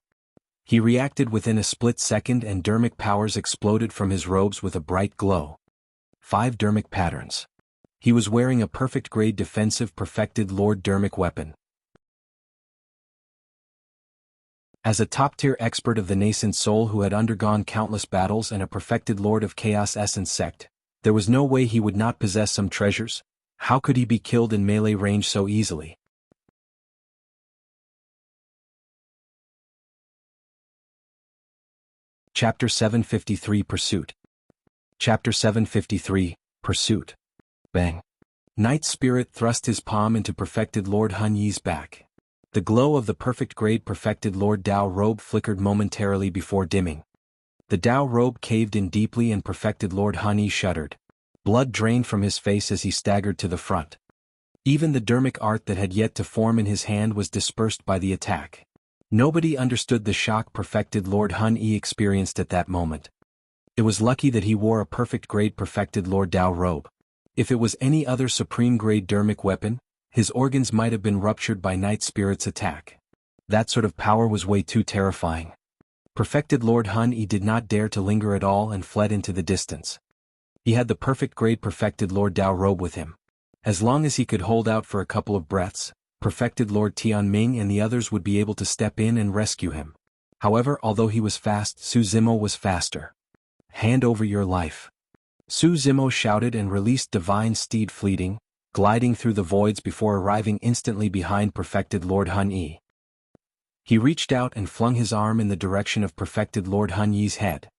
He reacted within a split second and Dharmic powers exploded from his robes with a bright glow. 5 Dharmic patterns. He was wearing a perfect-grade defensive Perfected Lord Dharmic weapon. As a top-tier expert of the nascent soul who had undergone countless battles and a Perfected Lord of Chaos Essence sect, there was no way he would not possess some treasures, How could he be killed in melee range so easily? Chapter 753 Pursuit. Chapter 753, Pursuit. Bang. Night Spirit thrust his palm into Perfected Lord Hun Yi's back. The glow of the perfect grade Perfected Lord Dao robe flickered momentarily before dimming. The Dao robe caved in deeply and Perfected Lord Hun Yi shuddered. Blood drained from his face as he staggered to the front. Even the Dharmic art that had yet to form in his hand was dispersed by the attack. Nobody understood the shock Perfected Lord Hun Yi experienced at that moment. It was lucky that he wore a perfect grade Perfected Lord Dao robe. If it was any other supreme grade Dharmic weapon, his organs might have been ruptured by Night Spirit's attack. That sort of power was way too terrifying. Perfected Lord Hun Yi did not dare to linger at all and fled into the distance. He had the perfect grade Perfected Lord Dao robe with him. As long as he could hold out for a couple of breaths, Perfected Lord Tianming and the others would be able to step in and rescue him. However, although he was fast, Su Zimo was faster. Hand over your life. Su Zimo shouted and released Divine Steed Fleeting, gliding through the voids before arriving instantly behind Perfected Lord Hun Yi. He reached out and flung his arm in the direction of Perfected Lord Hun Yi's head.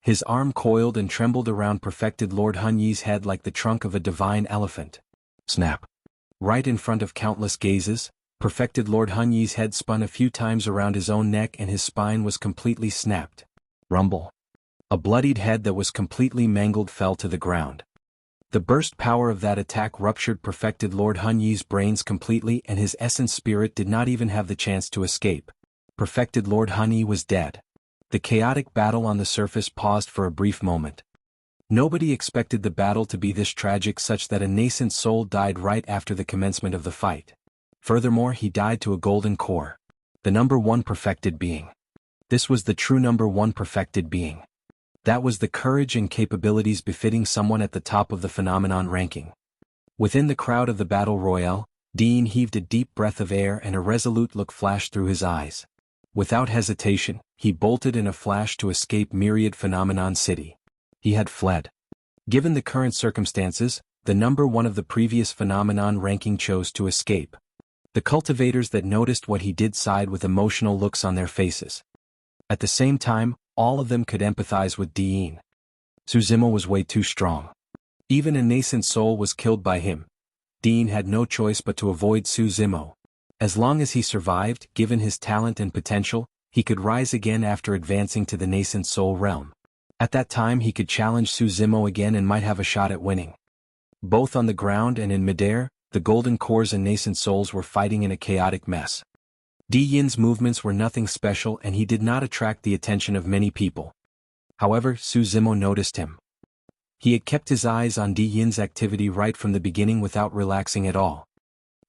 His arm coiled and trembled around Perfected Lord Hun Yi's head like the trunk of a divine elephant. Snap. Right in front of countless gazes, Perfected Lord Hun Yi's head spun a few times around his own neck and his spine was completely snapped. Rumble. A bloodied head that was completely mangled fell to the ground. The burst power of that attack ruptured Perfected Lord Hun Yi's brains completely and his essence spirit did not even have the chance to escape. Perfected Lord Hun Yi was dead. The chaotic battle on the surface paused for a brief moment. Nobody expected the battle to be this tragic such that a nascent soul died right after the commencement of the fight. Furthermore, he died to a golden core. The number one perfected being. This was the true number one perfected being. That was the courage and capabilities befitting someone at the top of the phenomenon ranking. Within the crowd of the battle royale, Dean heaved a deep breath of air and a resolute look flashed through his eyes. Without hesitation, he bolted in a flash to escape Myriad Phenomenon City. He had fled. Given the current circumstances, the number one of the previous phenomenon ranking chose to escape. The cultivators that noticed what he did sighed with emotional looks on their faces. At the same time, all of them could empathize with Dean. Su Zimo was way too strong. Even a nascent soul was killed by him. Dean had no choice but to avoid Su Zimo. As long as he survived, given his talent and potential, he could rise again after advancing to the nascent soul realm. At that time he could challenge Su Zimo again and might have a shot at winning. Both on the ground and in midair, the golden cores and nascent souls were fighting in a chaotic mess. Di Yin's movements were nothing special and he did not attract the attention of many people. However, Su Zimo noticed him. He had kept his eyes on Di Yin's activity right from the beginning without relaxing at all.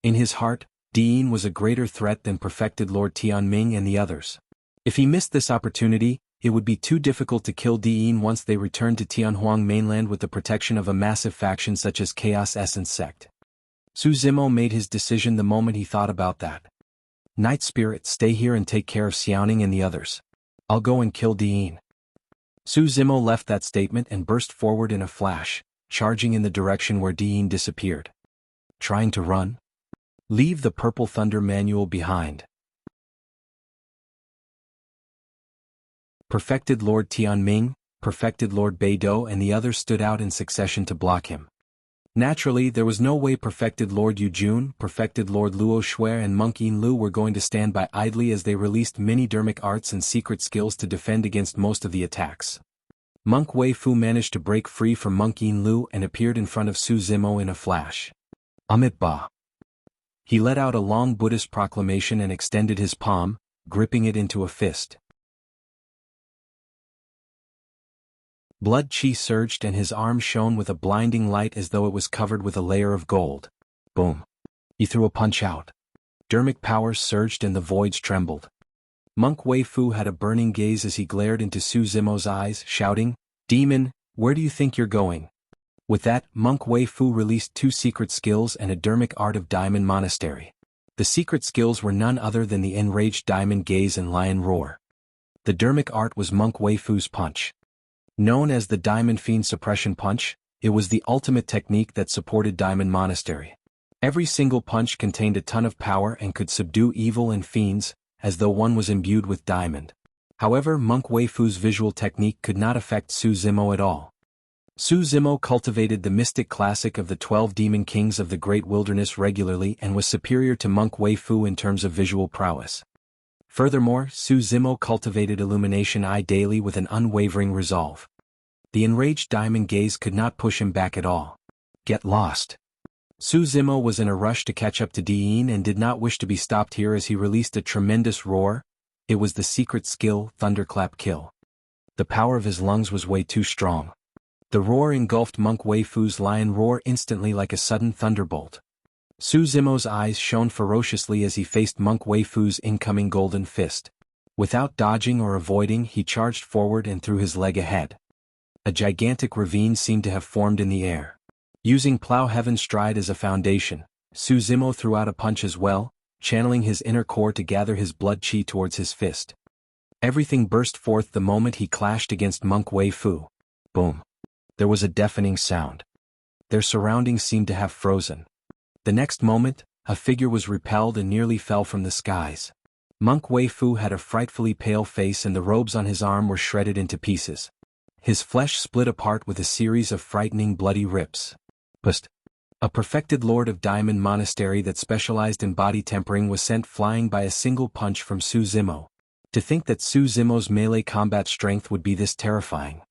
In his heart, Di Yin was a greater threat than Perfected Lord Tianming and the others. If he missed this opportunity, it would be too difficult to kill Di Yin once they returned to Tianhuang mainland with the protection of a massive faction such as Chaos Essence Sect. Su Zimo made his decision the moment he thought about that. Night Spirit, stay here and take care of Xiaoning and the others. I'll go and kill Di Yin. Su Zimo left that statement and burst forward in a flash, charging in the direction where Di Yin disappeared. Trying to run? Leave the Purple Thunder manual behind. Perfected Lord Tianming, Perfected Lord Beidou and the others stood out in succession to block him. Naturally, there was no way Perfected Lord Yujun, Perfected Lord Luo Shui and Monk Yin Lu were going to stand by idly as they released many Dharmic arts and secret skills to defend against most of the attacks. Monk Wei Fu managed to break free from Monk Yin Lu and appeared in front of Su Zimo in a flash. Amit Ba. He let out a long Buddhist proclamation and extended his palm, gripping it into a fist. Blood chi surged and his arm shone with a blinding light as though it was covered with a layer of gold. Boom. He threw a punch out. Dharmic powers surged and the voids trembled. Monk Wei Fu had a burning gaze as he glared into Su Zimo's eyes, shouting, "Demon, where do you think you're going?" With that, Monk Wei Fu released two secret skills and a Dharmic art of Diamond Monastery. The secret skills were none other than the Enraged Diamond Gaze and Lion Roar. The Dharmic art was Monk Wei Fu's punch. Known as the Diamond Fiend Suppression Punch, It was the ultimate technique that supported Diamond Monastery. Every single punch contained a ton of power and could subdue evil and fiends, as though one was imbued with diamond. However, Monk Weifu's visual technique could not affect Su Zimo at all. Su Zimo cultivated the mystic classic of the 12 demon kings of the Great Wilderness regularly and was superior to Monk Weifu in terms of visual prowess. Furthermore, Su Zimo cultivated Illumination Eye daily with an unwavering resolve. The enraged diamond gaze could not push him back at all. Get lost. Su Zimo was in a rush to catch up to Dian and did not wish to be stopped here as he released a tremendous roar. It was the secret skill, Thunderclap Kill. The power of his lungs was way too strong. The roar engulfed Monk Weifu's lion roar instantly like a sudden thunderbolt. Su Zimo's eyes shone ferociously as he faced Monk Weifu's incoming golden fist. Without dodging or avoiding, he charged forward and threw his leg ahead. A gigantic ravine seemed to have formed in the air. Using Plow Heaven's stride as a foundation, Su Zimo threw out a punch as well, channeling his inner core to gather his blood chi towards his fist. Everything burst forth the moment he clashed against Monk Weifu. Boom. There was a deafening sound. Their surroundings seemed to have frozen. The next moment, a figure was repelled and nearly fell from the skies. Monk Weifu had a frightfully pale face and the robes on his arm were shredded into pieces. His flesh split apart with a series of frightening bloody rips. Pust. A perfected lord of Diamond Monastery that specialized in body tempering was sent flying by a single punch from Su Zimo. To think that Su Zimo's melee combat strength would be this terrifying.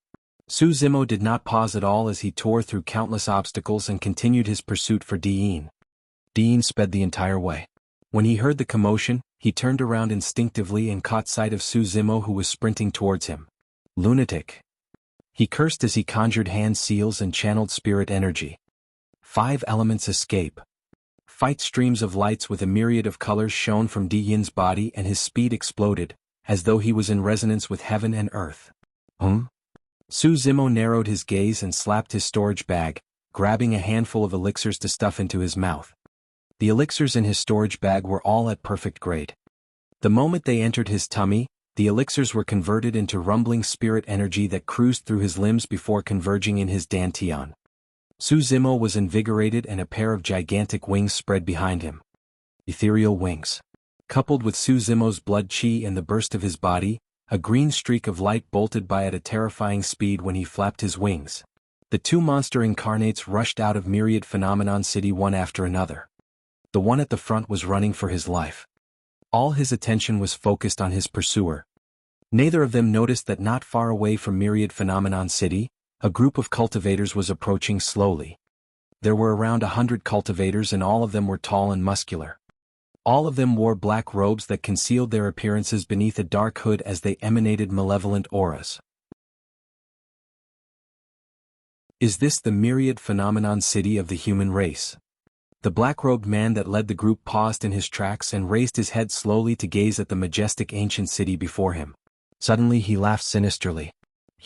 Su Zimo did not pause at all as he tore through countless obstacles and continued his pursuit for Dian. Dian sped the entire way. When he heard the commotion, he turned around instinctively and caught sight of Su Zimo who was sprinting towards him. Lunatic. He cursed as he conjured hand seals and channeled spirit energy. 5 elements escape. Fight streams of lights with a myriad of colors shone from Dian's body and his speed exploded, as though he was in resonance with heaven and earth. Su Zimo narrowed his gaze and slapped his storage bag, grabbing a handful of elixirs to stuff into his mouth. The elixirs in his storage bag were all at perfect grade. The moment they entered his tummy, the elixirs were converted into rumbling spirit energy that cruised through his limbs before converging in his dantian. Su Zimo was invigorated and a pair of gigantic wings spread behind him. Ethereal wings. Coupled with Su Zimo's blood chi and the burst of his body, a green streak of light bolted by at a terrifying speed when he flapped his wings. The 2 monster incarnates rushed out of Myriad Phenomenon City one after another. The one at the front was running for his life. All his attention was focused on his pursuer. Neither of them noticed that not far away from Myriad Phenomenon City, a group of cultivators was approaching slowly. There were around 100 cultivators and all of them were tall and muscular. All of them wore black robes that concealed their appearances beneath a dark hood as they emanated malevolent auras. Is this the Myriad Phenomenon City of the human race? The black-robed man that led the group paused in his tracks and raised his head slowly to gaze at the majestic ancient city before him. Suddenly he laughed sinisterly.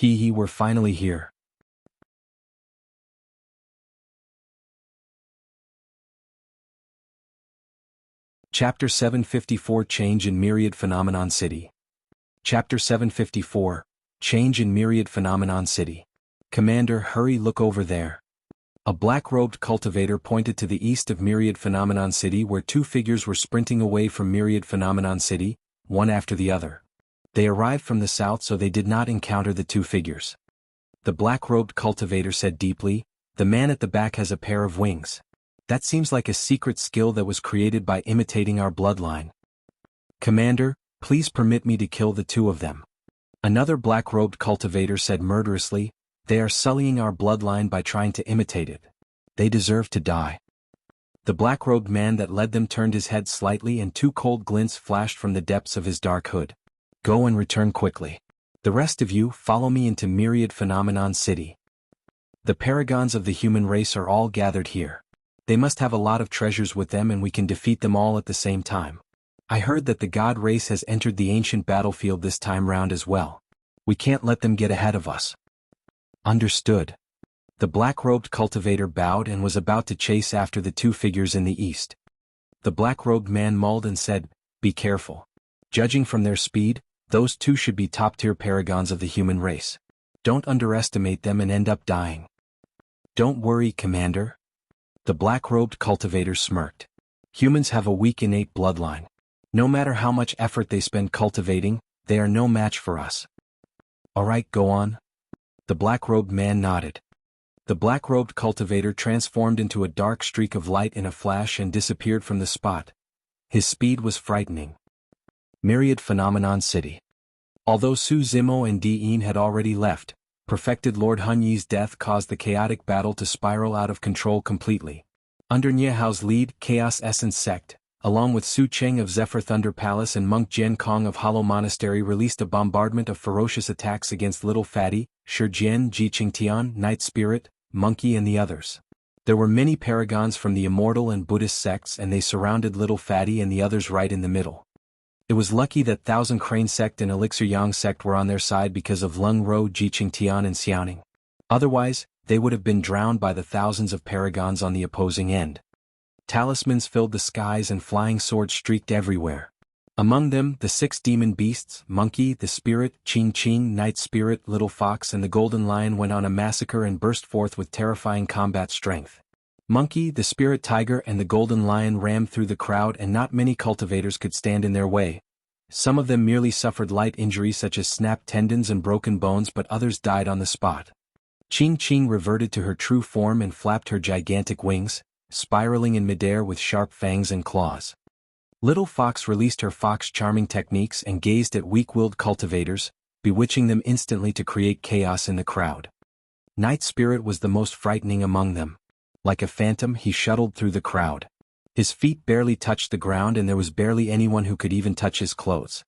We're finally here. Chapter 754 Change in Myriad Phenomenon City. Chapter 754 Change in Myriad Phenomenon City. Commander, hurry, look over there. A black-robed cultivator pointed to the east of Myriad Phenomenon City where 2 figures were sprinting away from Myriad Phenomenon City, one after the other. They arrived from the south so they did not encounter the 2 figures. The black-robed cultivator said deeply, "The man at the back has a pair of wings. That seems like a secret skill that was created by imitating our bloodline. Commander, please permit me to kill the 2 of them." Another black-robed cultivator said murderously, "They are sullying our bloodline by trying to imitate it. They deserve to die." The black-robed man that led them turned his head slightly and 2 cold glints flashed from the depths of his dark hood. "Go and return quickly. The rest of you, follow me into Myriad Phenomenon City. The Paragons of the human race are all gathered here. They must have a lot of treasures with them and we can defeat them all at the same time. I heard that the god race has entered the ancient battlefield this time round as well. We can't let them get ahead of us." Understood. The black-robed cultivator bowed and was about to chase after the 2 figures in the east. The black-robed man mulled and said, "Be careful. Judging from their speed, those 2 should be top-tier paragons of the human race. Don't underestimate them and end up dying." Don't worry, Commander. The black-robed cultivator smirked. Humans have a weak innate bloodline. No matter how much effort they spend cultivating, they are no match for us. Alright, go on. The black-robed man nodded. The black-robed cultivator transformed into a dark streak of light in a flash and disappeared from the spot. His speed was frightening. Myriad Phenomenon City. Although Su Zimo and Diin had already left, Perfected Lord Hun Yi's death caused the chaotic battle to spiral out of control completely. Under Niehao's lead, Chaos Essence Sect, along with Su Cheng of Zephyr Thunder Palace and Monk Jian Kong of Hollow Monastery, released a bombardment of ferocious attacks against Little Fatty, Shijian, Jiqingtian, Night Spirit, Monkey and the others. There were many Paragons from the Immortal and Buddhist sects and they surrounded Little Fatty and the others right in the middle. It was lucky that Thousand Crane Sect and Elixir Yang Sect were on their side because of Lung Ro, Jiqingtian and Xiaoning. Otherwise, they would have been drowned by the thousands of Paragons on the opposing end. Talismans filled the skies and flying swords streaked everywhere. Among them, the 6 demon beasts, Monkey, the Spirit, Qing, Night Spirit, Little Fox and the Golden Lion went on a massacre and burst forth with terrifying combat strength. Monkey, the Spirit Tiger and the Golden Lion rammed through the crowd and not many cultivators could stand in their way. Some of them merely suffered light injuries such as snapped tendons and broken bones, but others died on the spot. Qing reverted to her true form and flapped her gigantic wings, spiraling in midair with sharp fangs and claws. Little Fox released her fox charming techniques and gazed at weak-willed cultivators, bewitching them instantly to create chaos in the crowd. Night Spirit was the most frightening among them. Like a phantom, he shuttled through the crowd. His feet barely touched the ground and there was barely anyone who could even touch his clothes.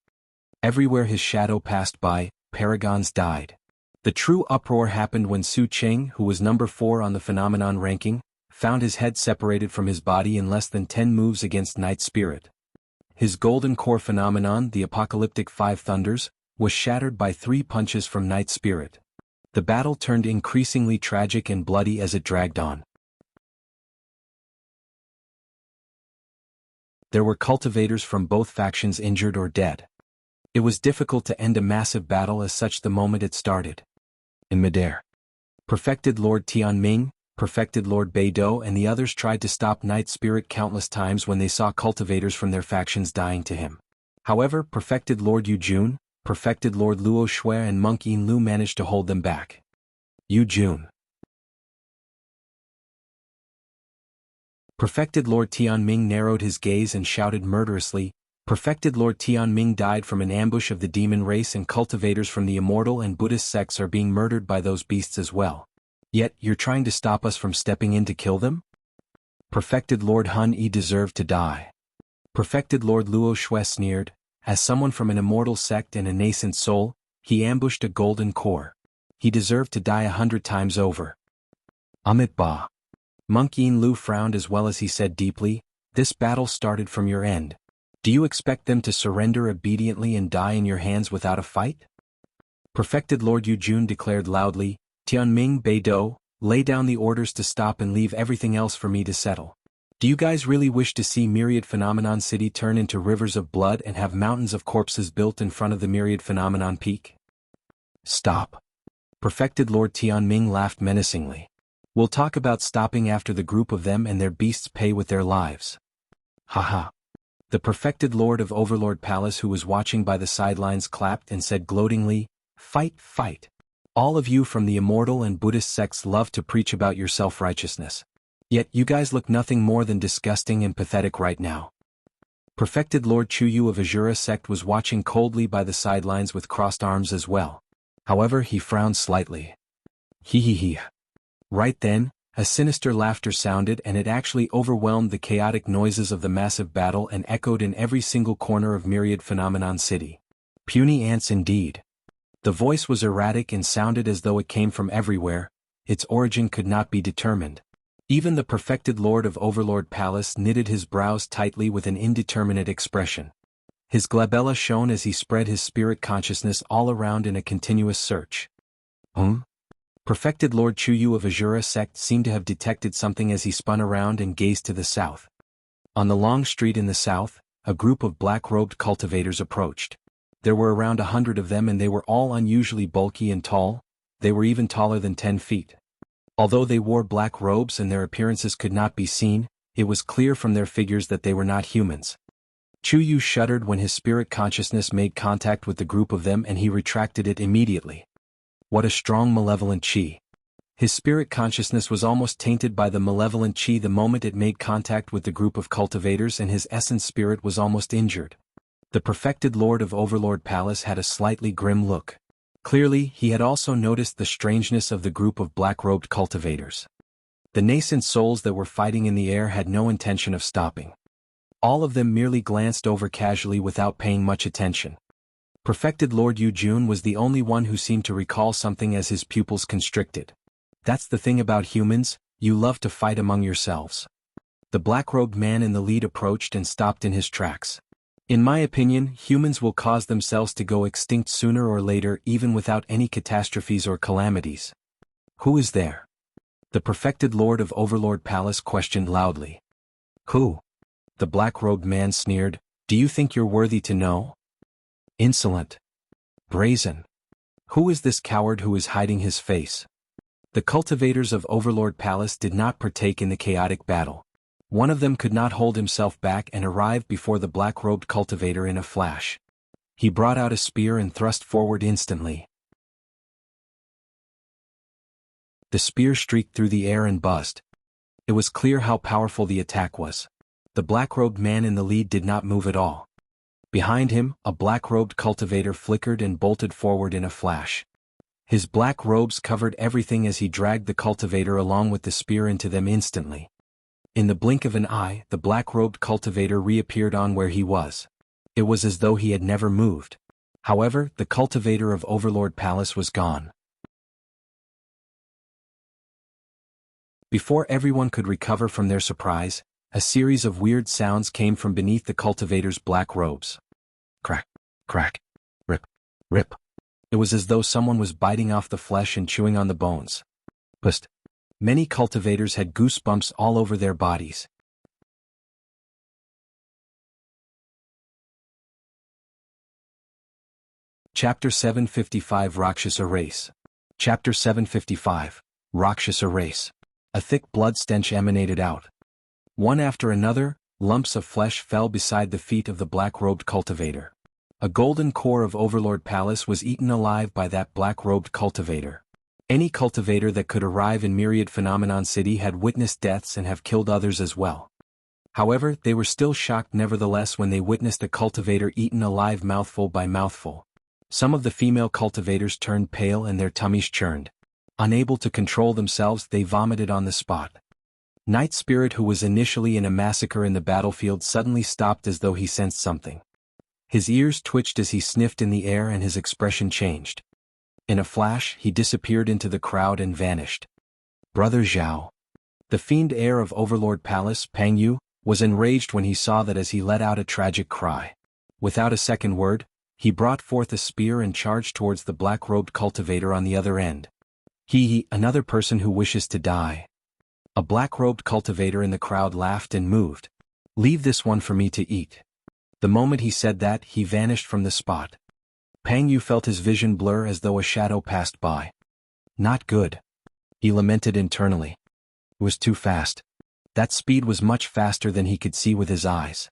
Everywhere his shadow passed by, Paragons died. The true uproar happened when Su Cheng, who was number 4 on the phenomenon ranking, found his head separated from his body in less than 10 moves against Night Spirit. His golden core phenomenon, the apocalyptic 5 thunders, was shattered by 3 punches from Night Spirit. The battle turned increasingly tragic and bloody as it dragged on. There were cultivators from both factions injured or dead. It was difficult to end a massive battle as such the moment it started. In midair, Perfected Lord Tianming, Perfected Lord Beidou and the others tried to stop Night Spirit countless times when they saw cultivators from their factions dying to him. However, Perfected Lord Yu Jun, Perfected Lord Luo Shui and Monk Yin Lu managed to hold them back. Yu Jun. Perfected Lord Tianming narrowed his gaze and shouted murderously, Perfected Lord Tianming died from an ambush of the demon race and cultivators from the Immortal and Buddhist sects are being murdered by those beasts as well. Yet, you're trying to stop us from stepping in to kill them? Perfected Lord Hun Yi deserved to die. Perfected Lord Luo Shui sneered, as someone from an immortal sect and a nascent soul, he ambushed a golden core. He deserved to die 100 times over. Amit Ba. Monk Yin Lu frowned as well as he said deeply, this battle started from your end. Do you expect them to surrender obediently and die in your hands without a fight? Perfected Lord Yu Jun declared loudly, Tianming Beidou, lay down the orders to stop and leave everything else for me to settle. Do you guys really wish to see Myriad Phenomenon City turn into rivers of blood and have mountains of corpses built in front of the Myriad Phenomenon Peak? Stop. Perfected Lord Tianming laughed menacingly. We'll talk about stopping after the group of them and their beasts pay with their lives. Haha. The Perfected Lord of Overlord Palace who was watching by the sidelines clapped and said gloatingly, fight, fight. All of you from the Immortal and Buddhist sects love to preach about your self-righteousness. Yet you guys look nothing more than disgusting and pathetic right now. Perfected Lord Chuyu of Azura sect was watching coldly by the sidelines with crossed arms as well. However, he frowned slightly. Hee. Right then, a sinister laughter sounded and it actually overwhelmed the chaotic noises of the massive battle and echoed in every single corner of Myriad Phenomenon City. Puny ants indeed. The voice was erratic and sounded as though it came from everywhere, its origin could not be determined. Even the Perfected Lord of Overlord Palace knitted his brows tightly with an indeterminate expression. His glabella shone as he spread his spirit consciousness all around in a continuous search. Perfected Lord Chuyu of Azura sect seemed to have detected something as he spun around and gazed to the south. On the long street in the south, a group of black-robed cultivators approached. There were around 100 of them and they were all unusually bulky and tall, they were even taller than 10 feet. Although they wore black robes and their appearances could not be seen, it was clear from their figures that they were not humans. Chu Yu shuddered when his spirit consciousness made contact with the group of them and he retracted it immediately. What a strong malevolent qi. His spirit consciousness was almost tainted by the malevolent qi the moment it made contact with the group of cultivators, and his essence spirit was almost injured. The perfected Lord of Overlord Palace had a slightly grim look. Clearly, he had also noticed the strangeness of the group of black-robed cultivators. The nascent souls that were fighting in the air had no intention of stopping. All of them merely glanced over casually without paying much attention. Perfected Lord Yu Jun was the only one who seemed to recall something as his pupils constricted. That's the thing about humans, you love to fight among yourselves. The black-robed man in the lead approached and stopped in his tracks. In my opinion, humans will cause themselves to go extinct sooner or later even without any catastrophes or calamities. Who is there? The perfected Lord of Overlord Palace questioned loudly. Who? The black-robed man sneered, do you think you're worthy to know? Insolent. Brazen. Who is this coward who is hiding his face? The cultivators of Overlord Palace did not partake in the chaotic battle. One of them could not hold himself back and arrived before the black-robed cultivator in a flash. He brought out a spear and thrust forward instantly. The spear streaked through the air and buzzed. It was clear how powerful the attack was. The black-robed man in the lead did not move at all. Behind him, a black-robed cultivator flickered and bolted forward in a flash. His black robes covered everything as he dragged the cultivator along with the spear into them instantly. In the blink of an eye, the black-robed cultivator reappeared on where he was. It was as though he had never moved. However, the cultivator of Overlord Palace was gone. Before everyone could recover from their surprise, a series of weird sounds came from beneath the cultivator's black robes. Crack, crack, rip, rip. It was as though someone was biting off the flesh and chewing on the bones. Bust. Many cultivators had goosebumps all over their bodies. Chapter 755 Rakshasa Race. Chapter 755 Rakshasa Race. A thick blood stench emanated out. One after another, lumps of flesh fell beside the feet of the black-robed cultivator. A golden core of Overlord Palace was eaten alive by that black-robed cultivator. Any cultivator that could arrive in Myriad Phenomenon City had witnessed deaths and have killed others as well. However, they were still shocked nevertheless when they witnessed the cultivator eaten alive mouthful by mouthful. Some of the female cultivators turned pale and their tummies churned. Unable to control themselves, they vomited on the spot. Night Spirit, who was initially in a massacre in the battlefield, suddenly stopped as though he sensed something. His ears twitched as he sniffed in the air and his expression changed. In a flash, he disappeared into the crowd and vanished. Brother Zhao. The fiend heir of Overlord Palace, Pang Yu, was enraged when he saw that as he let out a tragic cry. Without a second word, he brought forth a spear and charged towards the black-robed cultivator on the other end. Another person who wishes to die. A black-robed cultivator in the crowd laughed and moved. Leave this one for me to eat. The moment he said that, he vanished from the spot. Pang Yu felt his vision blur as though a shadow passed by. Not good. He lamented internally. It was too fast. That speed was much faster than he could see with his eyes.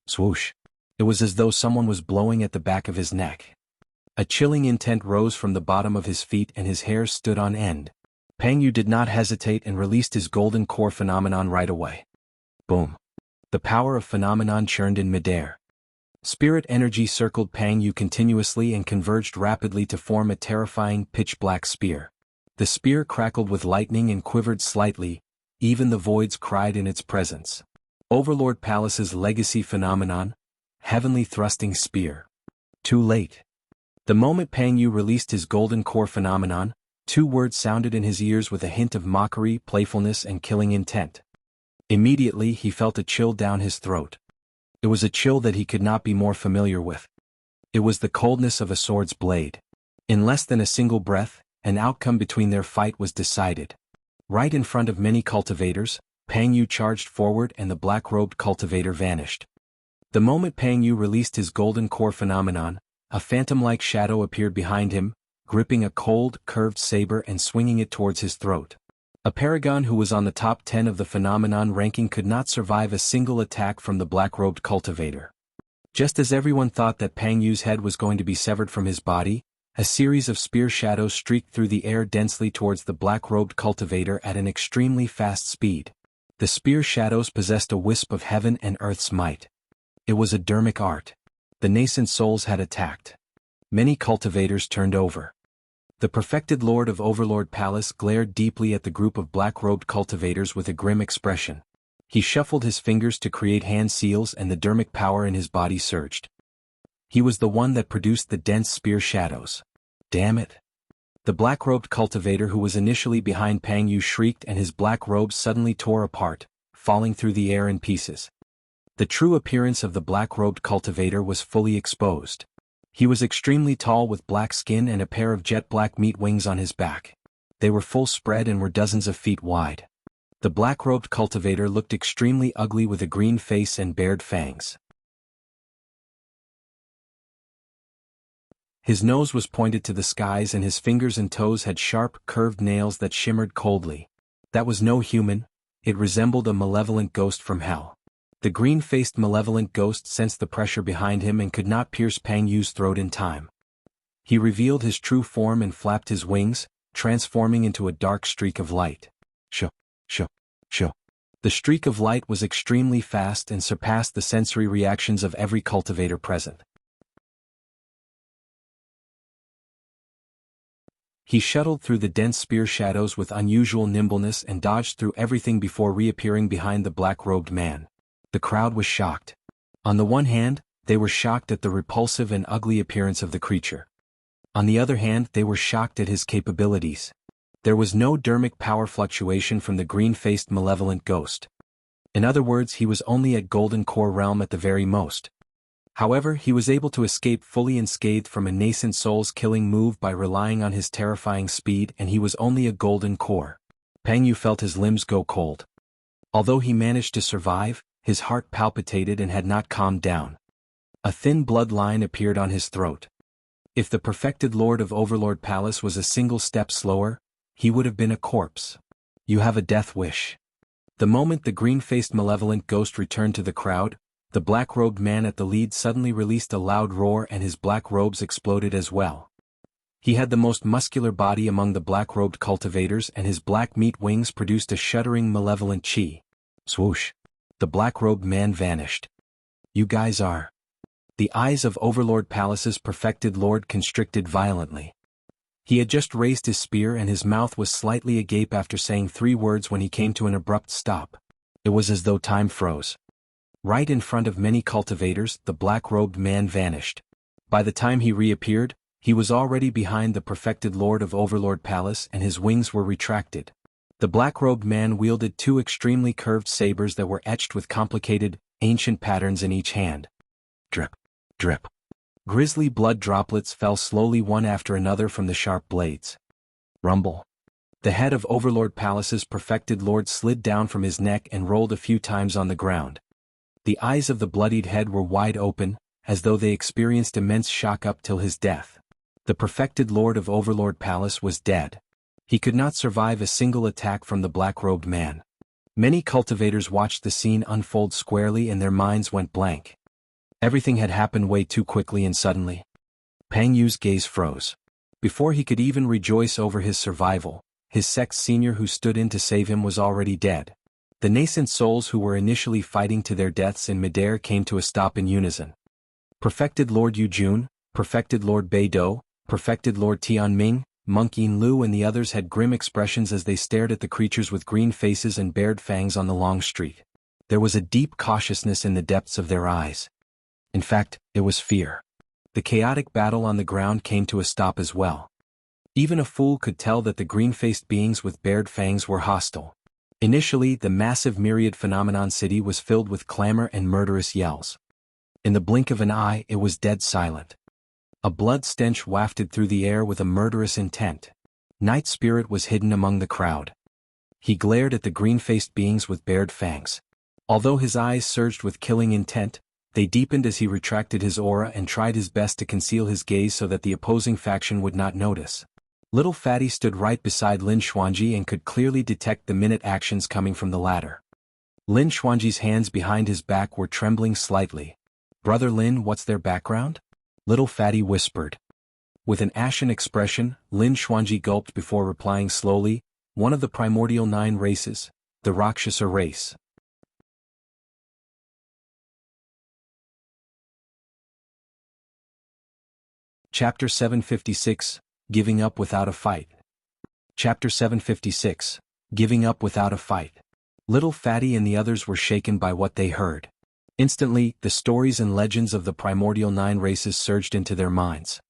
Swoosh. It was as though someone was blowing at the back of his neck. A chilling intent rose from the bottom of his feet and his hair stood on end. Pang Yu did not hesitate and released his golden core phenomenon right away. Boom. The power of phenomenon churned in midair. Spirit energy circled Pang Yu continuously and converged rapidly to form a terrifying pitch-black spear. The spear crackled with lightning and quivered slightly, even the voids cried in its presence. Overlord Palace's legacy phenomenon, Heavenly Thrusting Spear. Too late. The moment Pang Yu released his golden core phenomenon, two words sounded in his ears with a hint of mockery, playfulness, and killing intent. Immediately he felt a chill down his throat. It was a chill that he could not be more familiar with. It was the coldness of a sword's blade. In less than a single breath, an outcome between their fight was decided. Right in front of many cultivators, Pang Yu charged forward and the black-robed cultivator vanished. The moment Pang Yu released his golden core phenomenon, a phantom-like shadow appeared behind him, gripping a cold, curved saber and swinging it towards his throat. A paragon who was on the top 10 of the phenomenon ranking could not survive a single attack from the black-robed cultivator. Just as everyone thought that Pang Yu's head was going to be severed from his body, a series of spear shadows streaked through the air densely towards the black-robed cultivator at an extremely fast speed. The spear shadows possessed a wisp of heaven and earth's might. It was a Dharmic art. The nascent souls had attacked. Many cultivators turned over. The perfected Lord of Overlord Palace glared deeply at the group of black-robed cultivators with a grim expression. He shuffled his fingers to create hand seals and the Dharmic power in his body surged. He was the one that produced the dense spear shadows. Damn it! The black-robed cultivator who was initially behind Pang Yu shrieked and his black robes suddenly tore apart, falling through the air in pieces. The true appearance of the black-robed cultivator was fully exposed. He was extremely tall with black skin and a pair of jet-black meat wings on his back. They were full spread and were dozens of feet wide. The black-robed cultivator looked extremely ugly with a green face and bared fangs. His nose was pointed to the skies and his fingers and toes had sharp, curved nails that shimmered coldly. That was no human, it resembled a malevolent ghost from hell. The green-faced malevolent ghost sensed the pressure behind him and could not pierce Pang Yu's throat in time. He revealed his true form and flapped his wings, transforming into a dark streak of light. Shoo. The streak of light was extremely fast and surpassed the sensory reactions of every cultivator present. He shuttled through the dense spear shadows with unusual nimbleness and dodged through everything before reappearing behind the black-robed man. The crowd was shocked. On the one hand, they were shocked at the repulsive and ugly appearance of the creature. On the other hand, they were shocked at his capabilities. There was no Dharmic power fluctuation from the green-faced malevolent ghost. In other words, he was only at Golden Core realm at the very most. However, he was able to escape fully unscathed from a nascent soul's killing move by relying on his terrifying speed, and he was only a Golden Core. Pang Yu felt his limbs go cold. Although he managed to survive, his heart palpitated and had not calmed down. A thin blood line appeared on his throat. If the perfected Lord of Overlord Palace was a single step slower, he would have been a corpse. You have a death wish. The moment the green-faced malevolent ghost returned to the crowd, the black-robed man at the lead suddenly released a loud roar and his black robes exploded as well. He had the most muscular body among the black-robed cultivators and his black meat wings produced a shuddering malevolent chi. Swoosh! The black-robed man vanished. You guys are... The eyes of Overlord Palace's perfected lord constricted violently. He had just raised his spear and his mouth was slightly agape after saying 3 words when he came to an abrupt stop. It was as though time froze. Right in front of many cultivators, the black-robed man vanished. By the time he reappeared, he was already behind the perfected Lord of Overlord Palace and his wings were retracted. The black-robed man wielded 2 extremely curved sabers that were etched with complicated, ancient patterns in each hand. Drip, drip. Grisly blood droplets fell slowly one after another from the sharp blades. Rumble. The head of Overlord Palace's perfected lord slid down from his neck and rolled a few times on the ground. The eyes of the bloodied head were wide open, as though they experienced immense shock up till his death. The perfected Lord of Overlord Palace was dead. He could not survive a single attack from the black-robed man. Many cultivators watched the scene unfold squarely and their minds went blank. Everything had happened way too quickly and suddenly. Pang Yu's gaze froze. Before he could even rejoice over his survival, his sect's senior who stood in to save him was already dead. The nascent souls who were initially fighting to their deaths in midair came to a stop in unison. Perfected Lord Yu Jun, Perfected Lord Bei Do, Perfected Lord Tian Ming, Monk Yin Lu and the others had grim expressions as they stared at the creatures with green faces and bared fangs on the long street. There was a deep cautiousness in the depths of their eyes. In fact, it was fear. The chaotic battle on the ground came to a stop as well. Even a fool could tell that the green-faced beings with bared fangs were hostile. Initially, the massive Myriad phenomenon city was filled with clamor and murderous yells. In the blink of an eye, it was dead silent. A blood stench wafted through the air with a murderous intent. Night Spirit was hidden among the crowd. He glared at the green-faced beings with bared fangs. Although his eyes surged with killing intent, they deepened as he retracted his aura and tried his best to conceal his gaze so that the opposing faction would not notice. Little Fatty stood right beside Lin Xuanji and could clearly detect the minute actions coming from the latter. Lin Xuanji's hands behind his back were trembling slightly. "Brother Lin, what's their background?" Little Fatty whispered. With an ashen expression, Lin Xuanji gulped before replying slowly, "One of the primordial 9 races, the Rakshasa race." Chapter 756, Giving Up Without a Fight. Chapter 756, Giving Up Without a Fight. Little Fatty and the others were shaken by what they heard. Instantly, the stories and legends of the primordial 9 races surged into their minds.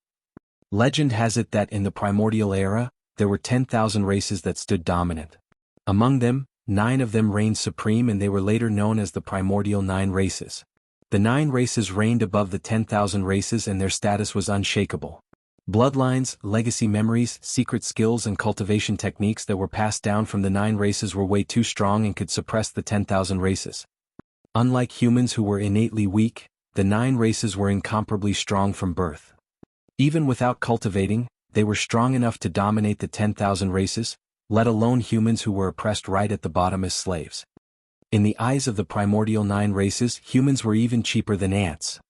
Legend has it that in the primordial era, there were 10,000 races that stood dominant. Among them, 9 of them reigned supreme, and they were later known as the primordial 9 races. The 9 races reigned above the 10,000 races, and their status was unshakable. Bloodlines, legacy memories, secret skills and cultivation techniques that were passed down from the 9 races were way too strong and could suppress the 10,000 races. Unlike humans who were innately weak, the 9 races were incomparably strong from birth. Even without cultivating, they were strong enough to dominate the 10,000 races, let alone humans who were oppressed right at the bottom as slaves. In the eyes of the primordial 9 races, humans were even cheaper than ants.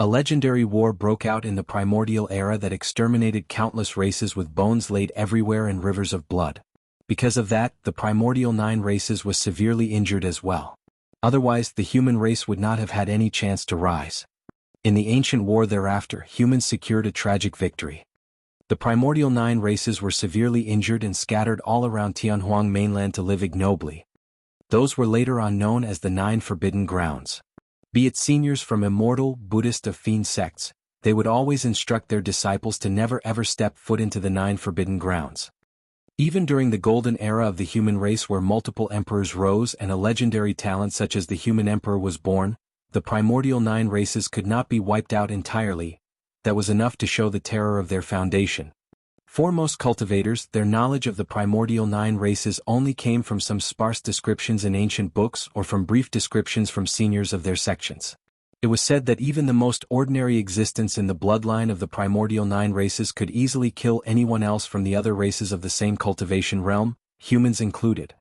A legendary war broke out in the primordial era that exterminated countless races with bones laid everywhere and rivers of blood. Because of that, the primordial 9 races was severely injured as well. Otherwise, the human race would not have had any chance to rise. In the ancient war thereafter, humans secured a tragic victory. The primordial 9 races were severely injured and scattered all around Tianhuang mainland to live ignobly. Those were later on known as the 9 Forbidden Grounds. Be it seniors from immortal, Buddhist or fiend sects, they would always instruct their disciples to never ever step foot into the 9 Forbidden Grounds. Even during the golden era of the human race where multiple emperors rose and a legendary talent such as the human emperor was born, the primordial 9 races could not be wiped out entirely. That was enough to show the terror of their foundation. For most cultivators, their knowledge of the primordial 9 races only came from some sparse descriptions in ancient books or from brief descriptions from seniors of their sections. It was said that even the most ordinary existence in the bloodline of the primordial 9 races could easily kill anyone else from the other races of the same cultivation realm, humans included.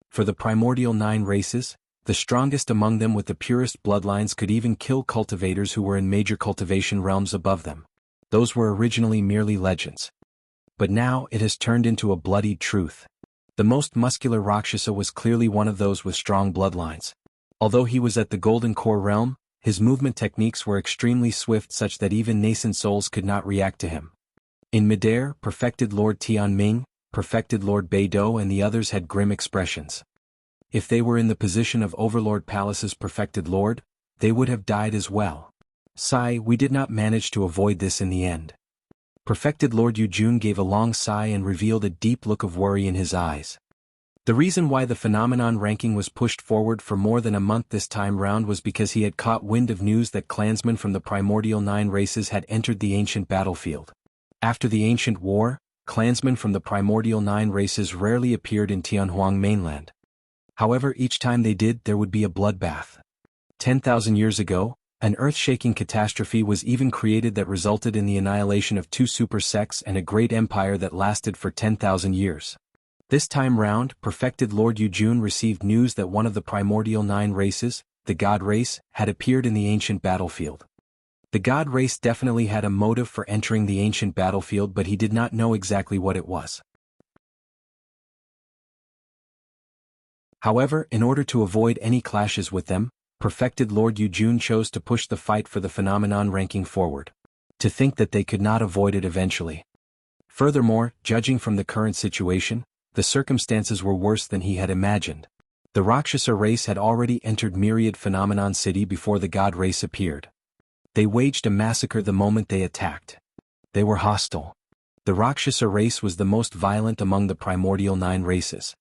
For the primordial 9 races, the strongest among them with the purest bloodlines could even kill cultivators who were in major cultivation realms above them. Those were originally merely legends. But now it has turned into a bloodied truth. The most muscular Rakshasa was clearly one of those with strong bloodlines. Although he was at the Golden Core realm, his movement techniques were extremely swift such that even nascent souls could not react to him. In midair, perfected Lord Tianming, perfected Lord Beidou and the others had grim expressions. If they were in the position of Overlord Palace's perfected lord, they would have died as well. Sigh, we did not manage to avoid this in the end. Perfected Lord Yujun gave a long sigh and revealed a deep look of worry in his eyes. The reason why the phenomenon ranking was pushed forward for more than a month this time round was because he had caught wind of news that clansmen from the primordial 9 races had entered the ancient battlefield. After the ancient war, clansmen from the primordial 9 races rarely appeared in Tianhuang mainland. However, each time they did, there would be a bloodbath. 10,000 years ago, an earth-shaking catastrophe was even created that resulted in the annihilation of 2 super sects and a great empire that lasted for 10,000 years. This time round, perfected Lord Yujun received news that one of the primordial 9 races, the God race, had appeared in the ancient battlefield. The God race definitely had a motive for entering the ancient battlefield, but he did not know exactly what it was. However, in order to avoid any clashes with them, perfected Lord Yujun chose to push the fight for the phenomenon ranking forward. To think that they could not avoid it eventually. Furthermore, judging from the current situation, the circumstances were worse than he had imagined. The Rakshasa race had already entered Myriad Phenomenon City before the God race appeared. They waged a massacre the moment they attacked. They were hostile. The Rakshasa race was the most violent among the primordial 9 races.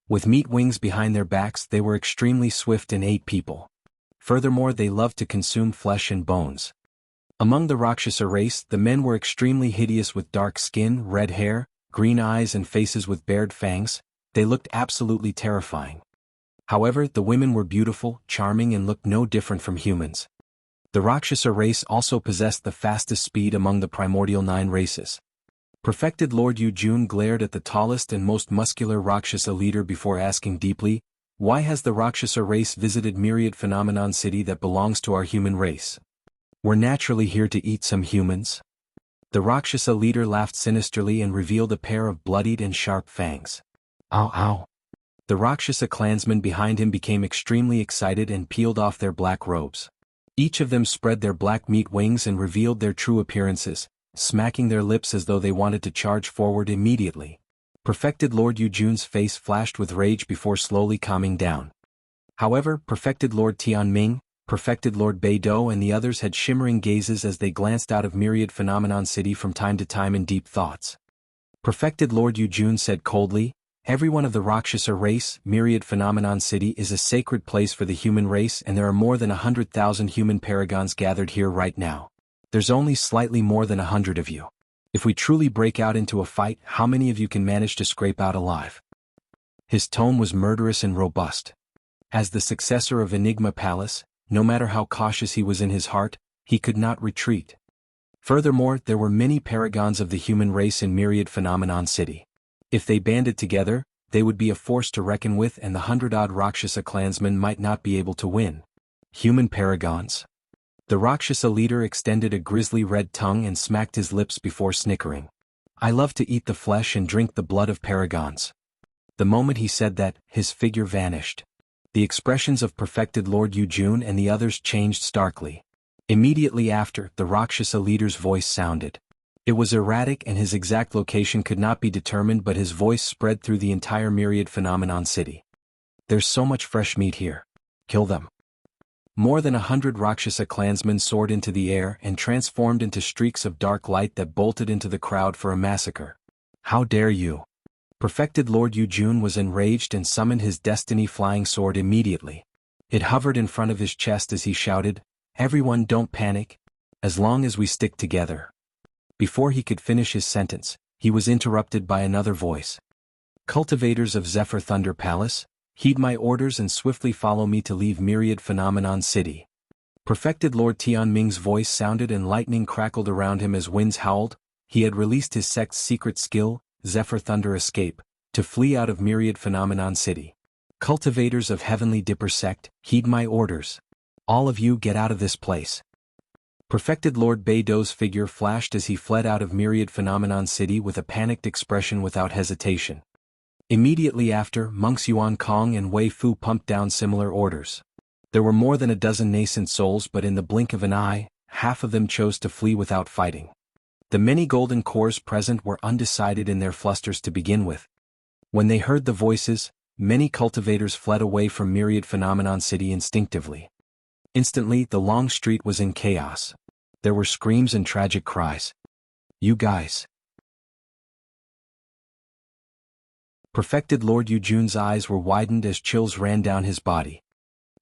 With meat wings behind their backs, they were extremely swift and ate people. Furthermore, they loved to consume flesh and bones. Among the Rakshasa race, the men were extremely hideous with dark skin, red hair, green eyes and faces with bared fangs. They looked absolutely terrifying. However, the women were beautiful, charming and looked no different from humans. The Rakshasa race also possessed the fastest speed among the primordial 9 races. Perfected Lord Yu Jun glared at the tallest and most muscular Rakshasa leader before asking deeply, "Why has the Rakshasa race visited Myriad Phenomenon City that belongs to our human race? We're naturally here to eat some humans." The Rakshasa leader laughed sinisterly and revealed a pair of bloodied and sharp fangs. Ow ow. The Rakshasa clansmen behind him became extremely excited and peeled off their black robes. Each of them spread their black meat wings and revealed their true appearances, smacking their lips as though they wanted to charge forward immediately. Perfected Lord Yu Jun's face flashed with rage before slowly calming down. However, Perfected Lord Tianming, Perfected Lord Beidou and the others had shimmering gazes as they glanced out of Myriad Phenomenon City from time to time in deep thoughts. Perfected Lord Yu Jun said coldly, "Everyone of the Rakshasa race, Myriad Phenomenon City is a sacred place for the human race and there are more than 100,000 human paragons gathered here right now. There's only slightly more than 100 of you. If we truly break out into a fight, how many of you can manage to scrape out alive?" His tone was murderous and robust. As the successor of Enigma Palace, no matter how cautious he was in his heart, he could not retreat. Furthermore, there were many paragons of the human race in Myriad Phenomenon City. If they banded together, they would be a force to reckon with and the 100-odd Rakshasa clansmen might not be able to win. Human paragons? The Rakshasa leader extended a grisly red tongue and smacked his lips before snickering. "I love to eat the flesh and drink the blood of paragons." The moment he said that, his figure vanished. The expressions of Perfected Lord Yu Jun and the others changed starkly. Immediately after, the Rakshasa leader's voice sounded. It was erratic and his exact location could not be determined, but his voice spread through the entire Myriad Phenomenon City. "There's so much fresh meat here. Kill them." More than 100 Rakshasa clansmen soared into the air and transformed into streaks of dark light that bolted into the crowd for a massacre. "How dare you!" Perfected Lord Yu Jun was enraged and summoned his destiny flying sword immediately. It hovered in front of his chest as he shouted, "Everyone don't panic. As long as we stick together." Before he could finish his sentence, he was interrupted by another voice. "Cultivators of Zephyr Thunder Palace, heed my orders and swiftly follow me to leave Myriad Phenomenon City." Perfected Lord Tianming's voice sounded and lightning crackled around him as winds howled. He had released his sect's secret skill, Zephyr Thunder Escape, to flee out of Myriad Phenomenon City. "Cultivators of Heavenly Dipper Sect, heed my orders. All of you get out of this place." Perfected Lord Beidou's figure flashed as he fled out of Myriad Phenomenon City with a panicked expression without hesitation. Immediately after, monks Yuan Kong and Wei Fu pumped down similar orders. There were more than a dozen nascent souls, but in the blink of an eye, half of them chose to flee without fighting. The many golden cores present were undecided in their flusters to begin with. When they heard the voices, many cultivators fled away from Myriad Phenomenon City instinctively. Instantly, the long street was in chaos. There were screams and tragic cries. "You guys!" Perfected Lord Yu Jun's eyes were widened as chills ran down his body.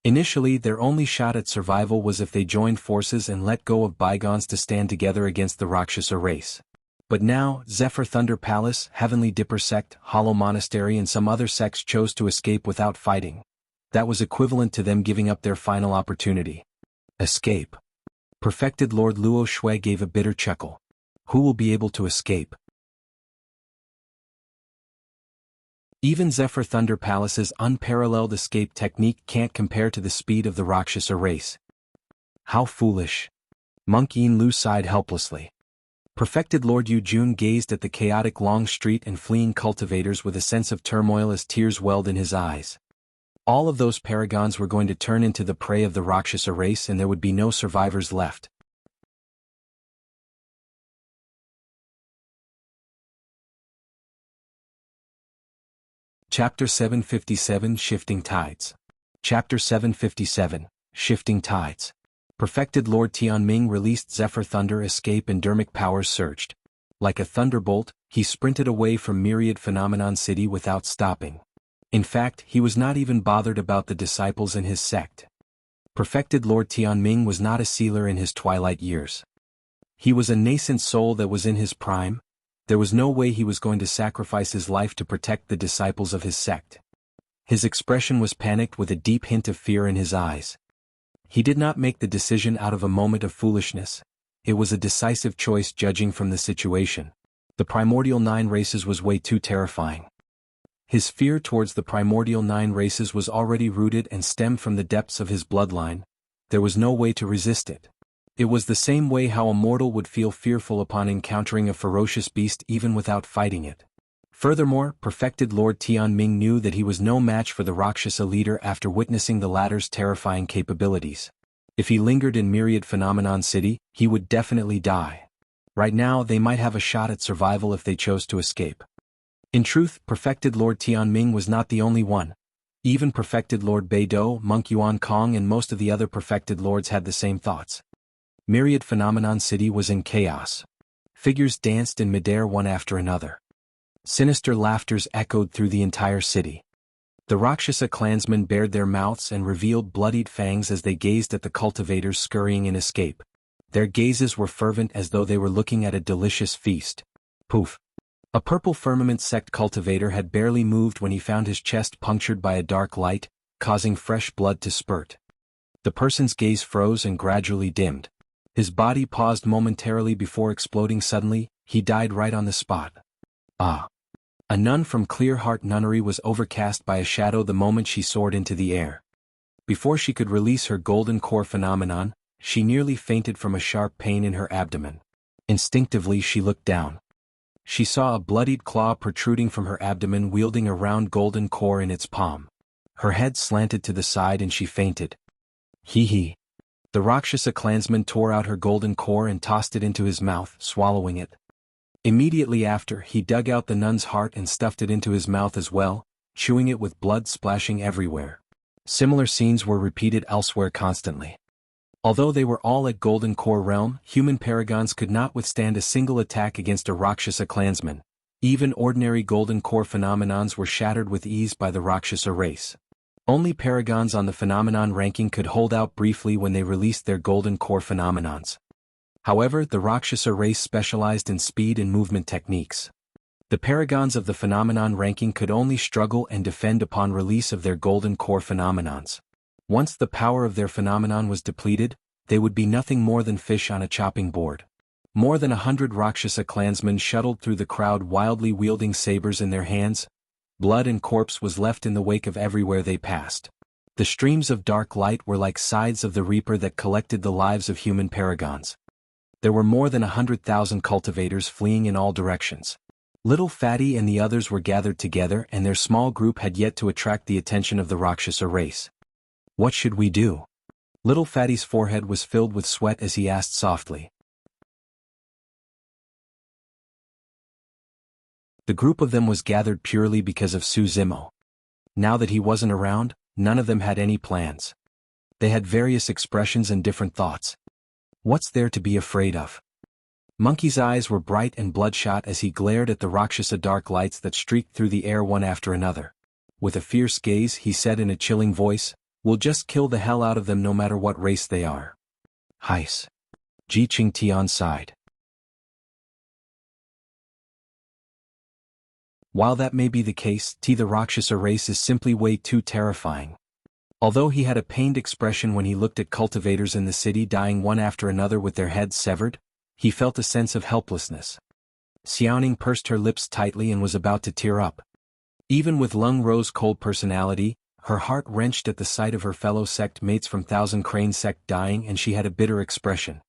Initially, their only shot at survival was if they joined forces and let go of bygones to stand together against the Rakshasa race. But now, Zephyr Thunder Palace, Heavenly Dipper Sect, Hollow Monastery and some other sects chose to escape without fighting. That was equivalent to them giving up their final opportunity. Escape. Perfected Lord Luo Shui gave a bitter chuckle. Who will be able to escape? Even Zephyr Thunder Palace's unparalleled escape technique can't compare to the speed of the Rakshasa race. How foolish. Monk Yin Lu sighed helplessly. Perfected Lord Yu Jun gazed at the chaotic long street and fleeing cultivators with a sense of turmoil as tears welled in his eyes. All of those paragons were going to turn into the prey of the Rakshasa race and there would be no survivors left. Chapter 757 Shifting Tides. Chapter 757 Shifting Tides. Perfected Lord Tianming released Zephyr Thunder Escape and Dharmic powers surged. Like a thunderbolt, he sprinted away from Myriad Phenomenon City without stopping. In fact, he was not even bothered about the disciples in his sect. Perfected Lord Tianming was not a sealer in his twilight years. He was a nascent soul that was in his prime. There was no way he was going to sacrifice his life to protect the disciples of his sect. His expression was panicked with a deep hint of fear in his eyes. He did not make the decision out of a moment of foolishness. It was a decisive choice judging from the situation. The primordial 9 races was way too terrifying. His fear towards the primordial 9 races was already rooted and stemmed from the depths of his bloodline. There was no way to resist it. It was the same way how a mortal would feel fearful upon encountering a ferocious beast even without fighting it. Furthermore, perfected Lord Tianming knew that he was no match for the Rakshasa leader after witnessing the latter's terrifying capabilities. If he lingered in Myriad Phenomenon City, he would definitely die. Right now they might have a shot at survival if they chose to escape. In truth, perfected Lord Tianming was not the only one. Even perfected Lord Beidou, Monk Yuan Kong and most of the other perfected lords had the same thoughts. Myriad Phenomenon City was in chaos. Figures danced in midair one after another. Sinister laughters echoed through the entire city. The Rakshasa clansmen bared their mouths and revealed bloodied fangs as they gazed at the cultivators scurrying in escape. Their gazes were fervent as though they were looking at a delicious feast. Poof! A purple firmament sect cultivator had barely moved when he found his chest punctured by a dark light, causing fresh blood to spurt. The person's gaze froze and gradually dimmed. His body paused momentarily before exploding suddenly. He died right on the spot. Ah! A nun from Clear Heart Nunnery was overcast by a shadow the moment she soared into the air. Before she could release her golden core phenomenon, she nearly fainted from a sharp pain in her abdomen. Instinctively she looked down. She saw a bloodied claw protruding from her abdomen wielding a round golden core in its palm. Her head slanted to the side and she fainted. Hee. The Rakshasa clansman tore out her golden core and tossed it into his mouth, swallowing it. Immediately after, he dug out the nun's heart and stuffed it into his mouth as well, chewing it with blood splashing everywhere. Similar scenes were repeated elsewhere constantly. Although they were all at Golden Core realm, human paragons could not withstand a single attack against a Rakshasa clansman. Even ordinary Golden Core phenomenons were shattered with ease by the Rakshasa race. Only paragons on the phenomenon ranking could hold out briefly when they released their Golden Core phenomenons. However, the Rakshasa race specialized in speed and movement techniques. The paragons of the phenomenon ranking could only struggle and defend upon release of their Golden Core phenomenons. Once the power of their phenomenon was depleted, they would be nothing more than fish on a chopping board. More than 100 Rakshasa clansmen shuttled through the crowd wildly wielding sabers in their hands. Blood and corpse was left in the wake of everywhere they passed. The streams of dark light were like scythes of the reaper that collected the lives of human paragons. There were more than 100,000 cultivators fleeing in all directions. Little Fatty and the others were gathered together and their small group had yet to attract the attention of the Rakshasa race. What should we do? Little Fatty's forehead was filled with sweat as he asked softly. The group of them was gathered purely because of Su Zimo. Now that he wasn't around, none of them had any plans. They had various expressions and different thoughts. What's there to be afraid of? Monkey's eyes were bright and bloodshot as he glared at the Rakshasa dark lights that streaked through the air one after another. With a fierce gaze he said in a chilling voice, "We'll just kill the hell out of them no matter what race they are." Heis. Ji Qing Tian sighed. While that may be the case, the Rakshasa race is simply way too terrifying. Although he had a pained expression when he looked at cultivators in the city dying one after another with their heads severed, he felt a sense of helplessness. Xiaoning pursed her lips tightly and was about to tear up. Even with Lung Ro's cold personality, her heart wrenched at the sight of her fellow sect mates from Thousand Crane sect dying and she had a bitter expression.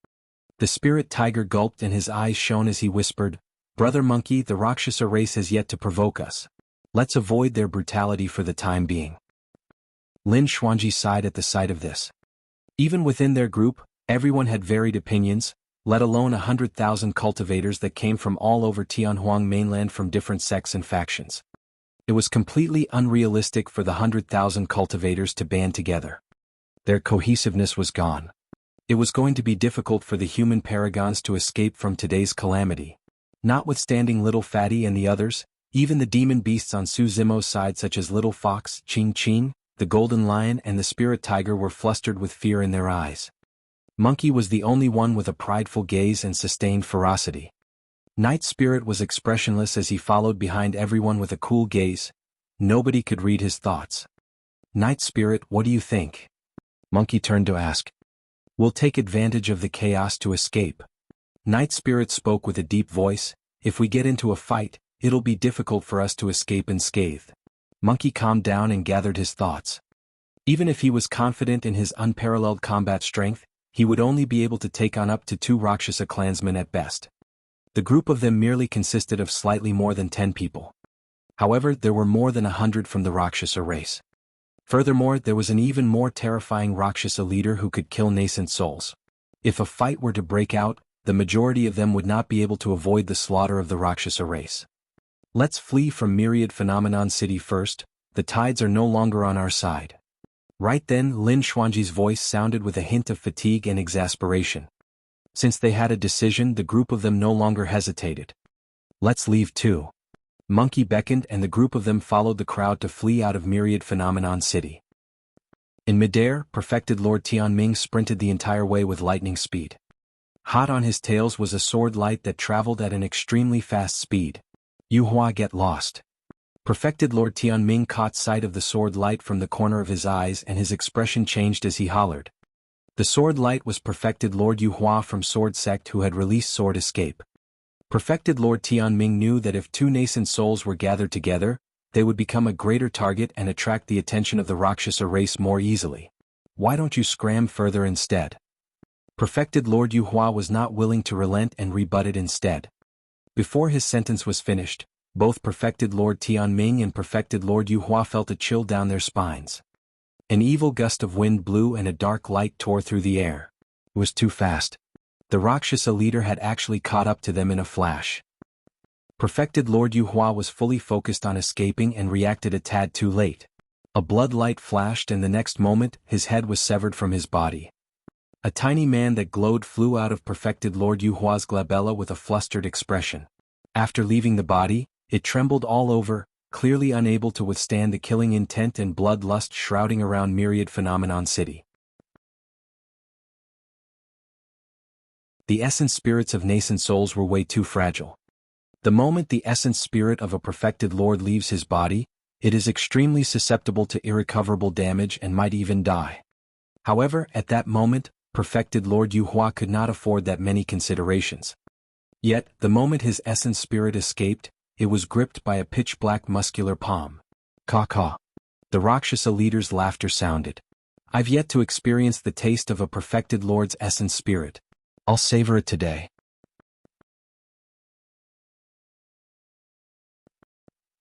The spirit tiger gulped and his eyes shone as he whispered, "Brother Monkey, the Rakshasa race has yet to provoke us. Let's avoid their brutality for the time being." Lin Xuanji sighed at the sight of this. Even within their group, everyone had varied opinions, let alone 100,000 cultivators that came from all over Tianhuang mainland from different sects and factions. It was completely unrealistic for the 100,000 cultivators to band together. Their cohesiveness was gone. It was going to be difficult for the human paragons to escape from today's calamity. Notwithstanding Little Fatty and the others, even the demon beasts on Su Zimo's side such as Little Fox, Qing Qing, the Golden Lion and the Spirit Tiger were flustered with fear in their eyes. Monkey was the only one with a prideful gaze and sustained ferocity. Night Spirit was expressionless as he followed behind everyone with a cool gaze. Nobody could read his thoughts. "Night Spirit, what do you think?" Monkey turned to ask. We'll take advantage of the chaos to escape. Night Spirit spoke with a deep voice. If we get into a fight, it'll be difficult for us to escape unscathed. Monkey calmed down and gathered his thoughts. Even if he was confident in his unparalleled combat strength, he would only be able to take on up to 2 Rakshasa clansmen at best. The group of them merely consisted of slightly more than 10 people. However, there were more than 100 from the Rakshasa race. Furthermore, there was an even more terrifying Rakshasa leader who could kill nascent souls. If a fight were to break out, the majority of them would not be able to avoid the slaughter of the Rakshasa race. Let's flee from Myriad Phenomenon City first. The tides are no longer on our side. Right then, Lin Xuanji's voice sounded with a hint of fatigue and exasperation. Since they had a decision, the group of them no longer hesitated. Let's leave too. Monkey beckoned and the group of them followed the crowd to flee out of Myriad Phenomenon City. In midair, Perfected Lord Tianming sprinted the entire way with lightning speed. Hot on his tails was a sword light that traveled at an extremely fast speed. Yuhua, get lost. Perfected Lord Tianming caught sight of the sword light from the corner of his eyes and his expression changed as he hollered. The sword light was Perfected Lord Yuhua from Sword Sect who had released Sword Escape. Perfected Lord Tianming knew that if 2 nascent souls were gathered together, they would become a greater target and attract the attention of the Rakshasa race more easily. Why don't you scram further instead? Perfected Lord Yuhua was not willing to relent and rebutted instead. Before his sentence was finished, both Perfected Lord Tianming and Perfected Lord Yuhua felt a chill down their spines. An evil gust of wind blew and a dark light tore through the air. It was too fast. The Rakshasa leader had actually caught up to them in a flash. Perfected Lord Yuhua was fully focused on escaping and reacted a tad too late. A blood light flashed and the next moment, his head was severed from his body. A tiny man that glowed flew out of Perfected Lord Yuhua's glabella with a flustered expression. After leaving the body, it trembled all over, clearly unable to withstand the killing intent and bloodlust shrouding around Myriad Phenomenon City. The essence spirits of nascent souls were way too fragile. The moment the essence spirit of a perfected lord leaves his body, it is extremely susceptible to irrecoverable damage and might even die. However, at that moment, Perfected Lord Yuhua could not afford that many considerations. Yet, the moment his essence spirit escaped, it was gripped by a pitch-black muscular palm. Caw-caw. The Rakshasa leader's laughter sounded. I've yet to experience the taste of a perfected lord's essence spirit. I'll savor it today.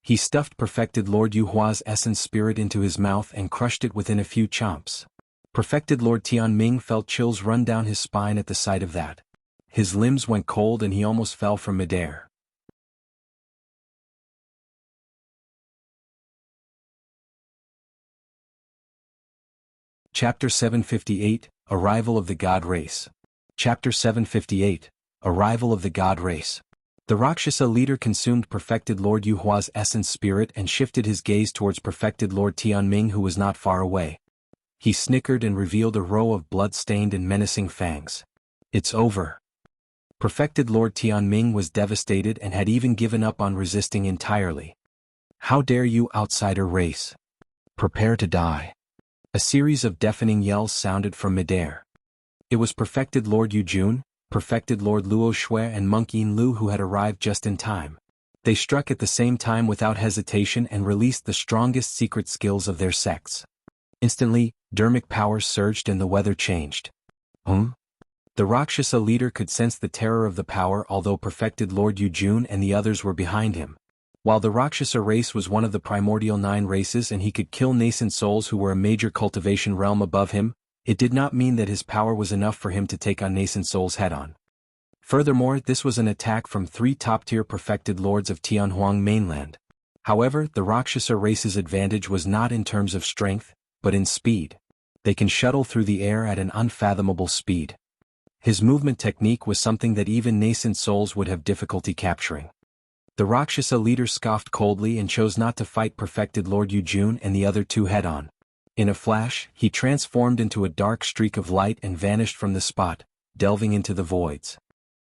He stuffed Perfected Lord Yuhua's essence spirit into his mouth and crushed it within a few chomps. Perfected Lord Tianming felt chills run down his spine at the sight of that. His limbs went cold and he almost fell from midair. Chapter 758, Arrival of the God Race. Chapter 758, Arrival of the God Race. The Rakshasa leader consumed Perfected Lord Yuhua's essence spirit and shifted his gaze towards Perfected Lord Tianming who was not far away. He snickered and revealed a row of blood-stained and menacing fangs. It's over. Perfected Lord Tianming was devastated and had even given up on resisting entirely. How dare you, outsider race? Prepare to die. A series of deafening yells sounded from midair. It was Perfected Lord Yujun, Perfected Lord Luo Shui and Monk Yin Lu who had arrived just in time. They struck at the same time without hesitation and released the strongest secret skills of their sects. Instantly, Dharmic powers surged and the weather changed. The Rakshasa leader could sense the terror of the power although Perfected Lord Yujun and the others were behind him. While the Rakshasa race was one of the primordial 9 races and he could kill nascent souls who were a major cultivation realm above him, it did not mean that his power was enough for him to take on nascent souls head-on. Furthermore, this was an attack from 3 top-tier perfected lords of Tianhuang mainland. However, the Rakshasa race's advantage was not in terms of strength, but in speed. They can shuttle through the air at an unfathomable speed. His movement technique was something that even nascent souls would have difficulty capturing. The Rakshasa leader scoffed coldly and chose not to fight Perfected Lord Yujun and the other 2 head-on. In a flash, he transformed into a dark streak of light and vanished from the spot, delving into the voids.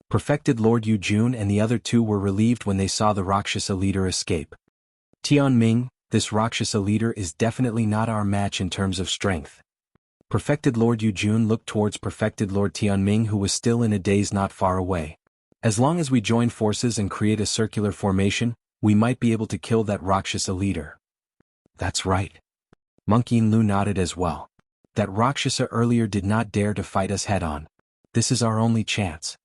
Perfected Lord Yujun and the other 2 were relieved when they saw the Rakshasa leader escape. Tianming, this Rakshasa leader is definitely not our match in terms of strength. Perfected Lord Yujun looked towards Perfected Lord Tianming, who was still in a daze not far away. As long as we join forces and create a circular formation, we might be able to kill that Rakshasa leader. That's right. Monkey Lu nodded as well. That Rakshasa earlier did not dare to fight us head-on. This is our only chance.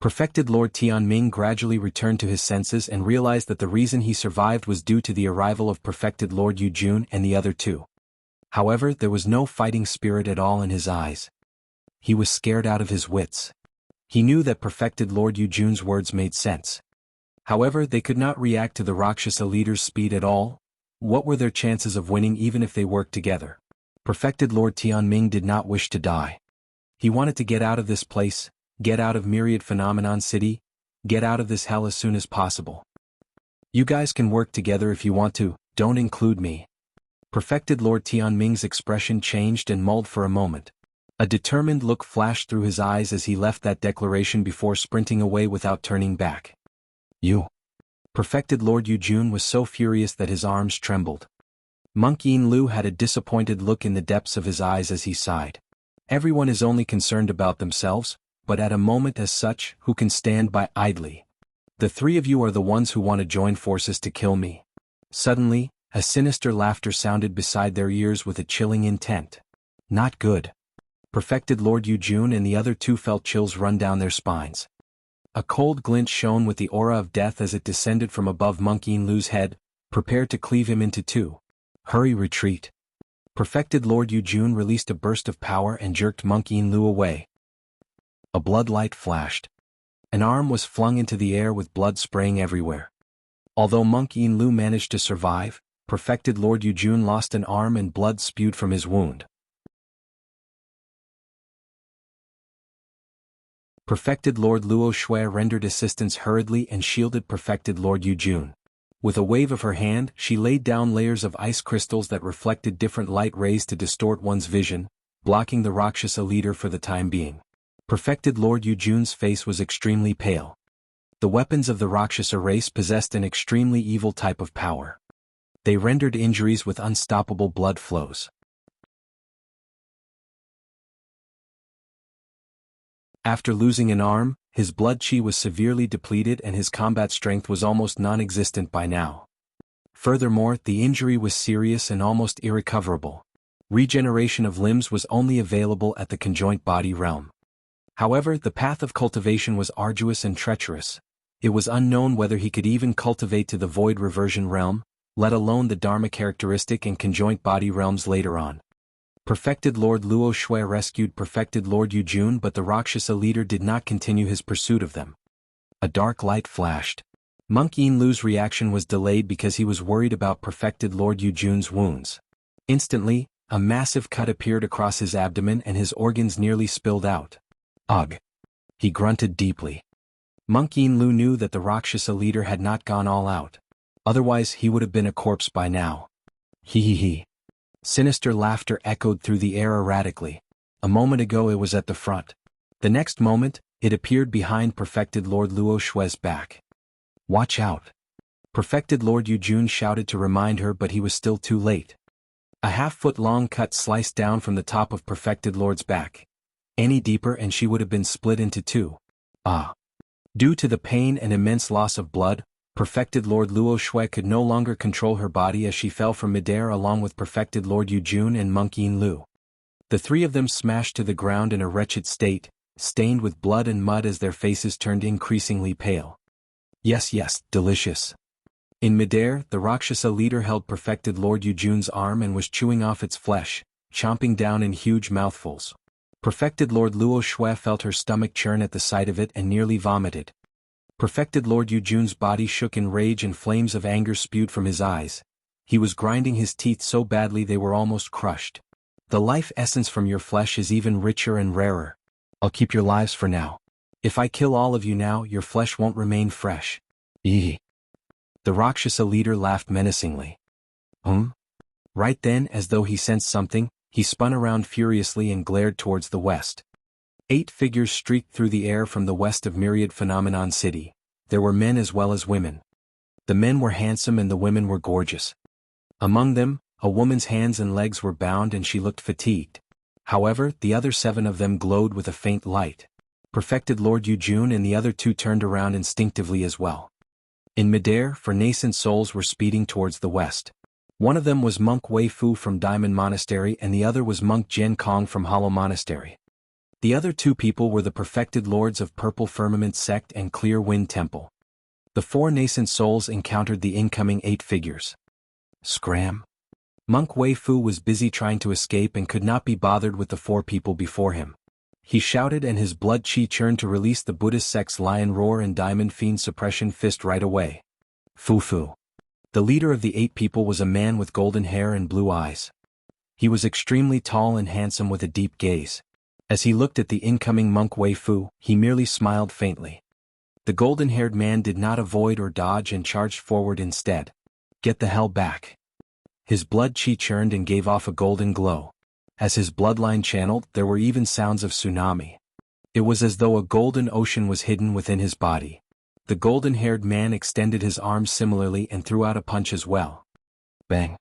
Perfected Lord Tianming gradually returned to his senses and realized that the reason he survived was due to the arrival of Perfected Lord Yujun and the other two. However, there was no fighting spirit at all in his eyes. He was scared out of his wits. He knew that Perfected Lord Yujun's words made sense. However, they could not react to the Rakshasa leader's speed at all. What were their chances of winning even if they worked together? Perfected Lord Tianming did not wish to die. He wanted to get out of this place, get out of Myriad Phenomenon City, get out of this hell as soon as possible. You guys can work together if you want to, don't include me. Perfected Lord Tianming's expression changed and mulled for a moment. A determined look flashed through his eyes as he left that declaration before sprinting away without turning back. You. Perfected Lord Yujun was so furious that his arms trembled. Monkey Lu had a disappointed look in the depths of his eyes as he sighed. Everyone is only concerned about themselves, but at a moment as such, who can stand by idly? The three of you are the ones who want to join forces to kill me. Suddenly, a sinister laughter sounded beside their ears with a chilling intent. Not good. Perfected Lord Yujun and the other two felt chills run down their spines. A cold glint shone with the aura of death as it descended from above Monkey Lu's head, prepared to cleave him into two. Hurry, retreat. Perfected Lord Yujun released a burst of power and jerked Monkey Lu away. A blood light flashed. An arm was flung into the air with blood spraying everywhere. Although Monkey Lu managed to survive, Perfected Lord Yujun lost an arm and blood spewed from his wound. Perfected Lord Luo Shui rendered assistance hurriedly and shielded Perfected Lord Yujun. With a wave of her hand, she laid down layers of ice crystals that reflected different light rays to distort one's vision, blocking the Rakshasa leader for the time being. Perfected Lord Yujun's face was extremely pale. The weapons of the Rakshasa race possessed an extremely evil type of power. They rendered injuries with unstoppable blood flows. After losing an arm, his blood chi was severely depleted and his combat strength was almost non-existent by now. Furthermore, the injury was serious and almost irrecoverable. Regeneration of limbs was only available at the conjoint body realm. However, the path of cultivation was arduous and treacherous. It was unknown whether he could even cultivate to the void reversion realm, let alone the Dharmic characteristic and conjoint body realms later on. Perfected Lord Luo Shui rescued Perfected Lord Yujun, but the Rakshasa leader did not continue his pursuit of them. A dark light flashed. Monkey Lu's reaction was delayed because he was worried about Perfected Lord Yujun's wounds. Instantly, a massive cut appeared across his abdomen and his organs nearly spilled out. Ugh! He grunted deeply. Monkey Lu knew that the Rakshasa leader had not gone all out. Otherwise he would have been a corpse by now. Hee hee hee. Sinister laughter echoed through the air erratically. A moment ago it was at the front. The next moment, it appeared behind Perfected Lord Luo Shui's back. Watch out! Perfected Lord Yujun shouted to remind her, but he was still too late. A half-foot-long cut sliced down from the top of Perfected Lord's back. Any deeper and she would have been split into two. Ah! Due to the pain and immense loss of blood, Perfected Lord Luo Shui could no longer control her body as she fell from midair along with Perfected Lord Yujun and Monkey Lu. The three of them smashed to the ground in a wretched state, stained with blood and mud as their faces turned increasingly pale. Yes, delicious. In midair, the Rakshasa leader held Perfected Lord Yujun's arm and was chewing off its flesh, chomping down in huge mouthfuls. Perfected Lord Luo Shui felt her stomach churn at the sight of it and nearly vomited. Perfected Lord Yujun's body shook in rage and flames of anger spewed from his eyes. He was grinding his teeth so badly they were almost crushed. The life essence from your flesh is even richer and rarer. I'll keep your lives for now. If I kill all of you now, your flesh won't remain fresh. Eeh. The Rakshasa leader laughed menacingly. Right then, as though he sensed something, he spun around furiously and glared towards the west. 8 figures streaked through the air from the west of Myriad Phenomenon City. There were men as well as women. The men were handsome and the women were gorgeous. Among them, a woman's hands and legs were bound and she looked fatigued. However, the other 7 of them glowed with a faint light. Perfected Lord Yujun and the other 2 turned around instinctively as well. In midair, 4 nascent souls were speeding towards the west. One of them was Monk Wei Fu from Diamond Monastery and the other was Monk Jian Kong from Hollow Monastery. The other 2 people were the perfected lords of Purple Firmament Sect and Clear Wind Temple. The 4 nascent souls encountered the incoming 8 figures. Scram! Monk Wei Fu was busy trying to escape and could not be bothered with the 4 people before him. He shouted and his blood chi churned to release the Buddhist sect's Lion Roar and Diamond Fiend Suppression Fist right away. Fu. The leader of the 8 people was a man with golden hair and blue eyes. He was extremely tall and handsome with a deep gaze. As he looked at the incoming Monk Wei Fu, he merely smiled faintly. The golden-haired man did not avoid or dodge and charged forward instead. Get the hell back. His blood chi churned and gave off a golden glow. As his bloodline channeled, there were even sounds of tsunami. It was as though a golden ocean was hidden within his body. The golden-haired man extended his arms similarly and threw out a punch as well. Bang!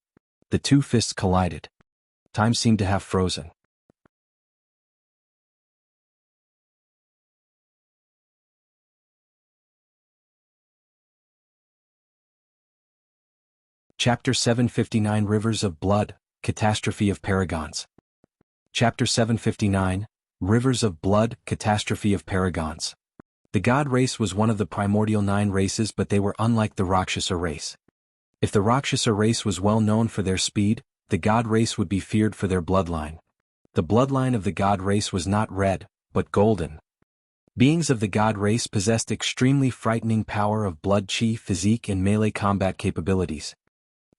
The 2 fists collided. Time seemed to have frozen. Chapter 759 Rivers of Blood, Catastrophe of Paragons. Chapter 759, Rivers of Blood, Catastrophe of Paragons. The god race was one of the primordial 9 races, but they were unlike the Rakshasa race. If the Rakshasa race was well known for their speed, the god race would be feared for their bloodline. The bloodline of the god race was not red, but golden. Beings of the god race possessed extremely frightening power of blood chi, physique and melee combat capabilities.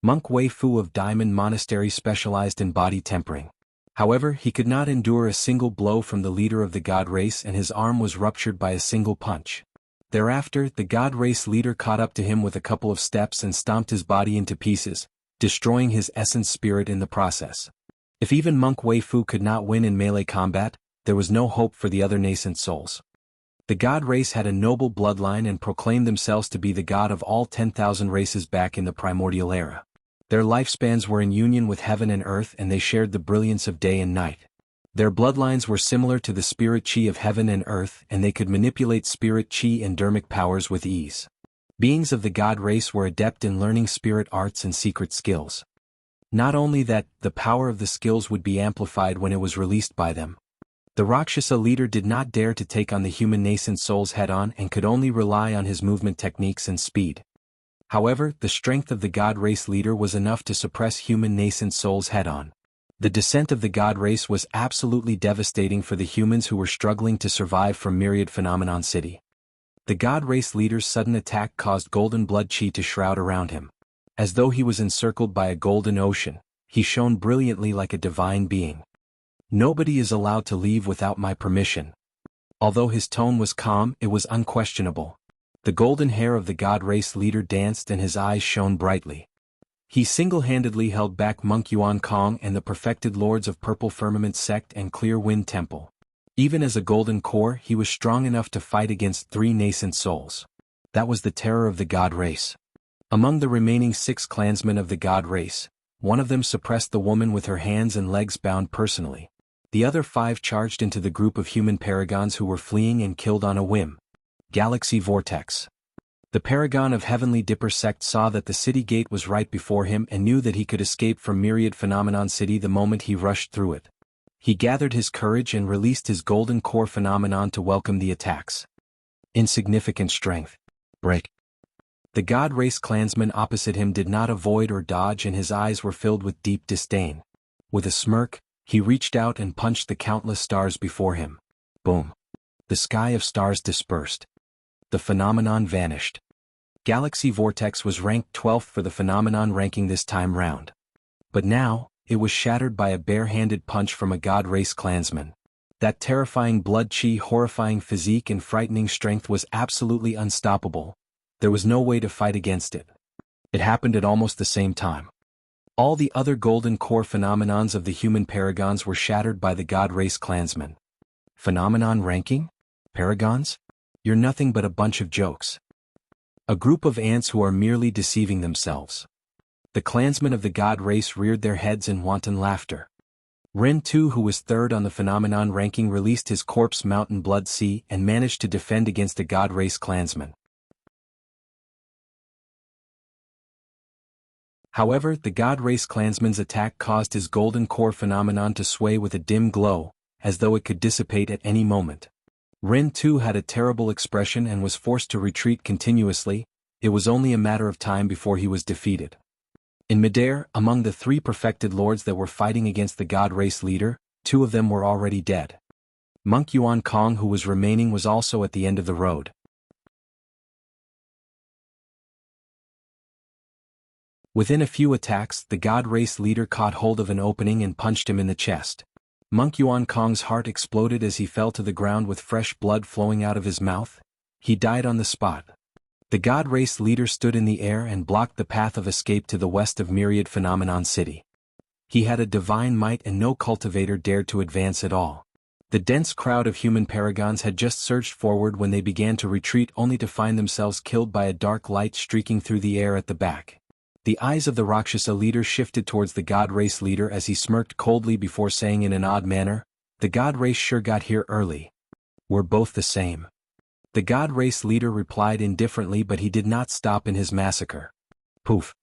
Monk Wei Fu of Diamond Monastery specialized in body tempering. However, he could not endure a single blow from the leader of the god race and his arm was ruptured by a single punch. Thereafter, the god race leader caught up to him with a couple of steps and stomped his body into pieces, destroying his essence spirit in the process. If even Monk Wei Fu could not win in melee combat, there was no hope for the other nascent souls. The god race had a noble bloodline and proclaimed themselves to be the god of all 10,000 races back in the primordial era. Their lifespans were in union with heaven and earth and they shared the brilliance of day and night. Their bloodlines were similar to the spirit chi of heaven and earth and they could manipulate spirit chi and Dharmic powers with ease. Beings of the god race were adept in learning spirit arts and secret skills. Not only that, the power of the skills would be amplified when it was released by them. The Rakshasa leader did not dare to take on the human nascent souls head-on and could only rely on his movement techniques and speed. However, the strength of the god race leader was enough to suppress human nascent souls head-on. The descent of the god race was absolutely devastating for the humans who were struggling to survive from Myriad Phenomenon City. The god race leader's sudden attack caused golden blood chi to shroud around him. As though he was encircled by a golden ocean, he shone brilliantly like a divine being. Nobody is allowed to leave without my permission. Although his tone was calm, it was unquestionable. The golden hair of the god race leader danced and his eyes shone brightly. He single-handedly held back Monk Yuan Kong and the perfected lords of Purple Firmament Sect and Clear Wind Temple. Even as a golden core, he was strong enough to fight against 3 nascent souls. That was the terror of the god race. Among the remaining 6 clansmen of the god race, one of them suppressed the woman with her hands and legs bound personally. The other 5 charged into the group of human paragons who were fleeing and killed on a whim. Galaxy Vortex. The Paragon of Heavenly Dipper sect saw that the city gate was right before him and knew that he could escape from Myriad Phenomenon City the moment he rushed through it. He gathered his courage and released his golden core phenomenon to welcome the attacks. Insignificant strength. Break. The god race clansman opposite him did not avoid or dodge and his eyes were filled with deep disdain. With a smirk, he reached out and punched the countless stars before him. Boom. The sky of stars dispersed. The phenomenon vanished. Galaxy Vortex was ranked 12th for the phenomenon ranking this time round. But now, it was shattered by a bare-handed punch from a god race clansman. That terrifying blood chi, horrifying physique and frightening strength was absolutely unstoppable. There was no way to fight against it. It happened at almost the same time. All the other golden core phenomenons of the human paragons were shattered by the god race clansman. Phenomenon ranking? Paragons? You're nothing but a bunch of jokes. A group of ants who are merely deceiving themselves. The clansmen of the god race reared their heads in wanton laughter. Ren too, who was third on the phenomenon ranking, released his corpse mountain blood sea and managed to defend against a god race clansman. However, the god race clansman's attack caused his golden core phenomenon to sway with a dim glow, as though it could dissipate at any moment. Ren too had a terrible expression and was forced to retreat continuously. It was only a matter of time before he was defeated. In midair, among the 3 perfected lords that were fighting against the god race leader, 2 of them were already dead. Monk Yuan Kong, who was remaining, was also at the end of the road. Within a few attacks, the god race leader caught hold of an opening and punched him in the chest. Monk Yuan Kong's heart exploded as he fell to the ground with fresh blood flowing out of his mouth. He died on the spot. The god race leader stood in the air and blocked the path of escape to the west of Myriad Phenomenon City. He had a divine might and no cultivator dared to advance at all. The dense crowd of human paragons had just surged forward when they began to retreat, only to find themselves killed by a dark light streaking through the air at the back. The eyes of the Rakshasa leader shifted towards the god race leader as he smirked coldly before saying in an odd manner, "The god race sure got here early. We're both the same." The god race leader replied indifferently, but he did not stop in his massacre. Poof!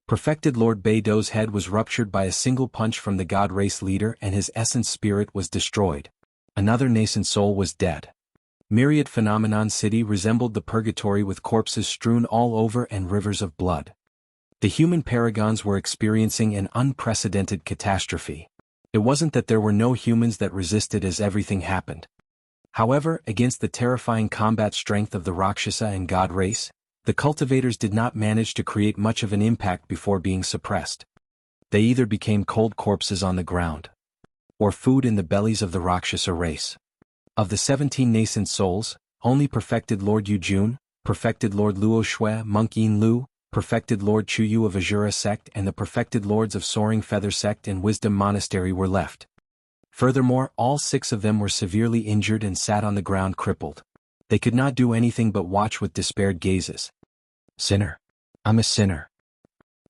Perfected Lord Beidou's head was ruptured by a single punch from the god race leader and his essence spirit was destroyed. Another nascent soul was dead. Myriad Phenomenon City resembled the purgatory with corpses strewn all over and rivers of blood. The human paragons were experiencing an unprecedented catastrophe. It wasn't that there were no humans that resisted as everything happened. However, against the terrifying combat strength of the Rakshasa and god race, the cultivators did not manage to create much of an impact before being suppressed. They either became cold corpses on the ground, or food in the bellies of the Rakshasa race. Of the 17 nascent souls, only Perfected Lord Yujun, Perfected Lord Luo Shui, Monk Yin Lu, Perfected Lord Chuyu of Azura sect and the Perfected Lords of Soaring Feather sect and Wisdom Monastery were left. Furthermore, all 6 of them were severely injured and sat on the ground crippled. They could not do anything but watch with despaired gazes. "Sinner. I'm a sinner."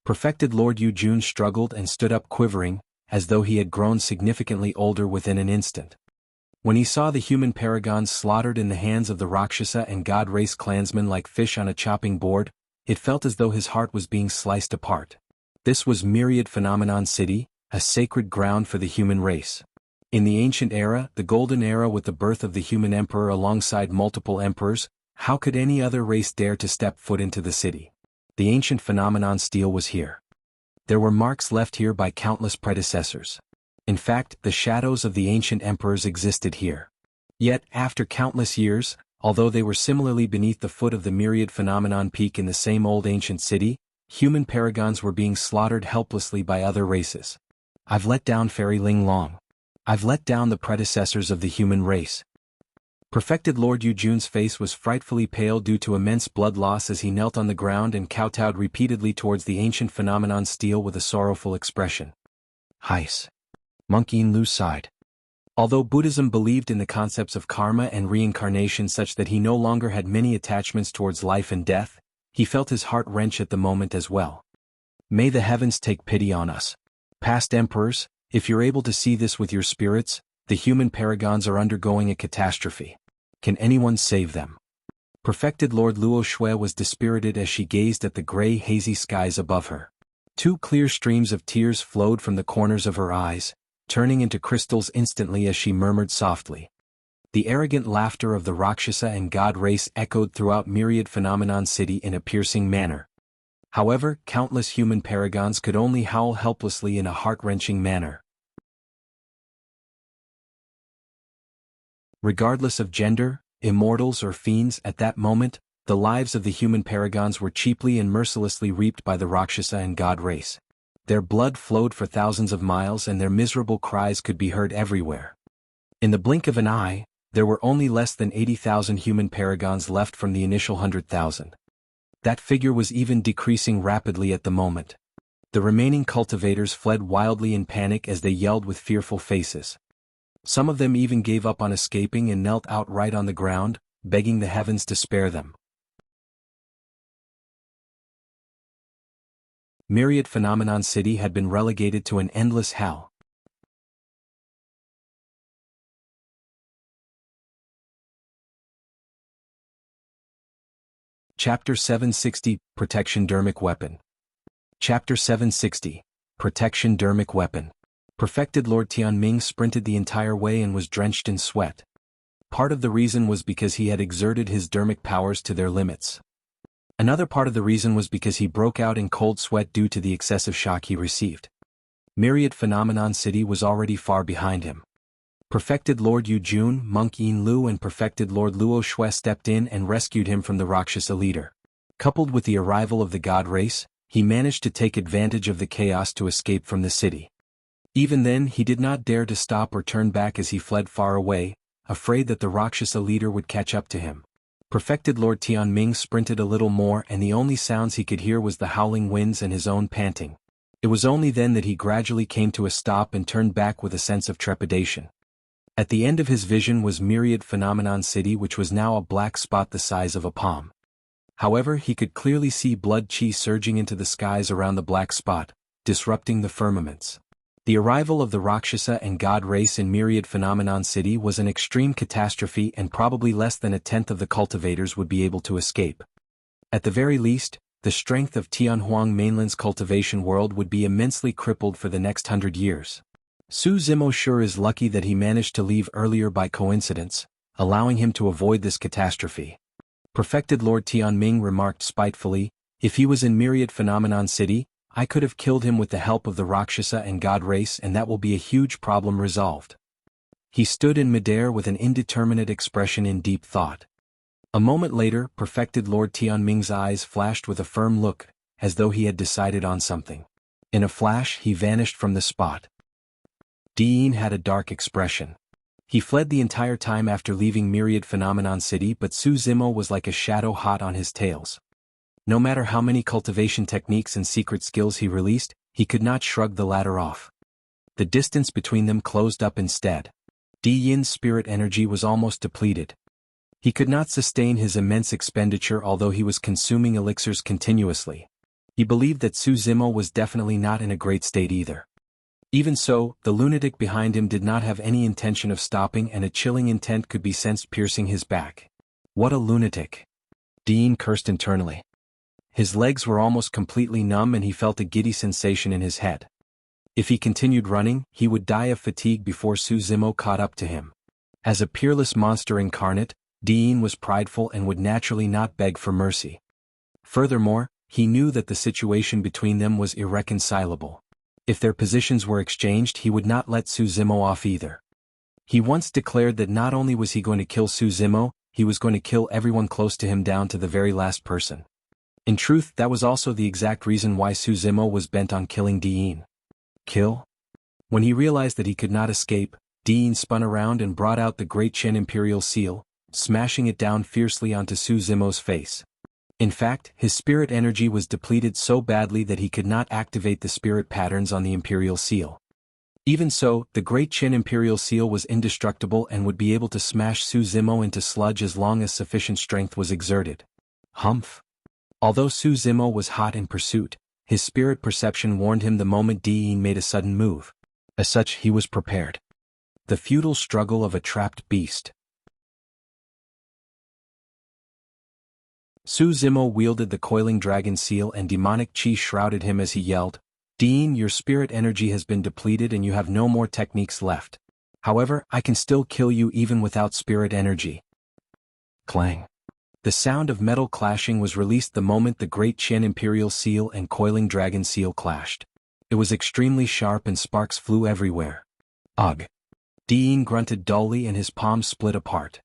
Perfected Lord Yujun struggled and stood up quivering, as though he had grown significantly older within an instant. When he saw the human paragons slaughtered in the hands of the Rakshasa and god race clansmen like fish on a chopping board, it felt as though his heart was being sliced apart. This was Myriad Phenomenon City, a sacred ground for the human race. In the ancient era, the golden era with the birth of the human emperor alongside multiple emperors, how could any other race dare to step foot into the city? The ancient phenomenon steel was here. There were marks left here by countless predecessors. In fact, the shadows of the ancient emperors existed here. Yet, after countless years, although they were similarly beneath the foot of the Myriad Phenomenon Peak in the same old ancient city, human paragons were being slaughtered helplessly by other races. I've let down Fairy Ling Long. I've let down the predecessors of the human race. Perfected Lord Yujun's face was frightfully pale due to immense blood loss as he knelt on the ground and kowtowed repeatedly towards the ancient phenomenon steel with a sorrowful expression. Heis. Monk Yin Lu sighed. Although Buddhism believed in the concepts of karma and reincarnation such that he no longer had many attachments towards life and death, he felt his heart wrench at the moment as well. May the heavens take pity on us. Past emperors, if you're able to see this with your spirits, the human paragons are undergoing a catastrophe. Can anyone save them? Perfected Lord Luo Shui was dispirited as she gazed at the gray hazy skies above her. 2 clear streams of tears flowed from the corners of her eyes, turning into crystals instantly as she murmured softly. The arrogant laughter of the Rakshasa and god race echoed throughout Myriad Phenomenon City in a piercing manner. However, countless human paragons could only howl helplessly in a heart-wrenching manner. Regardless of gender, immortals or fiends at that moment, the lives of the human paragons were cheaply and mercilessly reaped by the Rakshasa and god race. Their blood flowed for thousands of miles and their miserable cries could be heard everywhere. In the blink of an eye, there were only less than 80,000 human paragons left from the initial 100,000. That figure was even decreasing rapidly at the moment. The remaining cultivators fled wildly in panic as they yelled with fearful faces. Some of them even gave up on escaping and knelt outright on the ground, begging the heavens to spare them. Myriad Phenomenon City had been relegated to an endless hell. Chapter 760, Protection Dharmic Weapon. Chapter 760, Protection Dharmic Weapon. Perfected Lord Tianming sprinted the entire way and was drenched in sweat. Part of the reason was because he had exerted his dharmic powers to their limits. Another part of the reason was because he broke out in cold sweat due to the excessive shock he received. Myriad Phenomenon City was already far behind him. Perfected Lord Yu Jun, Monk Yin Lu and Perfected Lord Luo Shui stepped in and rescued him from the Rakshasa leader. Coupled with the arrival of the god race, he managed to take advantage of the chaos to escape from the city. Even then he did not dare to stop or turn back as he fled far away, afraid that the Rakshasa leader would catch up to him. Perfected Lord Tianming sprinted a little more and the only sounds he could hear was the howling winds and his own panting. It was only then that he gradually came to a stop and turned back with a sense of trepidation. At the end of his vision was Myriad Phenomenon City, which was now a black spot the size of a palm. However, he could clearly see blood chi surging into the skies around the black spot, disrupting the firmaments. The arrival of the Rakshasa and god race in Myriad Phenomenon City was an extreme catastrophe and probably less than a tenth of the cultivators would be able to escape. At the very least, the strength of Tianhuang Mainland's cultivation world would be immensely crippled for the next 100 years. Su Zimo sure is lucky that he managed to leave earlier by coincidence, allowing him to avoid this catastrophe. Perfected Lord Tianming remarked spitefully, if he was in Myriad Phenomenon City, I could have killed him with the help of the Rakshasa and god race and that will be a huge problem resolved. He stood in midair with an indeterminate expression in deep thought. A moment later, Perfected Lord Tianming's eyes flashed with a firm look, as though he had decided on something. In a flash he vanished from the spot. Diyin had a dark expression. He fled the entire time after leaving Myriad Phenomenon City, but Su Zimo was like a shadow hot on his tails. No matter how many cultivation techniques and secret skills he released, he could not shrug the latter off. The distance between them closed up instead. Diyin's spirit energy was almost depleted. He could not sustain his immense expenditure although he was consuming elixirs continuously. He believed that Su Zimo was definitely not in a great state either. Even so, the lunatic behind him did not have any intention of stopping and a chilling intent could be sensed piercing his back. What a lunatic! Diyin cursed internally. His legs were almost completely numb and he felt a giddy sensation in his head. If he continued running, he would die of fatigue before Su Zimo caught up to him. As a peerless monster incarnate, Diyin was prideful and would naturally not beg for mercy. Furthermore, he knew that the situation between them was irreconcilable. If their positions were exchanged, he would not let Su Zimo off either. He once declared that not only was he going to kill Su Zimo, he was going to kill everyone close to him down to the very last person. In truth, that was also the exact reason why Su Zimo was bent on killing Diyin. Kill? When he realized that he could not escape, Diyin spun around and brought out the great Qian Imperial seal, smashing it down fiercely onto Su Zimo's face. In fact, his spirit energy was depleted so badly that he could not activate the spirit patterns on the Imperial seal. Even so, the great Qian Imperial seal was indestructible and would be able to smash Su Zimo into sludge as long as sufficient strength was exerted. Humph! Although Su Zimo was hot in pursuit, his spirit perception warned him the moment Diyin made a sudden move. As such, he was prepared. The futile struggle of a trapped beast. Su Zimo wielded the coiling dragon seal and demonic chi shrouded him as he yelled, Diyin, your spirit energy has been depleted and you have no more techniques left. However, I can still kill you even without spirit energy. Clang. The sound of metal clashing was released the moment the great Qian Imperial seal and coiling dragon seal clashed. It was extremely sharp and sparks flew everywhere. Ugh! Diyin grunted dully and his palms split apart.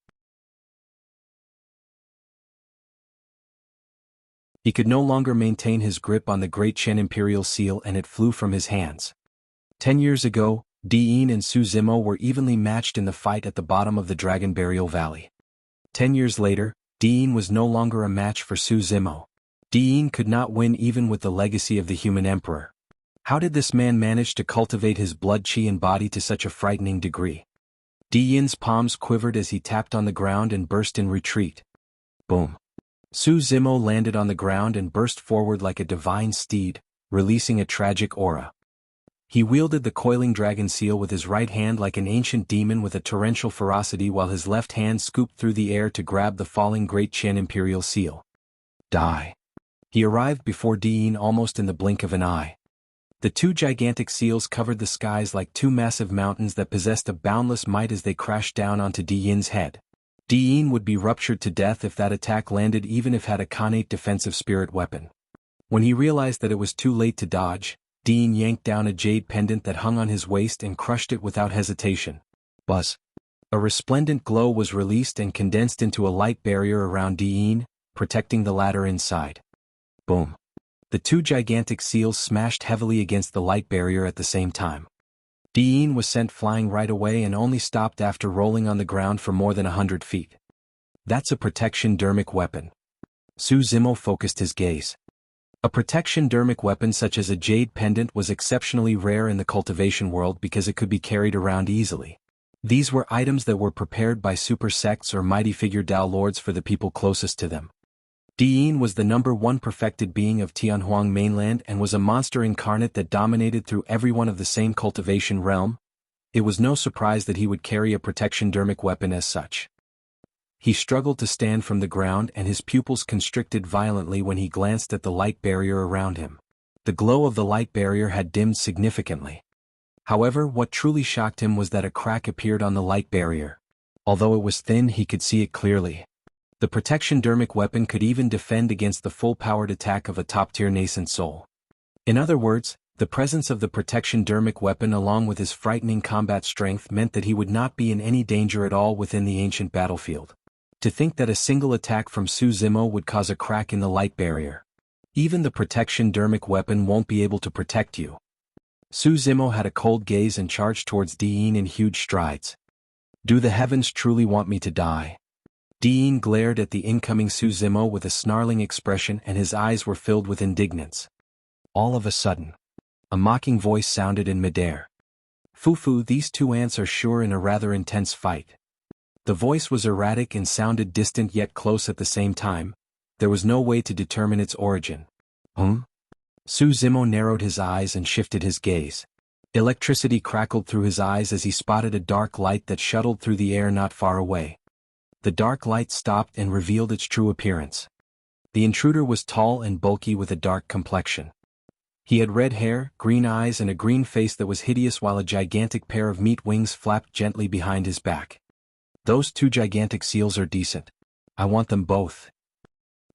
He could no longer maintain his grip on the great Qian Imperial seal and it flew from his hands. 10 years ago, Diyin and Su Zimo were evenly matched in the fight at the bottom of the Dragon Burial Valley. 10 years later, Diyin was no longer a match for Su Zimo. Diyin could not win even with the legacy of the human emperor. How did this man manage to cultivate his blood chi and body to such a frightening degree? Diyin's palms quivered as he tapped on the ground and burst in retreat. Boom. Su Zimo landed on the ground and burst forward like a divine steed, releasing a tragic aura. He wielded the coiling dragon seal with his right hand like an ancient demon with a torrential ferocity while his left hand scooped through the air to grab the falling great Qian Imperial seal. Die. He arrived before Diyin almost in the blink of an eye. The two gigantic seals covered the skies like two massive mountains that possessed a boundless might as they crashed down onto Diyin's head. Diyin would be ruptured to death if that attack landed, even if had a connate defensive spirit weapon. When he realized that it was too late to dodge, Diyin yanked down a jade pendant that hung on his waist and crushed it without hesitation. Buzz. A resplendent glow was released and condensed into a light barrier around Diyin, protecting the latter inside. Boom. The two gigantic seals smashed heavily against the light barrier at the same time. Diyin was sent flying right away and only stopped after rolling on the ground for more than 100 feet. That's a protection Dharmic weapon. Su Zimo focused his gaze. A protection Dharmic weapon such as a jade pendant was exceptionally rare in the cultivation world because it could be carried around easily. These were items that were prepared by super sects or mighty figure Dao lords for the people closest to them. Diyin was the #1 perfected being of Tianhuang mainland and was a monster incarnate that dominated through everyone of the same cultivation realm. It was no surprise that he would carry a protection Dharmic weapon as such. He struggled to stand from the ground and his pupils constricted violently when he glanced at the light barrier around him. The glow of the light barrier had dimmed significantly. However, what truly shocked him was that a crack appeared on the light barrier. Although it was thin, he could see it clearly. The protection Dharmic weapon could even defend against the full-powered attack of a top-tier nascent soul. In other words, the presence of the protection Dharmic weapon along with his frightening combat strength meant that he would not be in any danger at all within the ancient battlefield. To think that a single attack from Su Zimo would cause a crack in the light barrier. Even the protection Dharmic weapon won't be able to protect you. Su Zimo had a cold gaze and charged towards Diyin in huge strides. Do the heavens truly want me to die? Diyin glared at the incoming Su Zimo with a snarling expression and his eyes were filled with indignance. All of a sudden, a mocking voice sounded in midair. Fufu, these two ants are sure in a rather intense fight. The voice was erratic and sounded distant yet close at the same time. There was no way to determine its origin. Su Zimo narrowed his eyes and shifted his gaze. Electricity crackled through his eyes as he spotted a dark light that shuttled through the air not far away. The dark light stopped and revealed its true appearance. The intruder was tall and bulky with a dark complexion. He had red hair, green eyes and a green face that was hideous while a gigantic pair of meat wings flapped gently behind his back. Those two gigantic seals are decent. I want them both.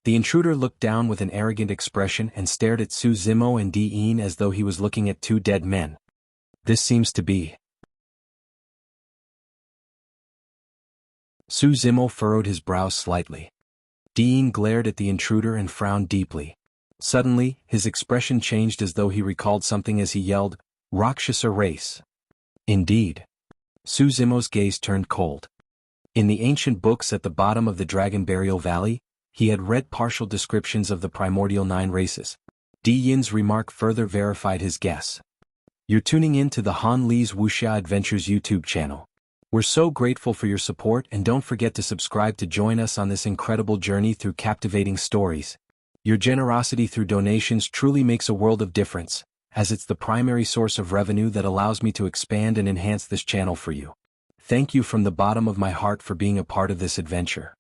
The intruder looked down with an arrogant expression and stared at Su Zimo and Diyin as though he was looking at two dead men. This seems to be. Su Zimo furrowed his brows slightly. Diyin glared at the intruder and frowned deeply. Suddenly, his expression changed as though he recalled something as he yelled, Rakshasa race. Indeed. Su Zimo's gaze turned cold. In the ancient books at the bottom of the Dragon Burial Valley, he had read partial descriptions of the primordial 9 races. Diyin's remark further verified his guess. You're tuning in to the Han Li's Wuxia Adventures YouTube channel. We're so grateful for your support and don't forget to subscribe to join us on this incredible journey through captivating stories. Your generosity through donations truly makes a world of difference, as it's the primary source of revenue that allows me to expand and enhance this channel for you. Thank you from the bottom of my heart for being a part of this adventure.